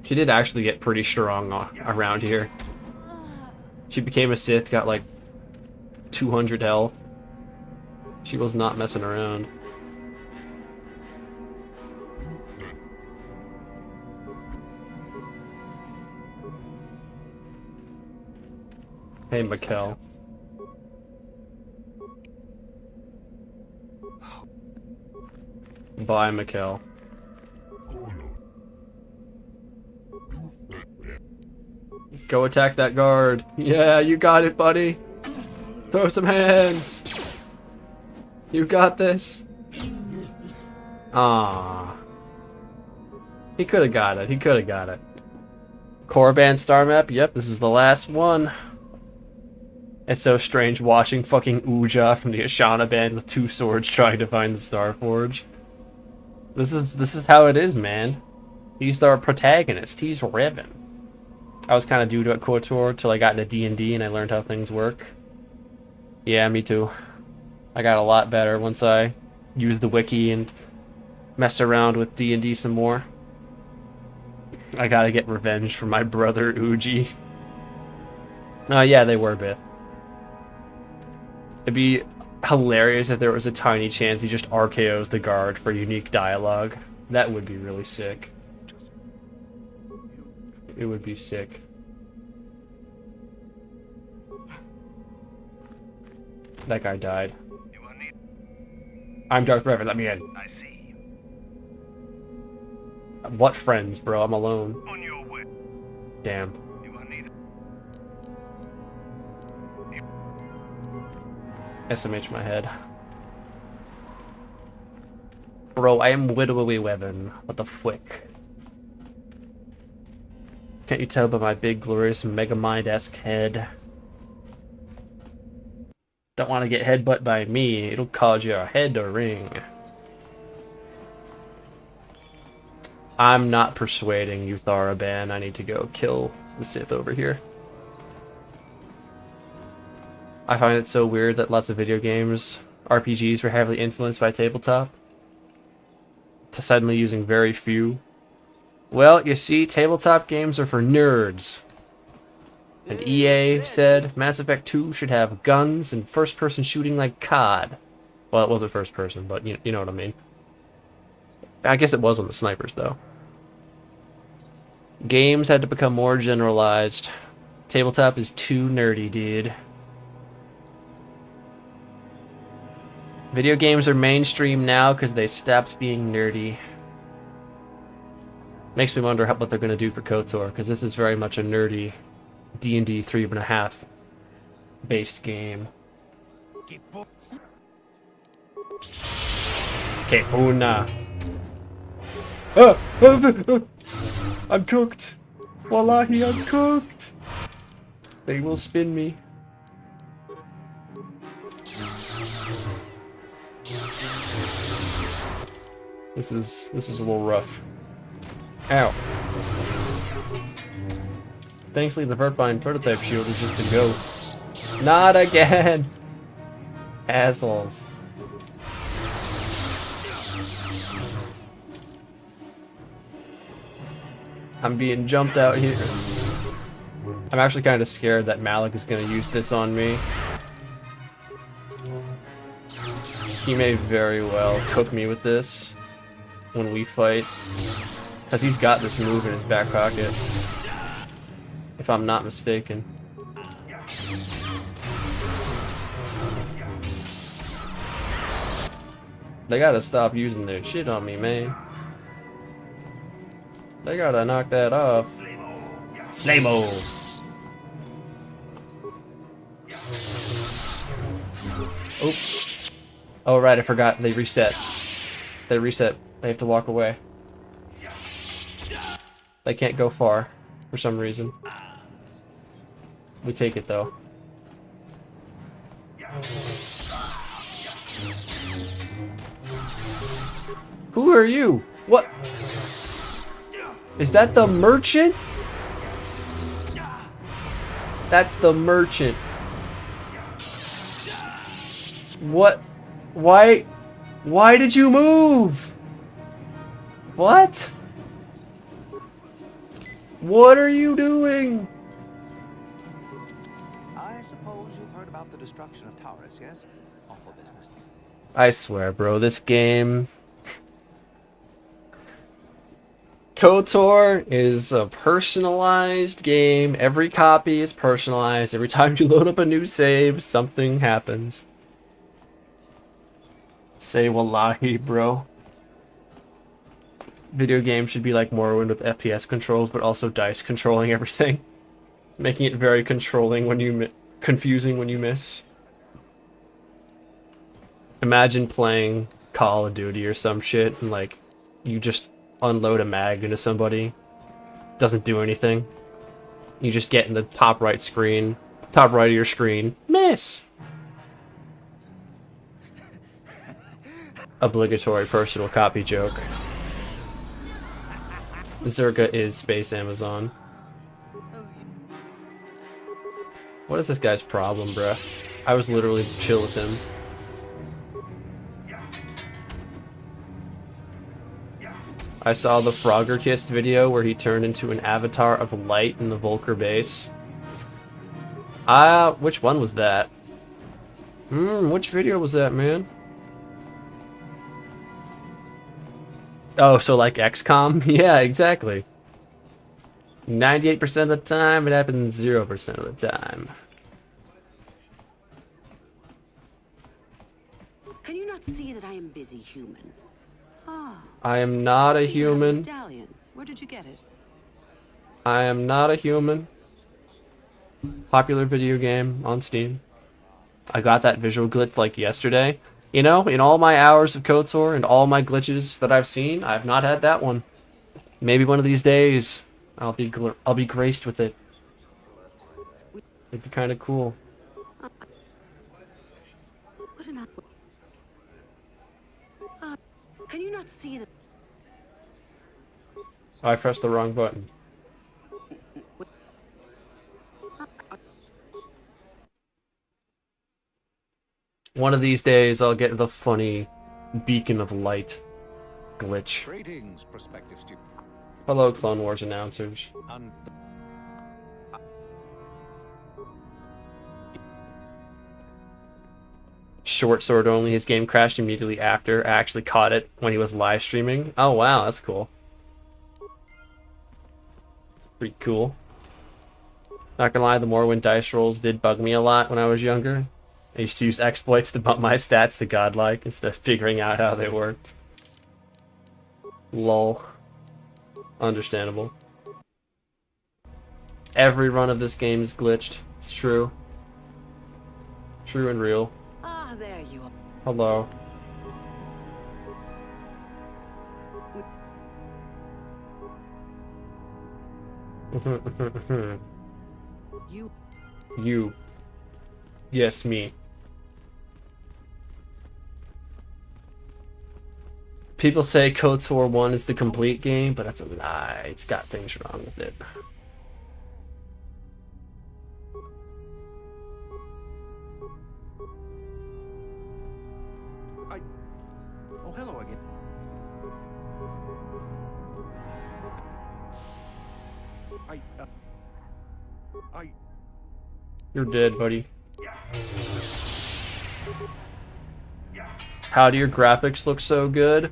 She did actually get pretty strong around here. She became a Sith, got like 200 health. She was not messing around. Hey, Mikkel. Bye, Mikkel. Go attack that guard. Yeah, you got it, buddy. Throw some hands. You got this. Ah. He could have got it. He could have got it. Korriban star map. Yep, this is the last one. It's so strange watching fucking Uja from the Ashana band with 2 swords trying to find the Star Forge. This is how it is, man. He's our protagonist. He's Revan. I was kind of new to KOTOR till I got into D&D and I learned how things work. Yeah, me too. I got a lot better once I used the wiki and messed around with D&D some more. I gotta get revenge for my brother Uji. Yeah, they were Biff. It'd be hilarious if there was a tiny chance he just RKOs the guard for unique dialogue. That would be really sick. It would be sick. That guy died. I'm Darth Revan, let me in. I see. What friends, bro? I'm alone. On your way. Damn. You are needed. SMH my head. Bro, I am Widowy Weapon. What the frick? Can't you tell by my big, glorious, Megamind-esque head? Don't want to get headbutt by me. It'll cause your head to ring. I'm not persuading you, Tharaban. I need to go kill the Sith over here. I find it so weird that lots of video games, RPGs, were heavily influenced by tabletop, to suddenly using very few. Well, you see, tabletop games are for nerds. And EA said Mass Effect 2 should have guns and first-person shooting like COD. Well, it wasn't first-person, but you know what I mean. I guess it was on the snipers, though. Games had to become more generalized. Tabletop is too nerdy, dude. Video games are mainstream now because they stopped being nerdy. Makes me wonder what they're going to do for KOTOR, because this is very much a nerdy D&D 3.5 based game. Okay, una. I'm cooked. Wallahi, I'm cooked. They will spin me. This is a little rough. Ow. Thankfully, the Vertbine prototype shield is just a go. Not again! Assholes. I'm being jumped out here. I'm actually kind of scared that Malik is going to use this on me. He may very well cook me with this when we fight. Because he's got this move in his back pocket. If I'm not mistaken. They gotta stop using their shit on me, man. They gotta knock that off. Slamo! Oops. Oh right, I forgot. They reset. They reset. They have to walk away. They can't go far for some reason. We take it though. Who are you? What? Is that the merchant? That's the merchant. What? Why did you move? What? What are you doing? I suppose you've heard about the destruction of Taurus, yes? Awful business. I swear, bro, this game... KOTOR is a personalized game. Every copy is personalized. Every time you load up a new save, something happens. Say wallahi, bro. Video games should be like Morrowind with FPS controls, but also dice controlling everything. Making it very controlling when you confusing when you miss. Imagine playing Call of Duty or some shit and like you just unload a mag into somebody. Doesn't do anything. You just get in the top right screen, top right of your screen, miss. Obligatory personal copy joke. Zerga is Space Amazon. What is this guy's problem, bruh? I was literally chill with him. I saw the Frogger Kissed video where he turned into an avatar of light in the Volker base. Which one was that? Which video was that, man? Oh, so like XCOM? Yeah, exactly. 98% of the time, it happens 0% of the time. Can you not see that I am busy human? Ah. I am not a human. Medallion. Where did you get it? I am not a human. Popular video game on Steam. I got that visual glitch like yesterday. You know, in all my hours of KOTOR and all my glitches that I've seen, I've not had that one. Maybe one of these days, I'll be graced with it. It'd be kind of cool. What an can you not see that? Oh, I pressed the wrong button. One of these days, I'll get the funny beacon of light glitch. Greetings, prospective student. Hello, Clone Wars announcers. Short sword only. His game crashed immediately after. I actually caught it when he was live streaming. Oh wow, that's cool. Pretty cool. Not gonna lie, the Morrowind dice rolls did bug me a lot when I was younger. I used to use exploits to bump my stats to godlike instead of figuring out how they worked. Lol. Understandable. Every run of this game is glitched. It's true. True and real. Ah, there you are. Hello. You. Yes, me. People say KOTOR 1 is the complete game, but that's a lie. It's got things wrong with it. Oh, hello again. You're dead, buddy. How do your graphics look so good?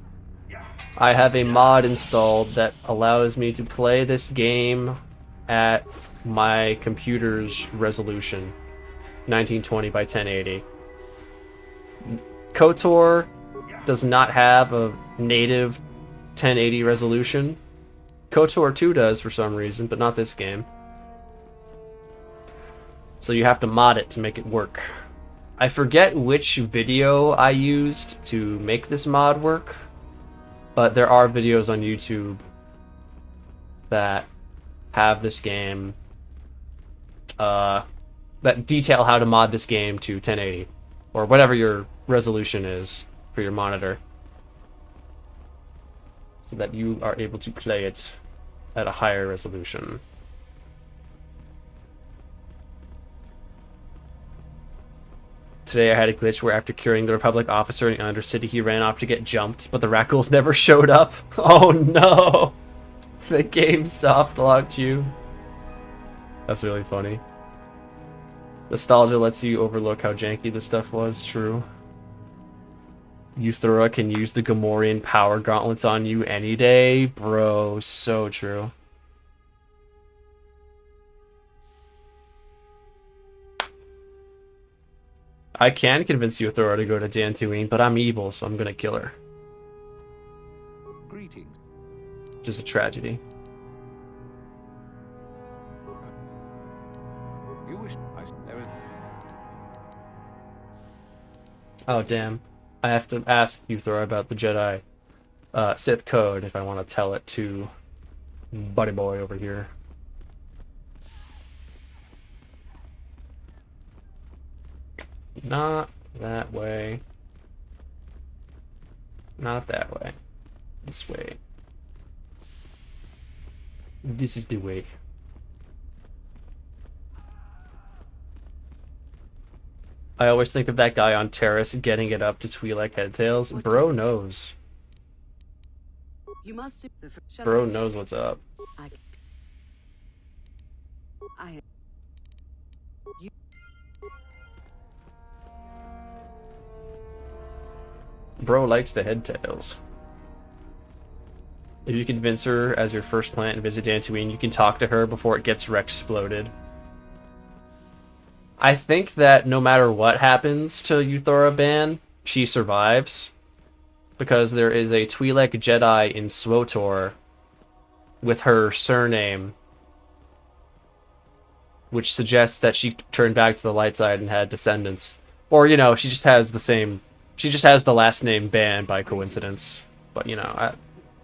I have a mod installed that allows me to play this game at my computer's resolution. 1920 by 1080. KOTOR does not have a native 1080 resolution. KOTOR 2 does for some reason, but not this game. So you have to mod it to make it work. I forget which video I used to make this mod work, but there are videos on YouTube that have this game, that detail how to mod this game to 1080 or whatever your resolution is for your monitor, so that you are able to play it at a higher resolution. Today I had a glitch where after curing the Republic officer in Undercity, he ran off to get jumped, but the Rackles never showed up. Oh no! The game soft locked you. That's really funny. Nostalgia lets you overlook how janky this stuff was, true. Euthura can use the Gamorrean power gauntlets on you any day. Bro, so true. I can convince Euthura to go to Dantooine, but I'm evil, so I'm gonna kill her. Greetings. Which is a tragedy. You wish there was... Oh, damn. I have to ask Euthura about the Jedi Sith code if I want to tell it to Buddy Boy over here. Not that way. Not that way. This way. This is the way. I always think of that guy on Terrace getting it up to Twi'lek headtails. Bro knows. You must. Bro knows what's up. Bro likes the headtails. If you convince her as your first plant and visit Dantooine, you can talk to her before it gets Rex-sploded. I think that no matter what happens to Euthura Ban, she survives. Because there is a Twi'lek Jedi in SWTOR with her surname, which suggests that she turned back to the light side and had descendants. Or, you know, she just has the same... She just has the last name Ban by coincidence. But, you know,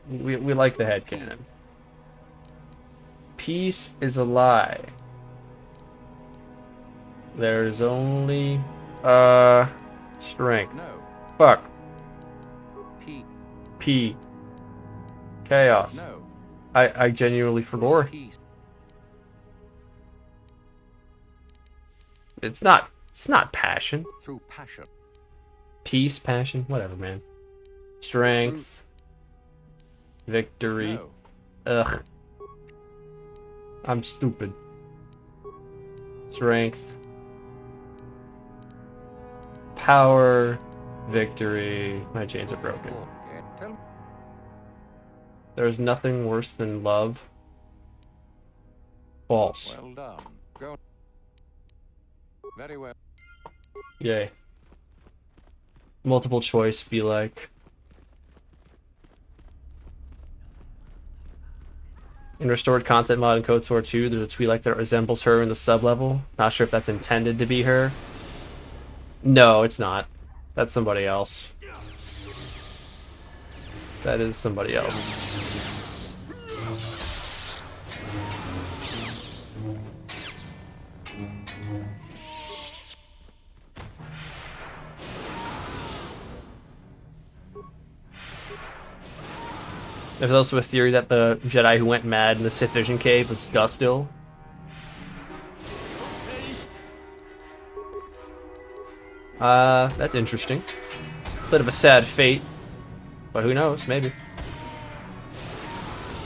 we like the headcanon. Peace is a lie. There's only... strength. No. Fuck. P. P. Chaos. No. I genuinely forgot. Peace. It's not passion. Through passion. Peace, passion, whatever, man. Strength. Victory. No. Ugh. I'm stupid. Strength. Power. Victory. My chains are broken. Yeah, tell me. There's nothing worse than love. False. Well done. Go. Very well. Yay. Multiple choice be like. In restored content mod in KOTOR 2, there's a Twi'lek that resembles her in the sub-level. Not sure if that's intended to be her. No, it's not. That's somebody else. That is somebody else. There's also a theory that the Jedi who went mad in the Sith Vision Cave was Gustil. That's interesting. Bit of a sad fate, but who knows, maybe.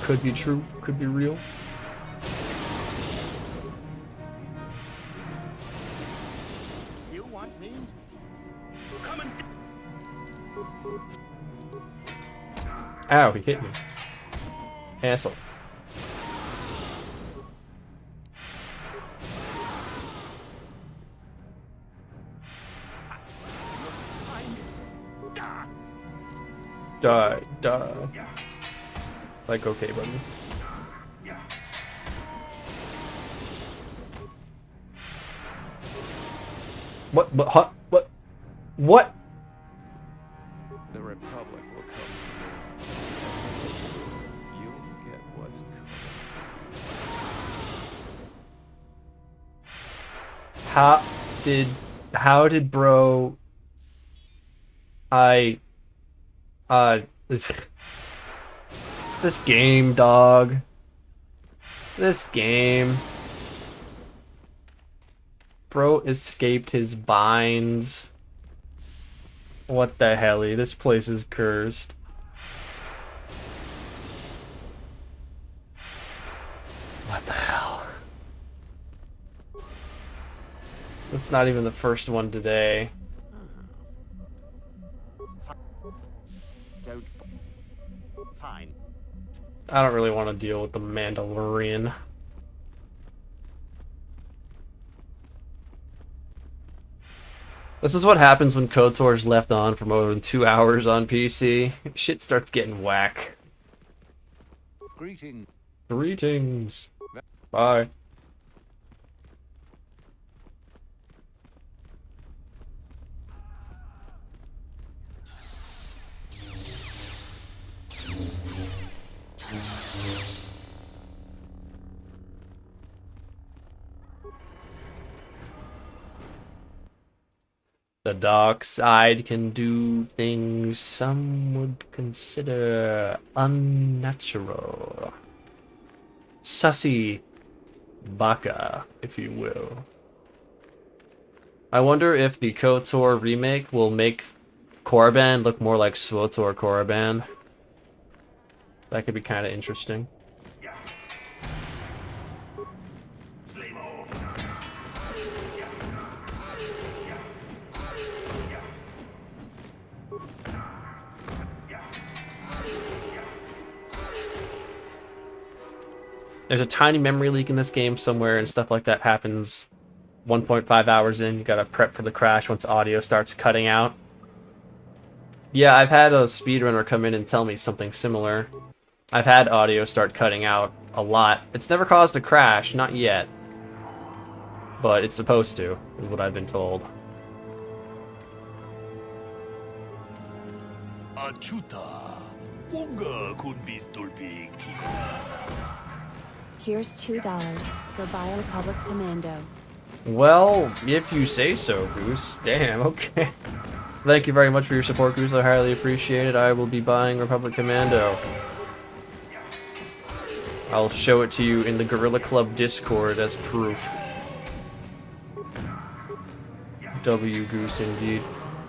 Could be true, could be real. You want me? Come and... Ow, he hit me. Asshole. Die, die. Like, okay, buddy. What? Huh? What? What? The Republic will come for you. You'll get what's coming. How did bro... This game, dog. This game. Bro escaped his binds. What the helly? This place is cursed. What the hell? That's not even the first one today. Fine. I don't really want to deal with the Mandalorian. This is what happens when KOTOR's left on for more than 2 hours on PC. Shit starts getting whack. Greetings. Greetings. Bye. The dark side can do things some would consider unnatural. Sussy baka, if you will. I wonder if the KOTOR remake will make Korriban look more like SWTOR Korriban. That could be kind of interesting. There's a tiny memory leak in this game somewhere, and stuff like that happens 1.5 hours in. You gotta prep for the crash once audio starts cutting out. Yeah, I've had a speedrunner come in and tell me something similar. I've had audio start cutting out a lot. It's never caused a crash, not yet. But it's supposed to, is what I've been told. Here's $2 for Biopublic Commando. Well, if you say so, Goose. Damn, okay. Thank you very much for your support, Goose. I highly appreciate it. I will be buying Republic Commando. I'll show it to you in the Gorilla Club Discord as proof. W Goose, indeed.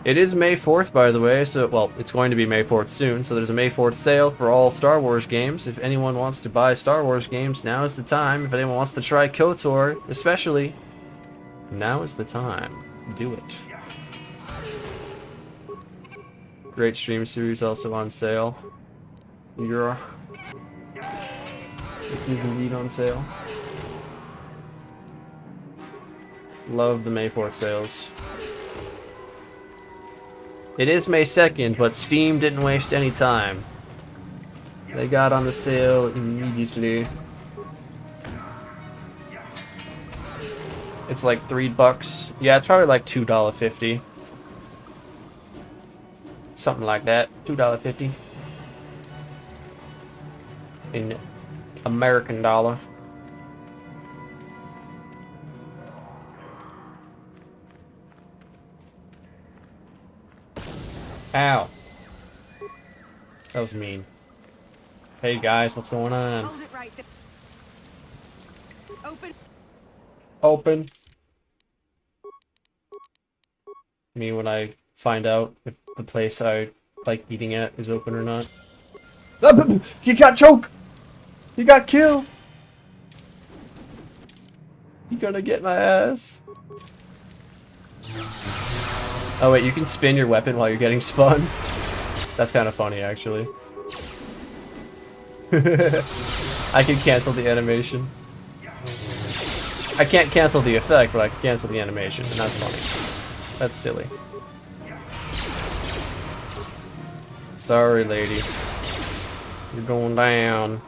It is May 4th, by the way, so, well, it's going to be May 4th soon, so there's a May 4th sale for all Star Wars games. If anyone wants to buy Star Wars games, now is the time. If anyone wants to try KOTOR, especially, now is the time. Do it. Great stream series also on sale. It is indeed on sale. Love the May 4th sales. It is May 2nd, but Steam didn't waste any time. They got on the sale immediately. It's like $3. Yeah, it's probably like $2.50. Something like that. $2.50. In American dollar. Ow. That was mean. Hey guys, what's going on? Hold it right there. Open. Open. Me when I find out if the place I like eating at is open or not. He got choked! He got killed! You gonna get my ass? Oh wait, you can spin your weapon while you're getting spun? That's kind of funny, actually. I can cancel the animation. I can't cancel the effect, but I can cancel the animation, and that's funny. That's silly. Sorry, lady. You're going down.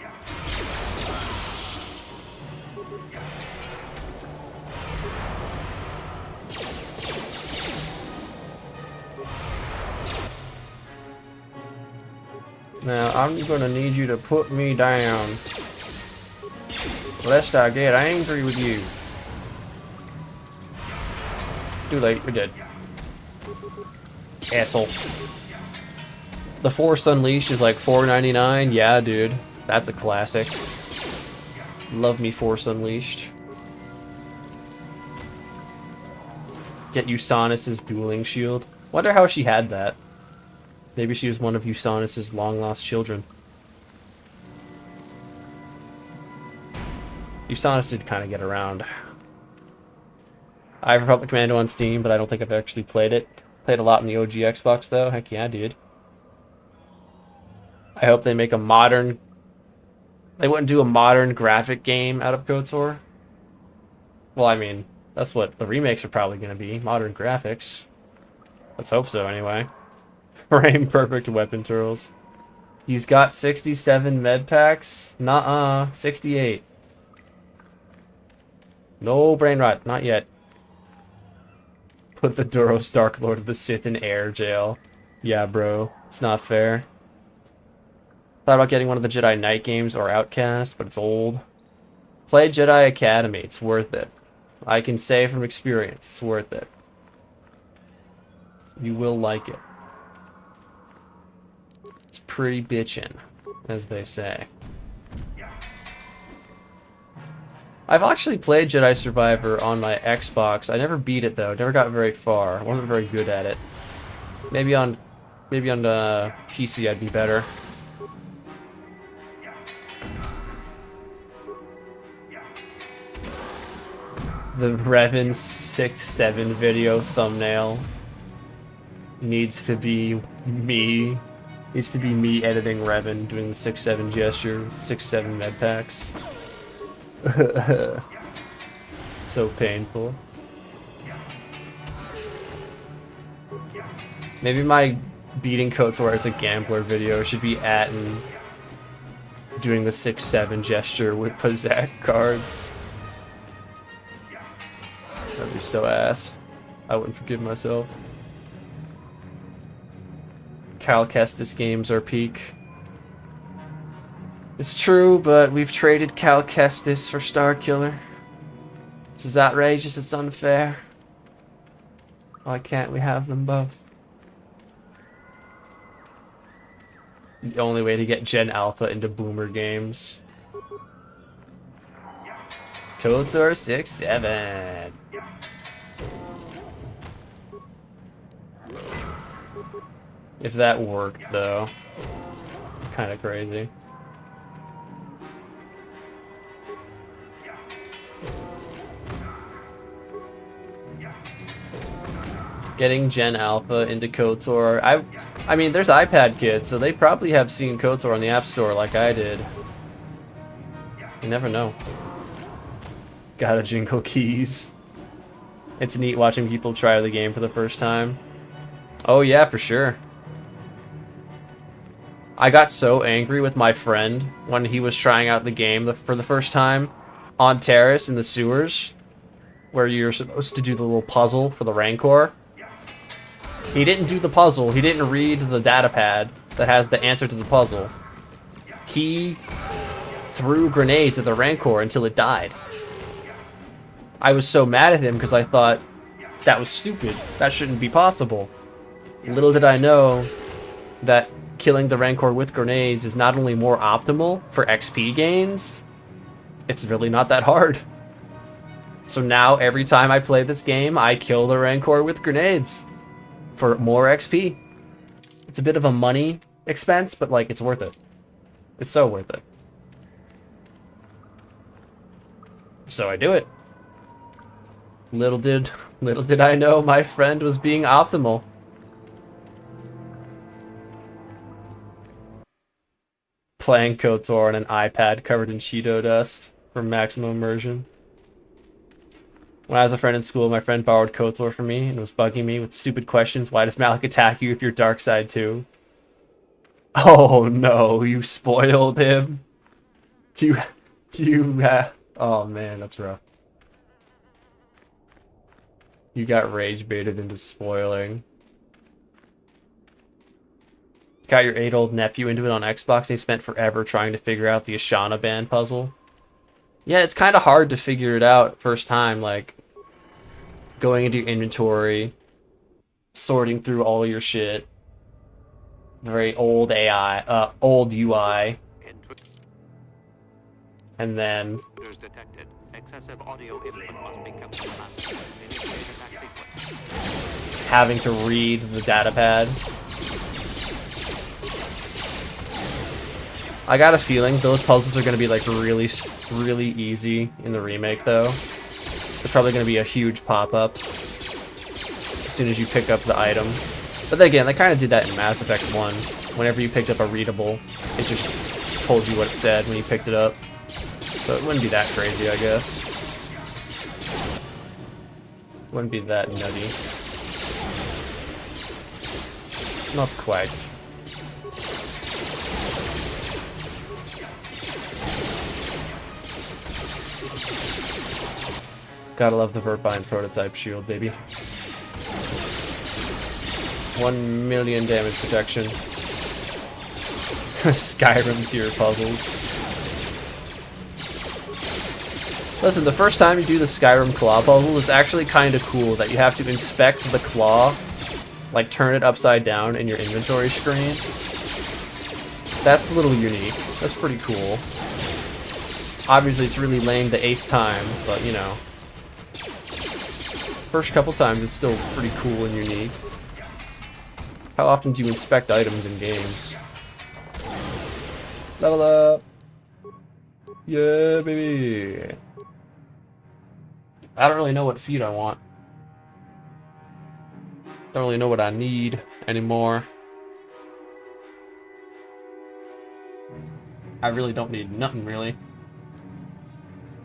Now, I'm gonna need you to put me down, lest I get angry with you. Too late. You're dead. Asshole. The Force Unleashed is like $4.99. Yeah, dude. That's a classic. Love me Force Unleashed. Get Usanis's dueling shield. Wonder how she had that. Maybe she was one of Usanis's long-lost children. Usanis did kind of get around. I have Republic Commando on Steam, but I don't think I've actually played it. Played a lot in the OG Xbox, though. Heck yeah, dude. I hope they make a modern... They wouldn't do a modern graphic game out of KOTOR. Well, I mean, that's what the remakes are probably going to be. Modern graphics. Let's hope so, anyway. Frame perfect weapon turtles. He's got 67 med packs? Nuh-uh. 68. No brain rot. Not yet. Put the Duros Dark Lord of the Sith in air jail. Yeah, bro. It's not fair. Thought about getting one of the Jedi Knight games or Outcast, but it's old. Play Jedi Academy. It's worth it. I can say from experience, it's worth it. You will like it. It's pretty bitchin', as they say. I've actually played Jedi Survivor on my Xbox. I never beat it though. Never got very far. I wasn't very good at it. Maybe on PC I'd be better. The Revan 6-7 video thumbnail needs to be me. Needs to be me editing Revan doing the 6-7 gesture with 6-7 med packs. So painful. Maybe my beating KOTOR as a gambler video should be Atten doing the 6-7 gesture with Pazak cards. That'd be so ass. I wouldn't forgive myself. Cal Kestis games are peak. It's true, but we've traded Cal Kestis for Starkiller. This is outrageous, it's unfair. Why can't we have them both? The only way to get Gen Alpha into boomer games. KOTOR 6-7. If that worked, though. Kind of crazy. Getting Gen Alpha into KOTOR. I mean, there's iPad kids, so they probably have seen KOTOR on the App Store like I did. You never know. Gotta jingle keys. It's neat watching people try the game for the first time. Oh yeah, for sure. I got so angry with my friend when he was trying out the game for the first time on Terrace in the sewers, where you're supposed to do the little puzzle for the Rancor. He didn't do the puzzle. He didn't read the data pad that has the answer to the puzzle. He threw grenades at the Rancor until it died. I was so mad at him because I thought that was stupid. That shouldn't be possible. Little did I know that killing the Rancor with grenades is not only more optimal for XP gains, it's really not that hard. So now every time I play this game, I kill the Rancor with grenades for more XP. It's a bit of a money expense, but like it's worth it. It's so worth it. So I do it. Little did I know my friend was being optimal. Playing KOTOR on an iPad covered in Cheeto dust for maximum immersion. When I was a friend in school, my friend borrowed KOTOR from me and was bugging me with stupid questions. Why does Malik attack you if you're dark side too? Oh no, you spoiled him. Oh man, that's rough. You got rage baited into spoiling. Got your 8-year-old nephew into it on Xbox and he spent forever trying to figure out the Ashana band puzzle. Yeah, it's kind of hard to figure it out first time, like going into your inventory, sorting through all your shit. Very old AI, old UI. And then detected. Excessive audio input must be kept fast. having to read the data pad. I got a feeling those puzzles are going to be like really easy in the remake though. There's probably going to be a huge pop-up as soon as you pick up the item. But then again, they kind of did that in Mass Effect 1. Whenever you picked up a readable, it just told you what it said when you picked it up. So it wouldn't be that crazy, I guess. Wouldn't be that nutty. Not quite. Gotta love the Verpine prototype shield, baby. 1 million damage protection. Skyrim tier puzzles. Listen, the first time you do the Skyrim claw puzzle, it's actually kind of cool that you have to inspect the claw, like turn it upside down in your inventory screen. That's a little unique. That's pretty cool. Obviously, it's really lame the 8th time, but you know. First couple times, it's still pretty cool and unique. How often do you inspect items in games? Level up! Yeah, baby! I don't really know what feat I want. Don't really know what I need anymore. I really don't need nothing, really.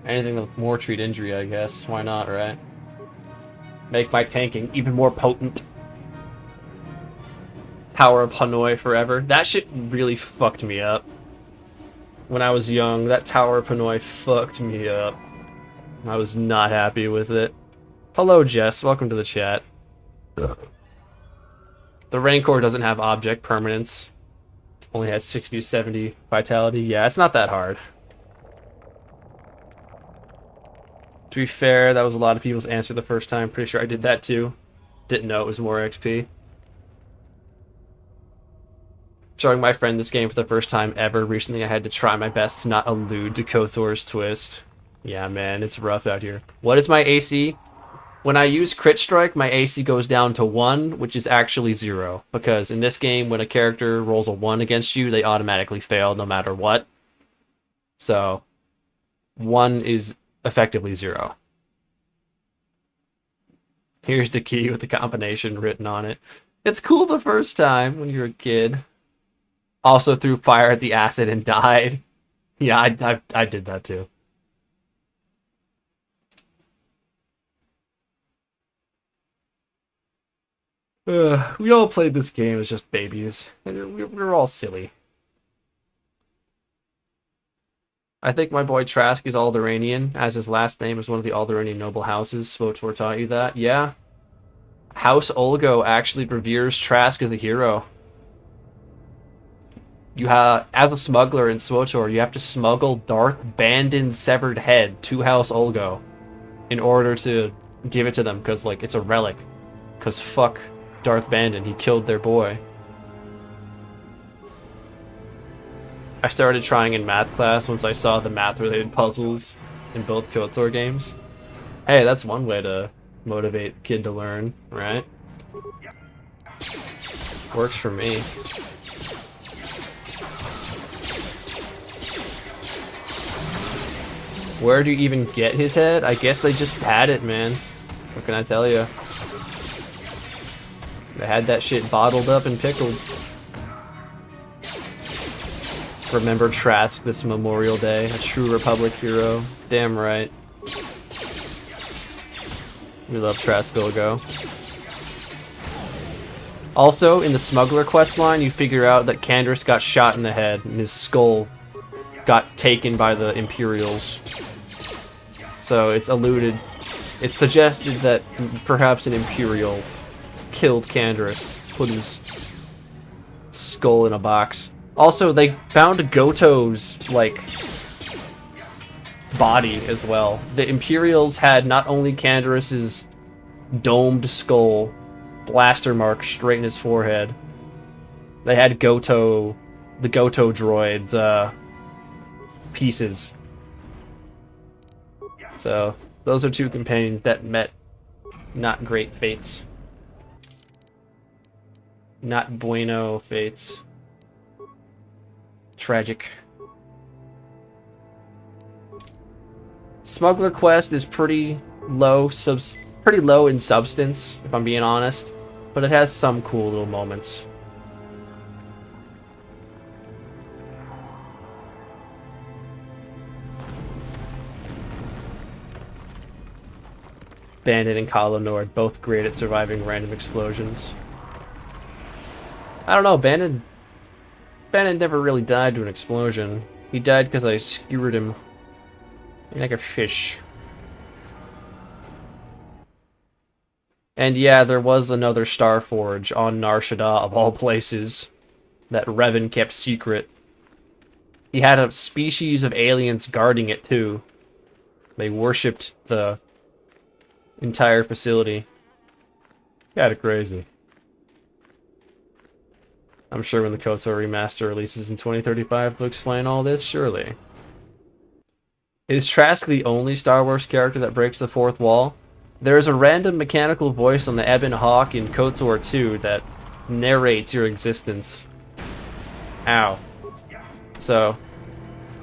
Anything with more treat injury, I guess. Why not, right? Make my tanking even more potent. Tower of Hanoi forever. That shit really fucked me up. When I was young, that Tower of Hanoi fucked me up. I was not happy with it. Hello, Jess. Welcome to the chat. The Rancor doesn't have object permanence. Only has 60 to 70 vitality. Yeah, it's not that hard. To be fair, that was a lot of people's answer the first time. Pretty sure I did that too. Didn't know it was more XP. Showing my friend this game for the first time ever. Recently I had to try my best to not allude to KOTOR's twist. Yeah, man, it's rough out here. What is my AC? When I use Crit Strike, my AC goes down to 1, which is actually 0. Because in this game, when a character rolls a 1 against you, they automatically fail no matter what. So, 1 is effectively 0. Here's the key with the combination written on it. It's cool the first time when you're a kid. Also threw fire at the acid and died. Yeah, I did that too. We all played this game as just babies. And we were all silly. I think my boy Trask is Alderaanian, as his last name is one of the Alderaanian noble houses. SWTOR taught you that. Yeah. House Olgo actually reveres Trask as a hero. You have, as a smuggler in SWTOR, you have to smuggle Darth Bandon's severed head to House Olgo in order to give it to them, because, like, it's a relic. Because fuck Darth Bandon, he killed their boy. I started trying in math class once I saw the math-related puzzles in both KOTOR games. Hey, that's one way to motivate a kid to learn, right? Works for me. Where do you even get his head? I guess they just had it, man. What can I tell you? They had that shit bottled up and pickled. Remember Trask this Memorial Day, a true Republic hero. Damn right. We love Trask Olgo. Also, in the Smuggler questline, you figure out that Canderous got shot in the head and his skull got taken by the Imperials. So it's alluded, it's suggested that perhaps an Imperial killed Canderous, put his skull in a box. Also, they found Goto's, like, body as well. The Imperials had not only Canderous's domed skull, blaster mark straight in his forehead. They had the Goto droid's pieces. So those are two companions that met not great fates. Not bueno fates. Tragic. Smuggler Quest is pretty low in substance, if I'm being honest, but it has some cool little moments. Bandit and Kala Nord, both great at surviving random explosions. I don't know, Bandit never really died to an explosion. He died because I skewered him like a fish. And yeah, there was another Star Forge on Nar Shaddaa, of all places, that Revan kept secret. He had a species of aliens guarding it too. They worshipped the entire facility. Kinda crazy. I'm sure when the KOTOR remaster releases in 2035 they'll explain all this, surely. Is Trask the only Star Wars character that breaks the fourth wall? There is a random mechanical voice on the Ebon Hawk in KOTOR 2 that narrates your existence. Ow. So,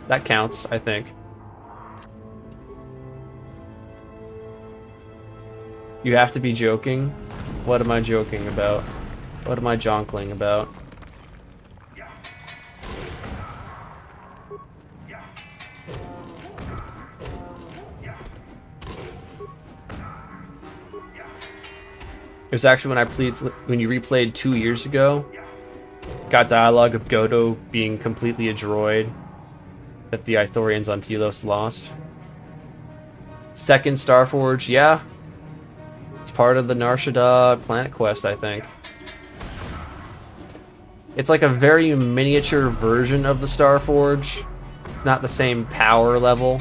that counts, I think. You have to be joking? What am I joking about? What am I jonkling about? It was actually when you replayed 2 years ago, got dialogue of Goto being completely a droid that the Ithorians on Telos lost. Second Starforge, yeah. It's part of the Nar Shaddaa Planet Quest, I think. It's like a very miniature version of the Starforge. It's not the same power level,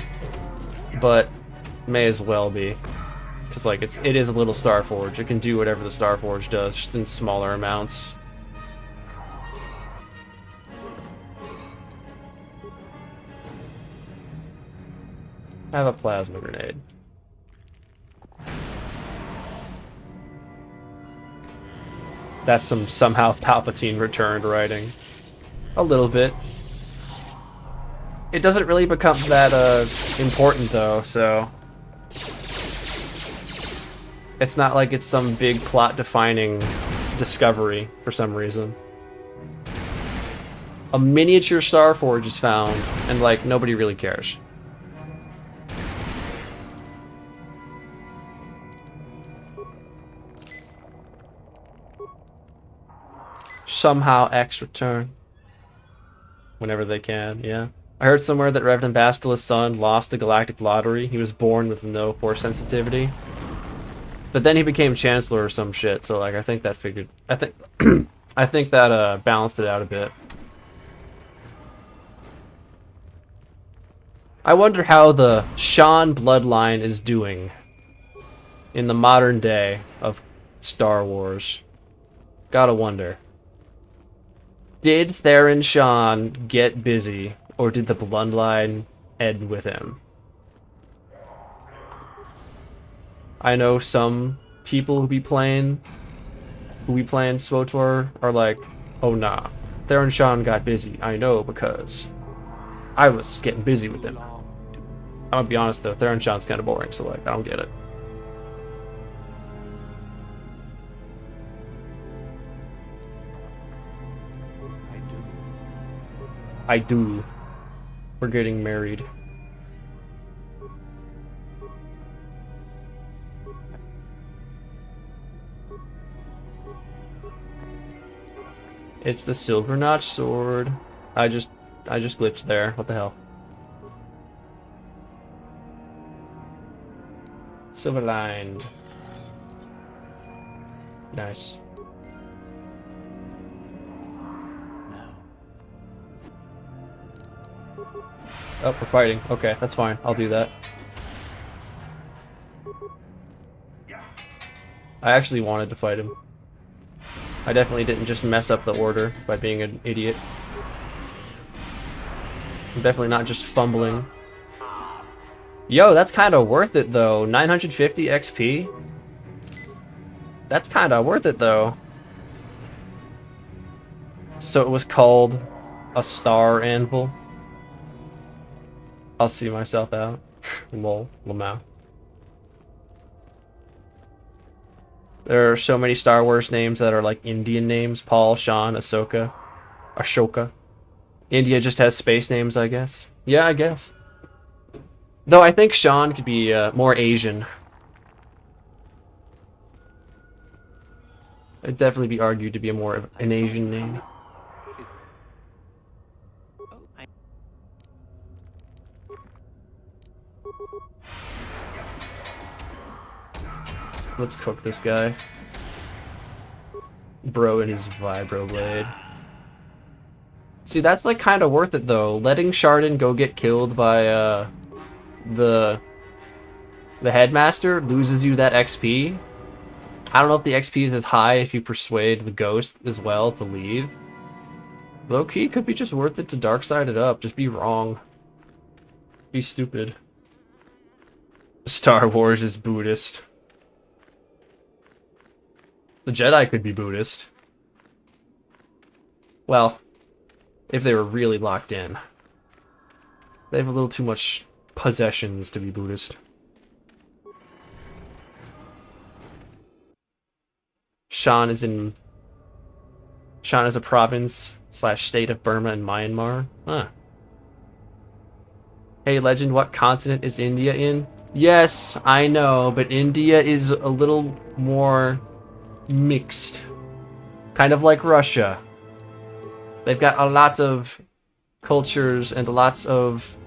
but may as well be. Because like it is a little Starforge. It can do whatever the Starforge does, just in smaller amounts. I have a plasma grenade. That's some somehow Palpatine returned writing. A little bit. It doesn't really become that important though, so it's not like it's some big plot-defining discovery for some reason. A miniature Starforge is found, and like nobody really cares. Somehow X return. Whenever they can, yeah. I heard somewhere that Reverend Bastila's son lost the galactic lottery. He was born with no force sensitivity. But then he became Chancellor or some shit, so like I think that I think that balanced it out a bit. I wonder how the Shan bloodline is doing in the modern day of Star Wars. Gotta wonder. Did Theron Shan get busy, or did the bloodline end with him? I know some people who be playing SWTOR are like, oh nah, Theron Shan got busy. I know because I was getting busy with him. I'm gonna be honest though, Theron Shan's kind of boring, so like, I don't get it. I do. We're getting married. It's the silver notch sword. I just glitched there. What the hell? Silver line. Nice. Oh, we're fighting. Okay, that's fine. I'll do that. I actually wanted to fight him. I definitely didn't just mess up the order by being an idiot. I'm definitely not just fumbling. Yo, that's kind of worth it though. 950 XP? That's kind of worth it though. So it was called a star anvil. I'll see myself out. Lol, lamau. There are so many Star Wars names that are like Indian names. Paul, Sean, Ahsoka, Ashoka. India just has space names, I guess. Yeah, I guess. Though I think Sean could be more Asian. It'd definitely be argued to be a more of an Asian name. Let's cook this guy. Bro and his vibro blade. See, that's like kind of worth it though. Letting Chardon go get killed by the headmaster loses you that XP. I don't know if the XP is as high if you persuade the ghost as well to leave. Low key could be just worth it to dark side it up. Just be wrong. Be stupid. Star Wars is Buddhist. The Jedi could be Buddhist. Well, if they were really locked in. They have a little too much possessions to be Buddhist. Shan is a province / state of Burma and Myanmar. Huh. Hey legend, what continent is India in? Yes, I know, but India is a little more mixed. Kind of like Russia. They've got a lot of cultures and lots of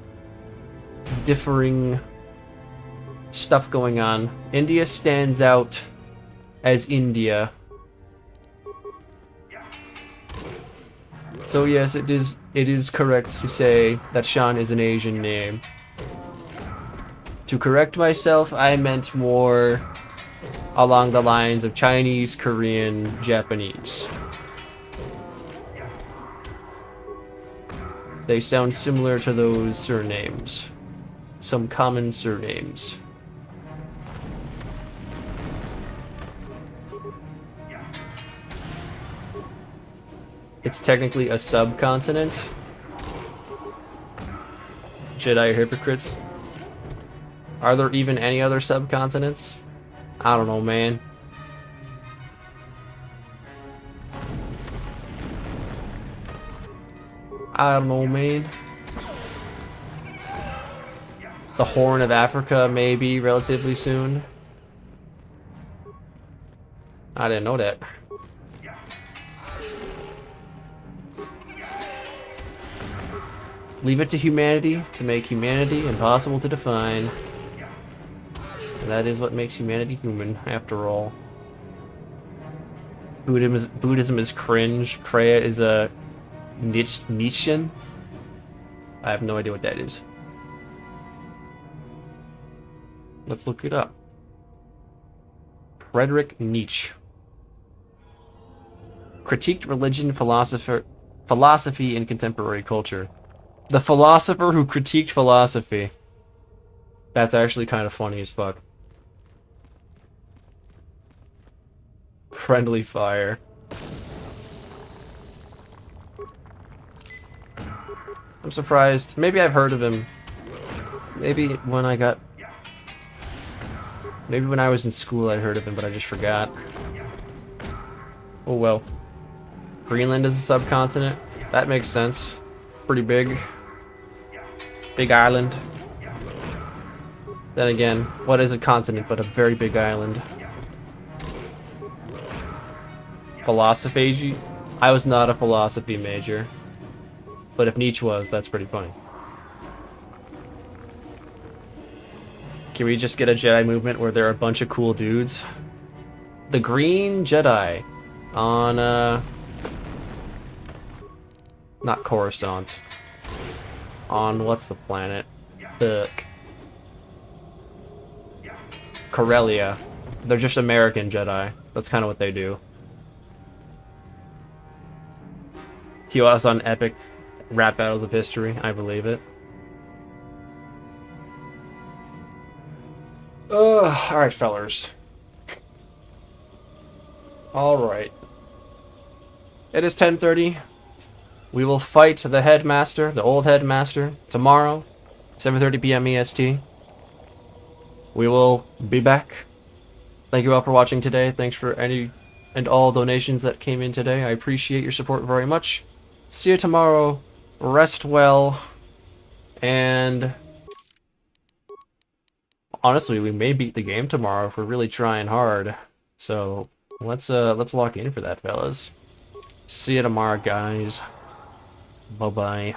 differing stuff going on. India stands out as India. So yes, it is correct to say that Shan is an Asian name. To correct myself, I meant more along the lines of Chinese, Korean, Japanese. They sound similar to those surnames. Some common surnames. It's technically a subcontinent. Jedi are hypocrites. Are there even any other subcontinents? I don't know, man. I don't know, man. The Horn of Africa, maybe, relatively soon. I didn't know that. Leave it to humanity to make humanity impossible to define. And that is what makes humanity human, after all. Buddhism is cringe. Kreia is a Nietzschean. I have no idea what that is. Let's look it up. Friedrich Nietzsche. Critiqued religion, philosophy, and contemporary culture. The philosopher who critiqued philosophy. That's actually kind of funny as fuck. Friendly fire. I'm surprised. Maybe I've heard of him. Maybe when I was in school I heard of him, but I just forgot. Oh well. Greenland is a subcontinent. That makes sense. Pretty big. Big island. Then again, what is a continent but a very big island? Philosophy? I was not a philosophy major. But if Nietzsche was, that's pretty funny. Can we just get a Jedi movement where there are a bunch of cool dudes? The Green Jedi. On, not Coruscant. On, what's the planet? The... Corellia. They're just American Jedi. That's kind of what they do. TOS on epic rap battles of history. I believe it. Alright, fellers. Alright. It is 10:30. We will fight the headmaster, the old headmaster, tomorrow, 7:30 p.m. EST. We will be back. Thank you all for watching today. Thanks for any and all donations that came in today. I appreciate your support very much. See you tomorrow. Rest well. And honestly, we may beat the game tomorrow if we're really trying hard. So let's lock in for that, fellas. See you tomorrow, guys. Bye-bye.